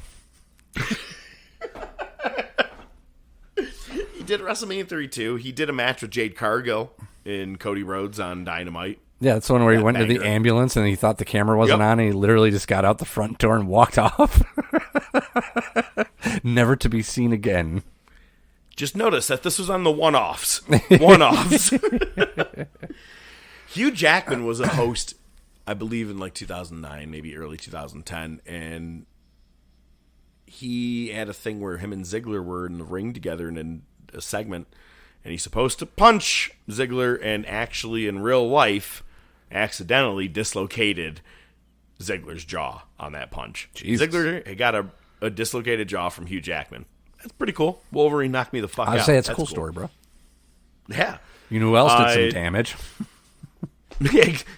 He did WrestleMania 32. He did a match with Jade Cargill in Cody Rhodes on Dynamite. Yeah, that's the one where he went to the ambulance and he thought the camera wasn't on, and he literally just got out the front door and walked off. Never to be seen again. Just notice that this was on the one-offs. One-offs. Hugh Jackman was a host, I believe, in like 2009, maybe early 2010, and he had a thing where him and Ziggler were in the ring together in a segment, and he's supposed to punch Ziggler, and actually in real life accidentally dislocated Ziggler's jaw on that punch. Jesus. Ziggler had got a dislocated jaw from Hugh Jackman. That's pretty cool. Wolverine knocked me the fuck out. I'd say it's a cool story, bro. Yeah. You know who else did some damage?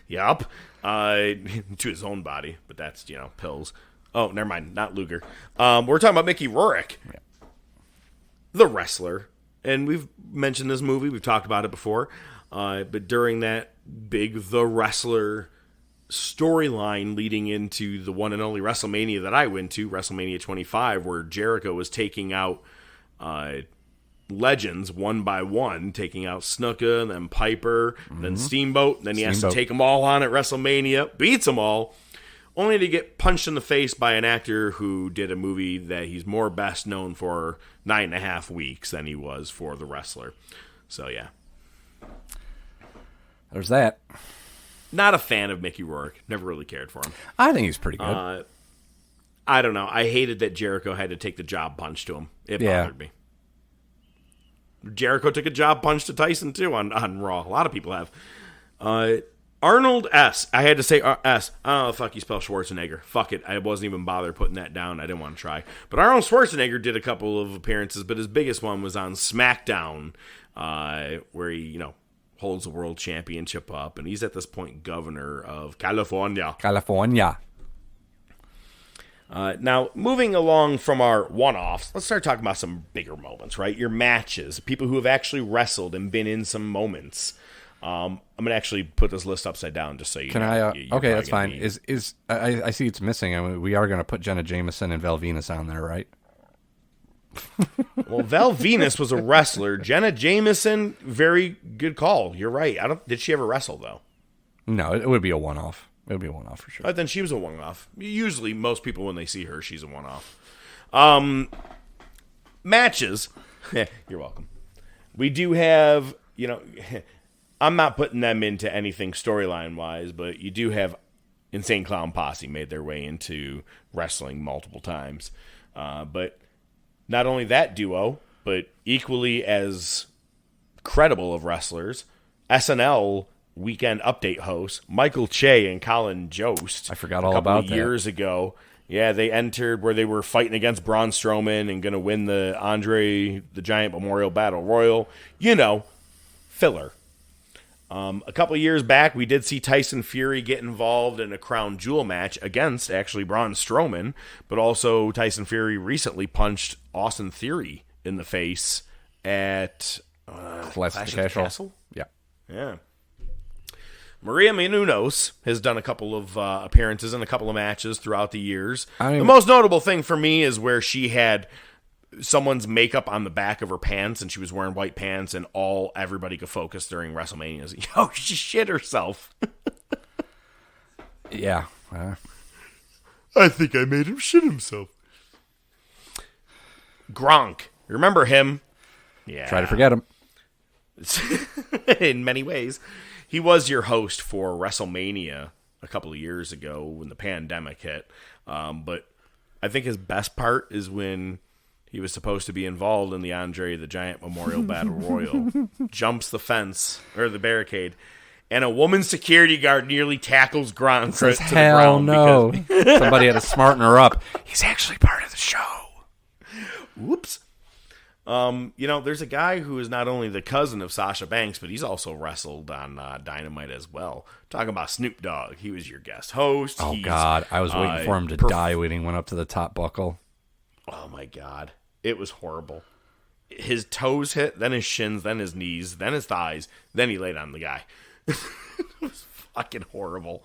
Yup. To his own body, but that's, pills. Oh, never mind. Not Luger. We're talking about Mickey Rourke, the wrestler. And we've mentioned this movie. We've talked about it before. But during that big The Wrestler storyline leading into the one and only WrestleMania that I went to, WrestleMania 25, where Jericho was taking out legends one by one, taking out Snuka, and then Piper, then Steamboat, then he has to take them all on at WrestleMania, beats them all, only to get punched in the face by an actor who did a movie that he's more best known for 9.5 weeks than he was for The Wrestler. So, yeah. There's that. Not a fan of Mickey Rourke. Never really cared for him. I think he's pretty good. I don't know. I hated that Jericho had to take the job punch to him. It bothered me. Jericho took a job punch to Tyson, too, on Raw. A lot of people have. Arnold S. I had to say S. I don't know the fuck you spell Schwarzenegger. Fuck it. I wasn't even bothered putting that down. I didn't want to try. But Arnold Schwarzenegger did a couple of appearances, but his biggest one was on SmackDown, where he, holds the world championship up, and he's at this point governor of California. Now, moving along from our one-offs, let's start talking about some bigger moments, right? Your matches, people who have actually wrestled and been in some moments. I'm gonna actually put this list upside down just so you. Can know, I? Okay, that's fine. I see it's missing. I mean, we are gonna put Jenna Jameson and Val Venus on there, right? Well, Val Venus was a wrestler. Jenna Jameson, very good call. You're right. Did she ever wrestle though? No, it would be a one-off. It would be a one-off for sure. Then she was a one-off. Usually, most people when they see her, she's a one-off. Matches. You're welcome. We do have, I'm not putting them into anything storyline-wise, but you do have Insane Clown Posse made their way into wrestling multiple times. But not only that duo, but equally as credible of wrestlers, SNL Weekend Update hosts Michael Che and Colin Jost. I forgot all about that. Years ago. Yeah, they entered where they were fighting against Braun Strowman and going to win the Andre the Giant Memorial Battle Royal. Filler. A couple of years back, we did see Tyson Fury get involved in a crown jewel match against actually Braun Strowman, but also Tyson Fury recently punched Austin Theory in the face at Clash of the Castle. Yeah. Maria Menounos has done a couple of appearances in a couple of matches throughout the years. The most notable thing for me is where she had someone's makeup on the back of her pants and she was wearing white pants and everybody could focus during WrestleMania. She shit herself. Yeah. I think I made him shit himself. Gronk. Remember him? Yeah. Try to forget him. In many ways. He was your host for WrestleMania a couple of years ago when the pandemic hit. But I think his best part is when he was supposed to be involved in the Andre the Giant Memorial Battle Royal. Jumps the fence, or the barricade, and a woman's security guard nearly tackles Gronk to the ground. No. Somebody had to smarten her up. He's actually part of the show. Whoops. There's a guy who is not only the cousin of Sasha Banks, but he's also wrestled on Dynamite as well. Talking about Snoop Dogg. He was your guest host. Oh, God. I was waiting for him to die when he went up to the top buckle. Oh, my God. It was horrible. His toes hit, then his shins, then his knees, then his thighs, then he laid on the guy. It was fucking horrible.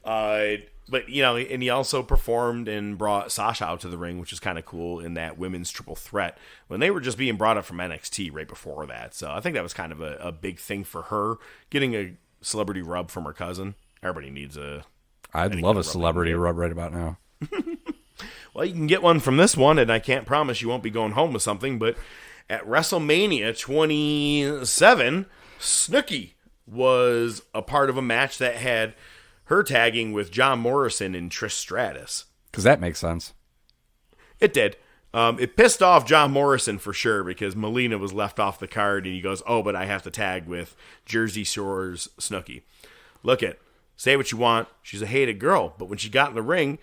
But, and he also performed and brought Sasha out to the ring, which is kind of cool in that women's triple threat when they were just being brought up from NXT right before that. So I think that was kind of a big thing for her, getting a celebrity rub from her cousin. Everybody needs I'd love a celebrity rub right about now. Well, you can get one from this one, and I can't promise you won't be going home with something, but at WrestleMania 27, Snooki was a part of a match that had her tagging with John Morrison and Trish Stratus. Because that makes sense. It did. It pissed off John Morrison for sure because Melina was left off the card and he goes, but I have to tag with Jersey Shore's Snooki. Say what you want. She's a hated girl. But when she got in the ring,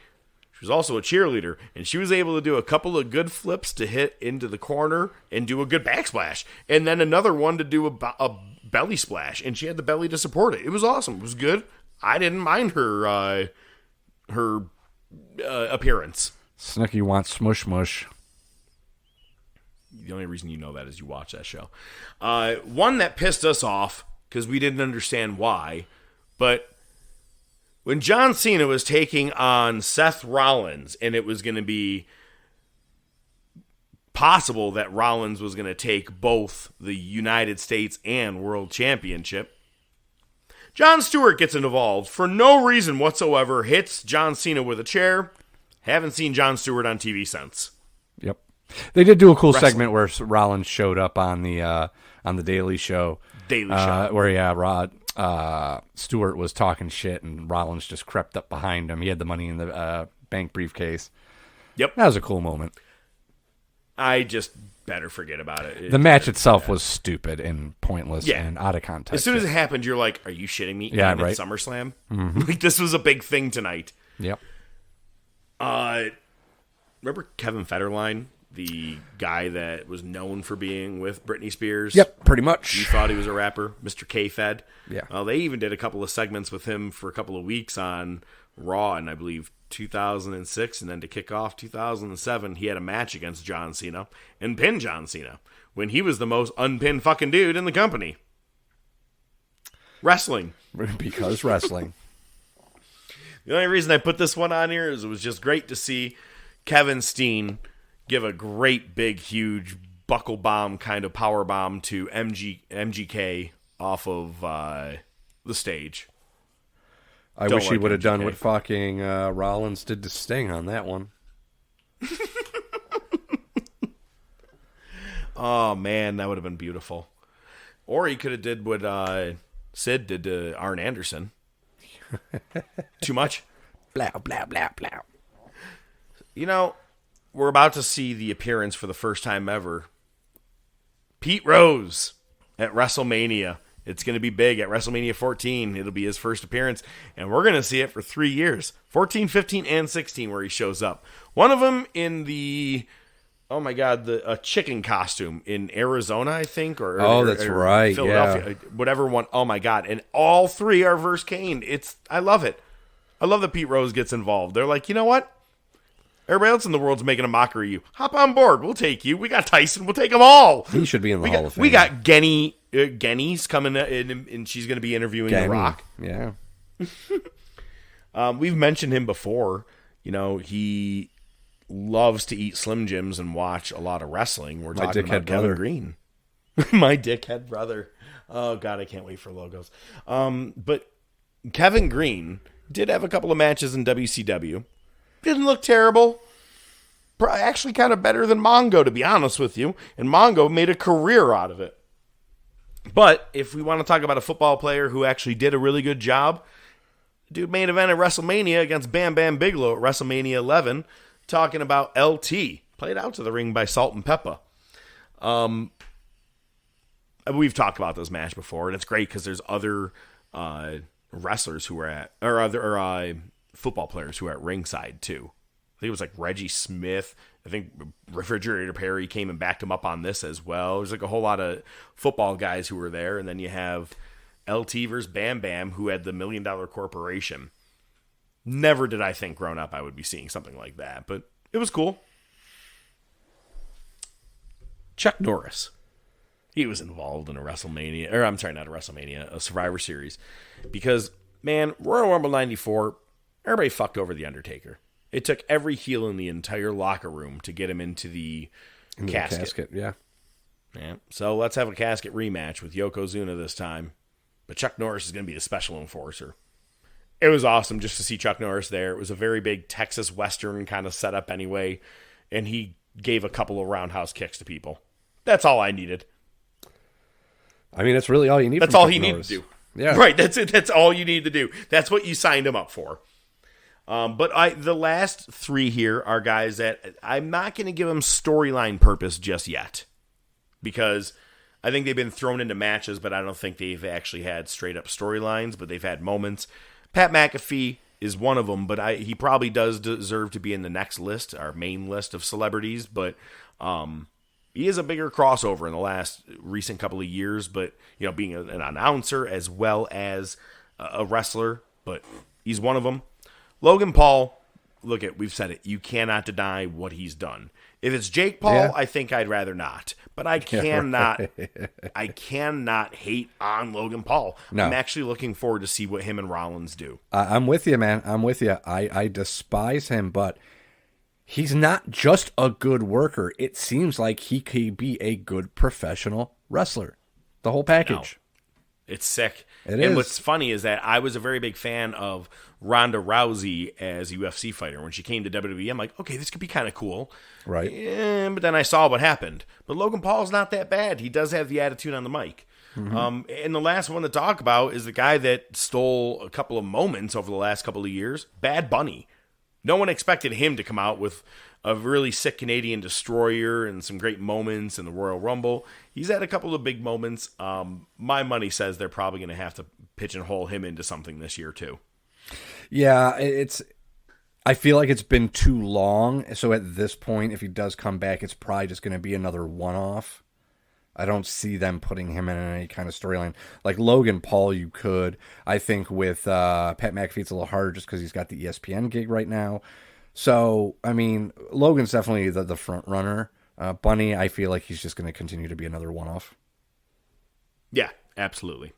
she was also a cheerleader. And she was able to do a couple of good flips to hit into the corner and do a good backsplash. And then another one to do a belly splash. And she had the belly to support it. It was awesome. It was good. I didn't mind her appearance. Snooki wants smush mush. The only reason you know that is you watch that show. One that pissed us off because we didn't understand why, but when John Cena was taking on Seth Rollins and it was going to be possible that Rollins was going to take both the United States and World Championship, Jon Stewart gets involved for no reason whatsoever, hits John Cena with a chair. Haven't seen Jon Stewart on TV since. Yep. They did do a cool segment where Rollins showed up on the Daily Show. Where Stewart was talking shit and Rollins just crept up behind him. He had the money in the bank briefcase. Yep. That was a cool moment. I just better forget about it. The match itself was stupid and pointless and out of context. As soon as it happened, you're like, are you shitting me? Yeah, and right. It's SummerSlam? Mm-hmm. Like, this was a big thing tonight. Yep. Remember Kevin Federline, the guy that was known for being with Britney Spears? Yep, pretty much. You thought he was a rapper, Mr. K-Fed. Yeah. They even did a couple of segments with him for a couple of weeks on Raw, and I believe 2006, and then to kick off 2007, he had a match against John Cena and pinned John Cena when he was the most unpinned fucking dude in the company. Wrestling. Because wrestling. The only reason I put this one on here is it was just great to see Kevin Steen give a great, big, huge buckle bomb kind of power bomb to MGK off of the stage. I wish he would have done what fucking Rollins did to Sting on that one. Oh, man, that would have been beautiful. Or he could have did what Sid did to Arn Anderson. Too much? Blah, blah, blah, blah. You know, we're about to see the appearance for the first time ever. Pete Rose at WrestleMania. It's going to be big at WrestleMania 14. It'll be his first appearance, and we're going to see it for 3 years. 14, 15, and 16 where he shows up. One of them in the, oh my God, the chicken costume in Arizona, I think. That's right, Philadelphia, whatever one. Oh my God. And all three are versus Kane. I love it. I love that Pete Rose gets involved. They're like, you know what? Everybody else in the world's making a mockery of you. Hop on board. We'll take you. We got Tyson. We'll take them all. He should be in the Hall of Fame. We got Genny's coming in, and she's going to be interviewing The Rock. Yeah. We've mentioned him before. You know, he loves to eat Slim Jims and watch a lot of wrestling. We're talking about Kevin Green. My dickhead brother. Oh, God, I can't wait for logos. But Kevin Green did have a couple of matches in WCW. Didn't look terrible. Actually kind of better than Mongo, to be honest with you. And Mongo made a career out of it. But if we want to talk about a football player who actually did a really good job, dude main event at WrestleMania against Bam Bam Bigelow at WrestleMania 11, talking about LT. Played out to the ring by Salt and Peppa. We've talked about this match before, and it's great because there's other wrestlers who were at, or other football players who were at ringside too. I think it was like Reggie Smith. I think Refrigerator Perry came and backed him up on this as well. There's like a whole lot of football guys who were there, and then you have LT versus Bam Bam, who had the $1 Million Corporation. Never did I think growing up I would be seeing something like that, but it was cool. Chuck Norris. He was involved in a WrestleMania, or I'm sorry, not a WrestleMania, a Survivor Series. Because, man, Royal Rumble 94, everybody fucked over The Undertaker. It took every heel in the entire locker room to get him into the casket. Yeah. So let's have a casket rematch with Yokozuna this time. But Chuck Norris is going to be the special enforcer. It was awesome just to see Chuck Norris there. It was a very big Texas Western kind of setup anyway. And he gave a couple of roundhouse kicks to people. That's all I needed. I mean, that's really all you need. That's all he needed to do. Yeah. Right, that's it. That's all you need to do. That's what you signed him up for. But the last three here are guys that I'm not going to give them storyline purpose just yet. Because I think they've been thrown into matches, but I don't think they've actually had straight up storylines, but they've had moments. Pat McAfee is one of them, but he probably does deserve to be in the next list, our main list of celebrities, but he is a bigger crossover in the last recent couple of years, but you know, being an announcer as well as a wrestler, but he's one of them. Logan Paul, we've said it, you cannot deny what he's done. If it's Jake Paul, I think I'd rather not. But I cannot I cannot hate on Logan Paul. No. I'm actually looking forward to see what him and Rollins do. I'm with you, man. I'm with you. I despise him, but he's not just a good worker. It seems like he could be a good professional wrestler. The whole package. No. It's sick. It is. What's funny is that I was a very big fan of Ronda Rousey as a UFC fighter. When she came to WWE, I'm like, okay, this could be kind of cool. Right. But then I saw what happened. But Logan Paul's not that bad. He does have the attitude on the mic. Mm-hmm. And the last one to talk about is the guy that stole a couple of moments over the last couple of years, Bad Bunny. No one expected him to come out with a really sick Canadian destroyer and some great moments in the Royal Rumble. He's had a couple of big moments. My money says they're probably going to have to pigeonhole him into something this year too. Yeah, I feel like it's been too long. So at this point, if he does come back, it's probably just going to be another one-off. I don't see them putting him in any kind of storyline. Like Logan Paul, you could. I think with Pat McAfee, it's a little harder just because he's got the ESPN gig right now. So, I mean, Logan's definitely the front runner. Bunny, I feel like he's just going to continue to be another one-off. Yeah, absolutely.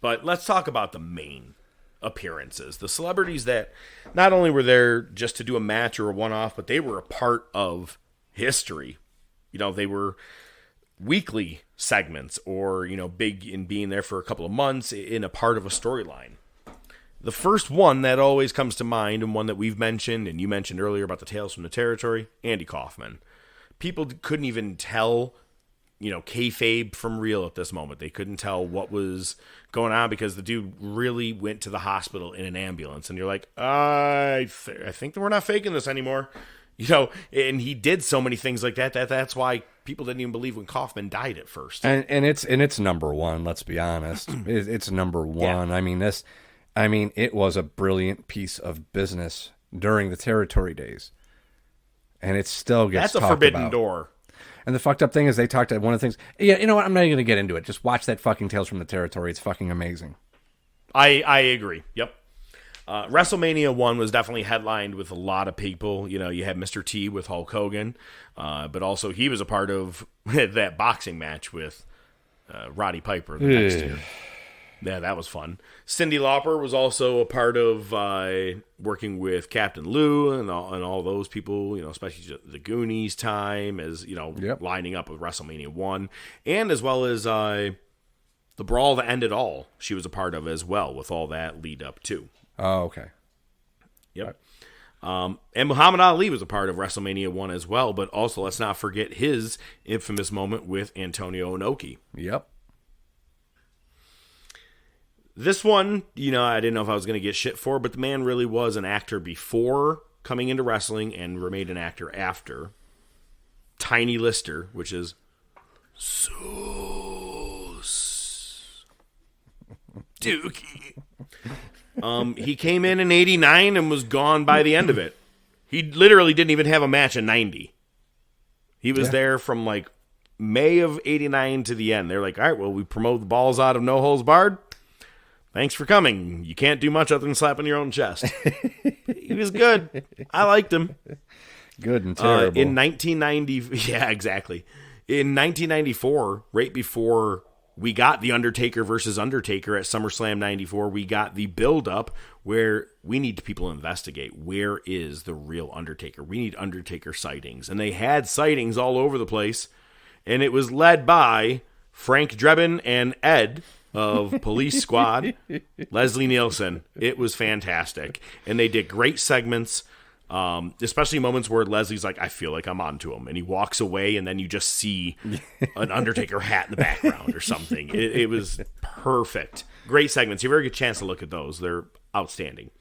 But let's talk about the main appearances. The celebrities that not only were there just to do a match or a one-off, but they were a part of history. You know, they were weekly segments or, you know, big in being there for a couple of months in a part of a storyline. The first one that always comes to mind, and one that we've mentioned, and you mentioned earlier about the Tales from the Territory, Andy Kaufman. People couldn't even tell, you know, kayfabe from real at this moment. They couldn't tell what was going on because the dude really went to the hospital in an ambulance. And you're like, I think that we're not faking this anymore. You know, and he did so many things like that. That's why people didn't even believe when Kaufman died at first. And it's number one. Let's be honest. It's number one. Yeah. I mean, it was a brilliant piece of business during the Territory days, and it still gets talked about. That's a forbidden door. And the fucked up thing is they talked about one of the things. Yeah, you know what? I'm not even going to get into it. Just watch that fucking Tales from the Territory. It's fucking amazing. I agree. Yep. WrestleMania 1 was definitely headlined with a lot of people. You know, you had Mr. T with Hulk Hogan, but also he was a part of that boxing match with Roddy Piper the next year. Yeah, that was fun. Cyndi Lauper was also a part of working with Captain Lou and all those people, you know, especially the Goonies time, as, you know, lining up with WrestleMania 1, and as well as the Brawl that ended all, she was a part of as well, with all that lead up too. Oh, okay. Yep. And Muhammad Ali was a part of WrestleMania 1 as well, but also let's not forget his infamous moment with Antonio Inoki. Yep. This one, you know, I didn't know if I was going to get shit for, but the man really was an actor before coming into wrestling and remained an actor after. Tiny Lister, which is Sauce Dookie. He came in 89 and was gone by the end of it. He literally didn't even have a match in 90. He was there from like May of 89 to the end. They're like, all right, well, we promote the balls out of No Holds Barred. Thanks for coming. You can't do much other than slapping your own chest. He was good. I liked him. Good and terrible. In 1990, yeah, exactly. In 1994, right before we got The Undertaker versus Undertaker at SummerSlam 94, we got the build-up where we need people to investigate. Where is the real Undertaker? We need Undertaker sightings. And they had sightings all over the place. And it was led by Frank Drebin and Ed of Police Squad, Leslie Nielsen. It was fantastic. And they did great segments, especially moments where Leslie's like, I feel like I'm onto him. And he walks away, and then you just see an Undertaker hat in the background or something. It was perfect. Great segments. You ever get a chance to look at those, they're outstanding.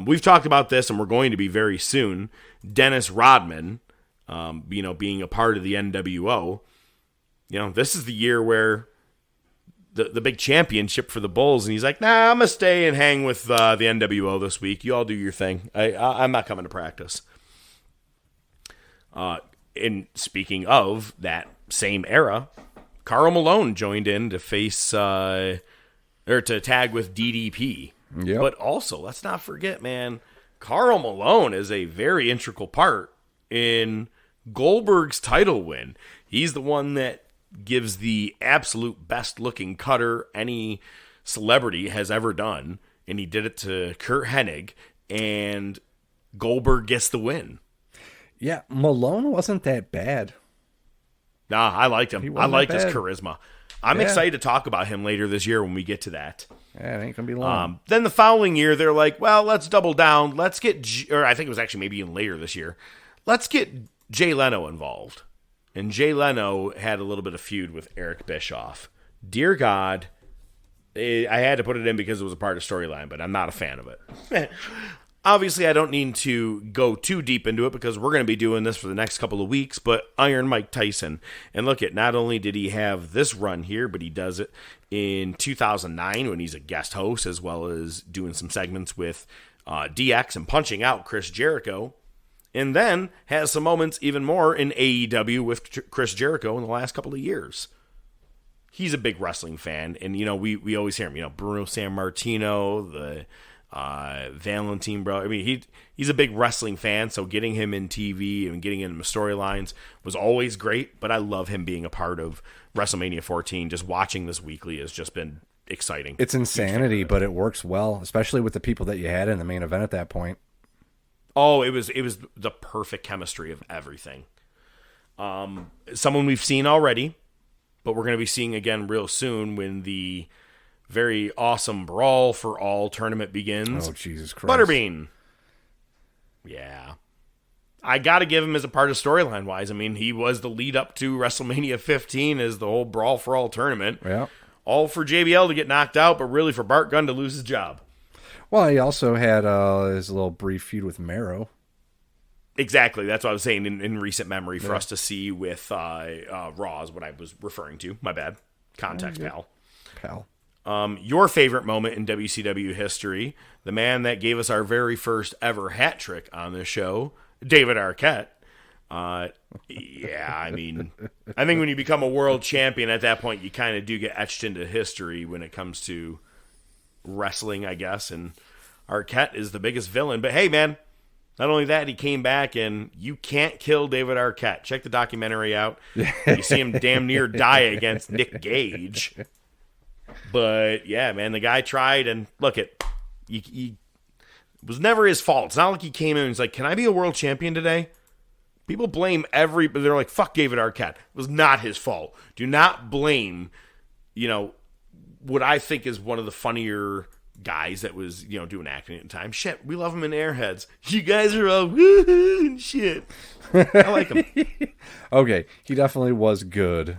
We've talked about this, and we're going to be very soon. Dennis Rodman, being a part of the NWO. You know, this is the year where the big championship for the Bulls, and he's like, nah, I'm going to stay and hang with the NWO this week. You all do your thing. I'm not coming to practice. And speaking of that same era, Karl Malone joined in to face, or to tag with DDP. Yep. But also, let's not forget, man, Karl Malone is a very integral part in Goldberg's title win. He's the one that gives the absolute best looking cutter any celebrity has ever done, and he did it to Kurt Hennig, and Goldberg gets the win. Yeah, Malone wasn't that bad. Nah, I liked him. I liked his charisma. I'm excited to talk about him later this year when we get to that. Yeah, it ain't gonna be long. Then the following year, they're like, well, let's double down. Let's get, or I think it was actually maybe even later this year, let's get Jay Leno involved. And Jay Leno had a little bit of feud with Eric Bischoff. Dear God, I had to put it in because it was a part of the storyline, but I'm not a fan of it. Obviously, I don't need to go too deep into it because we're going to be doing this for the next couple of weeks, but Iron Mike Tyson. And look at, not only did he have this run here, but he does it in 2009 when he's a guest host, as well as doing some segments with DX and punching out Chris Jericho. And then has some moments even more in AEW with Chris Jericho in the last couple of years. He's a big wrestling fan, and, we always hear him, Bruno Sammartino, the Valentine bro. I mean, he's a big wrestling fan, so getting him in TV and getting him in storylines was always great, but I love him being a part of WrestleMania 14. Just watching this weekly has just been exciting. It's insanity, but it works well, especially with the people that you had in the main event at that point. Oh, it was the perfect chemistry of everything. Someone we've seen already, but we're going to be seeing again real soon when the very awesome Brawl for All tournament begins. Oh, Jesus Christ. Butterbean. Yeah. I got to give him as a part of storyline-wise. I mean, he was the lead up to WrestleMania 15 as the whole Brawl for All tournament. Yeah. All for JBL to get knocked out, but really for Bart Gunn to lose his job. Well, he also had his little brief feud with Mero. Exactly. That's what I was saying in recent memory for us to see with Raw is what I was referring to. My bad. Context, Pal. Your favorite moment in WCW history, the man that gave us our very first ever hat trick on this show, David Arquette. Yeah, I mean, I think when you become a world champion at that point, you kind of do get etched into history when it comes to wrestling, I guess. And Arquette is the biggest villain. But hey, man, not only that, he came back, and you can't kill David Arquette. Check the documentary out. You see him damn near die against Nick Gage. But yeah, man, the guy tried, and look, it was never his fault. It's not like he came in and was like, "Can I be a world champion today?" People blame but they're like, "Fuck David Arquette." It was not his fault. Do not blame, what I think is one of the funnier guys that was, doing acting at the time. Shit, we love him in Airheads. You guys are all woo and shit. I like him. Okay, he definitely was good.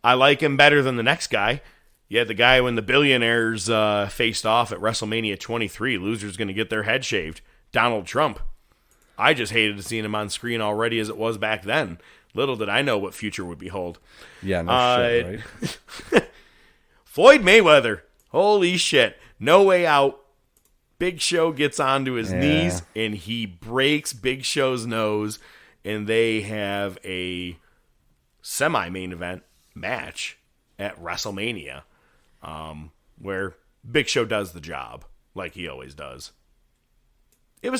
I like him better than the next guy. Yeah, the guy when the billionaires faced off at WrestleMania 23, losers going to get their head shaved. Donald Trump. I just hated seeing him on screen already as it was back then. Little did I know what future would behold. Yeah, no shit, right? Floyd Mayweather. Holy shit. No way out. Big Show gets onto his knees, and he breaks Big Show's nose, and they have a semi-main event match at WrestleMania. Where Big Show does the job like he always does. They're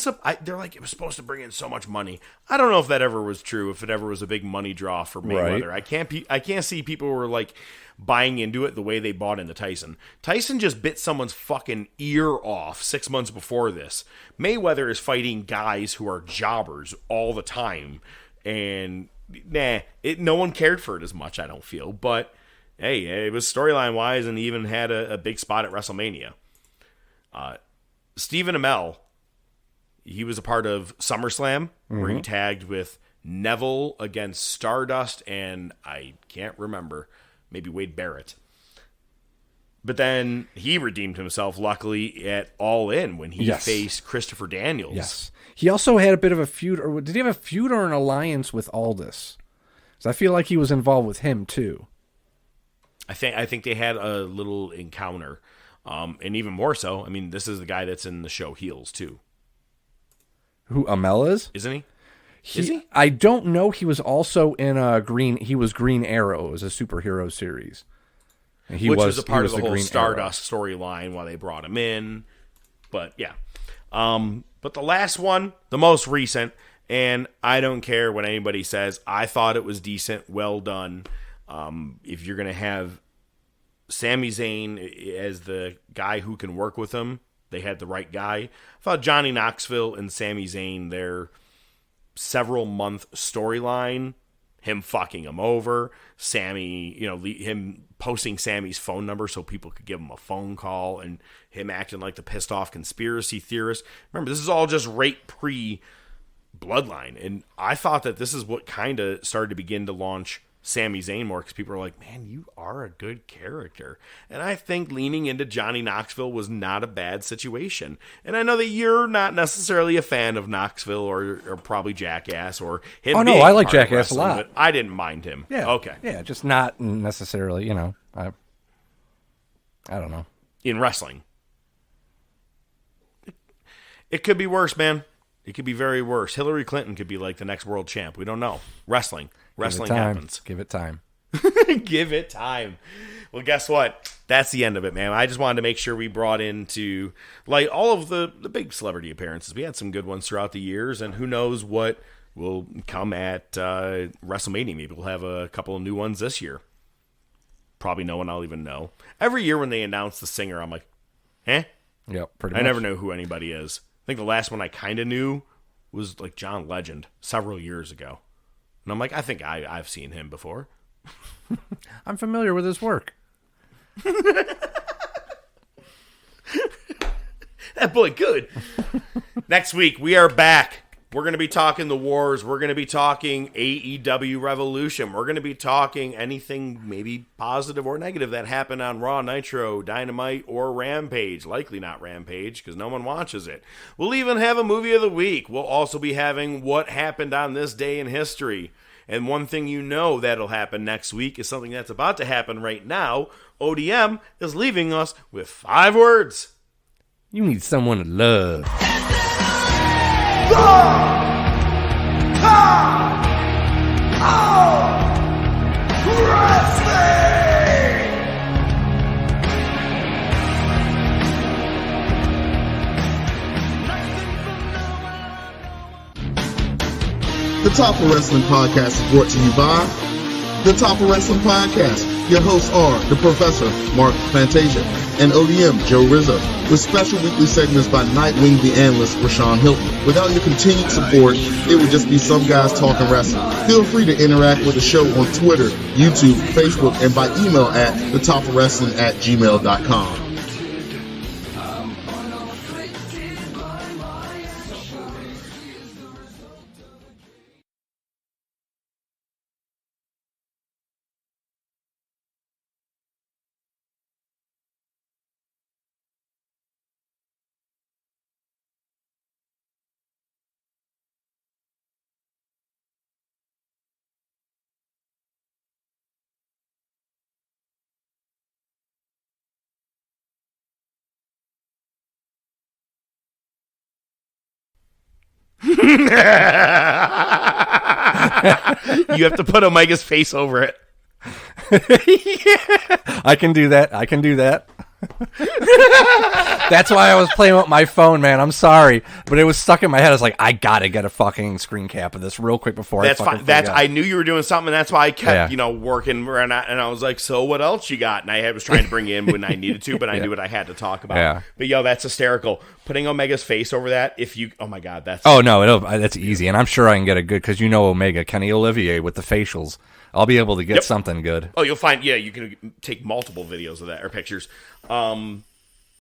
like, it was supposed to bring in so much money. I don't know if that ever was true, if it ever was a big money draw for Mayweather. Right. I can't see people who were like buying into it the way they bought into Tyson. Tyson just bit someone's fucking ear off 6 months before this. Mayweather is fighting guys who are jobbers all the time. And no one cared for it as much, I don't feel. But hey, it was storyline-wise, and he even had a big spot at WrestleMania. Stephen Amell, he was a part of SummerSlam, where he tagged with Neville against Stardust, and I can't remember, maybe Wade Barrett. But then he redeemed himself, luckily, at All In when he faced Christopher Daniels. Yes. He also had a bit of a feud, or did he have a feud or an alliance with Aldis? Because I feel like he was involved with him, too. I think they had a little encounter, and even more so. I mean, this is the guy that's in the show Heels too. Who Amell is? Isn't he? Is he? I don't know. He was also in He was Green Arrow. It was a superhero series. And Which was a part of the whole Stardust storyline while they brought him in. But yeah, but the last one, the most recent, and I don't care what anybody says. I thought it was decent, well done. If you're going to have Sami Zayn as the guy who can work with him, they had the right guy. I thought Johnny Knoxville and Sami Zayn, their several-month storyline, him fucking him over, Sammy, him posting Sammy's phone number so people could give him a phone call, and him acting like the pissed-off conspiracy theorist. Remember, this is all just right pre-Bloodline, and I thought that this is what kind of started to begin to launch Sami Zayn more because people are like, man, you are a good character. And I think leaning into Johnny Knoxville was not a bad situation. And I know that you're not necessarily a fan of Knoxville or probably Jackass or him. Oh, no, I like Jackass a lot. But I didn't mind him. Yeah. Okay. Yeah, just not necessarily, I don't know. In wrestling. It could be worse, man. It could be very worse. Hillary Clinton could be like the next world champ. We don't know. Wrestling happens. Give it time. Give it time. Well, guess what? That's the end of it, man. I just wanted to make sure we brought into like all of the big celebrity appearances. We had some good ones throughout the years, and who knows what will come at WrestleMania. Maybe we'll have a couple of new ones this year. Probably no one I'll even know. Every year when they announce the singer, I'm like, eh? Yep, pretty much. I never know who anybody is. I think the last one I kind of knew was like John Legend several years ago. And I'm like, I think I've seen him before. I'm familiar with his work. That boy good. Next week, we are back. We're going to be talking the wars. We're going to be talking AEW Revolution. We're going to be talking anything maybe positive or negative that happened on Raw, Nitro, Dynamite, or Rampage. Likely not Rampage because no one watches it. We'll even have a movie of the week. We'll also be having what happened on this day in history. And one thing you know that'll happen next week is something that's about to happen right now. ODM is leaving us with 5 words. You need someone to love. The Top of Wrestling Podcast is brought to you by The Top of Wrestling Podcast. Your hosts are the Professor, Mark Fantasia, and ODM, Joe Rizzo, with special weekly segments by Nightwing the Analyst, Rashawn Hilton. Without your continued support, it would just be some guys talking wrestling. Feel free to interact with the show on Twitter, YouTube, Facebook, and by email at thetopofwrestling@gmail.com. You have to put Omega's face over it. Yeah, I can do that. That's why I was playing with my phone, man. I'm sorry, but it was stuck in my head. I was like, I gotta get a fucking screen cap of this real quick before that's I fucking fine. forget. I knew you were doing something, and that's why I kept, working. And I was like, so what else you got? And I was trying to bring in when I needed to, but I knew what I had to talk about. Yeah. But that's hysterical. Putting Omega's face over that. Oh my God, that's. Oh no, that's easy, and I'm sure I can get a good because Omega, Kenny Olivier with the facials. I'll be able to get something good. Oh, you'll find. Yeah, you can take multiple videos of that or pictures.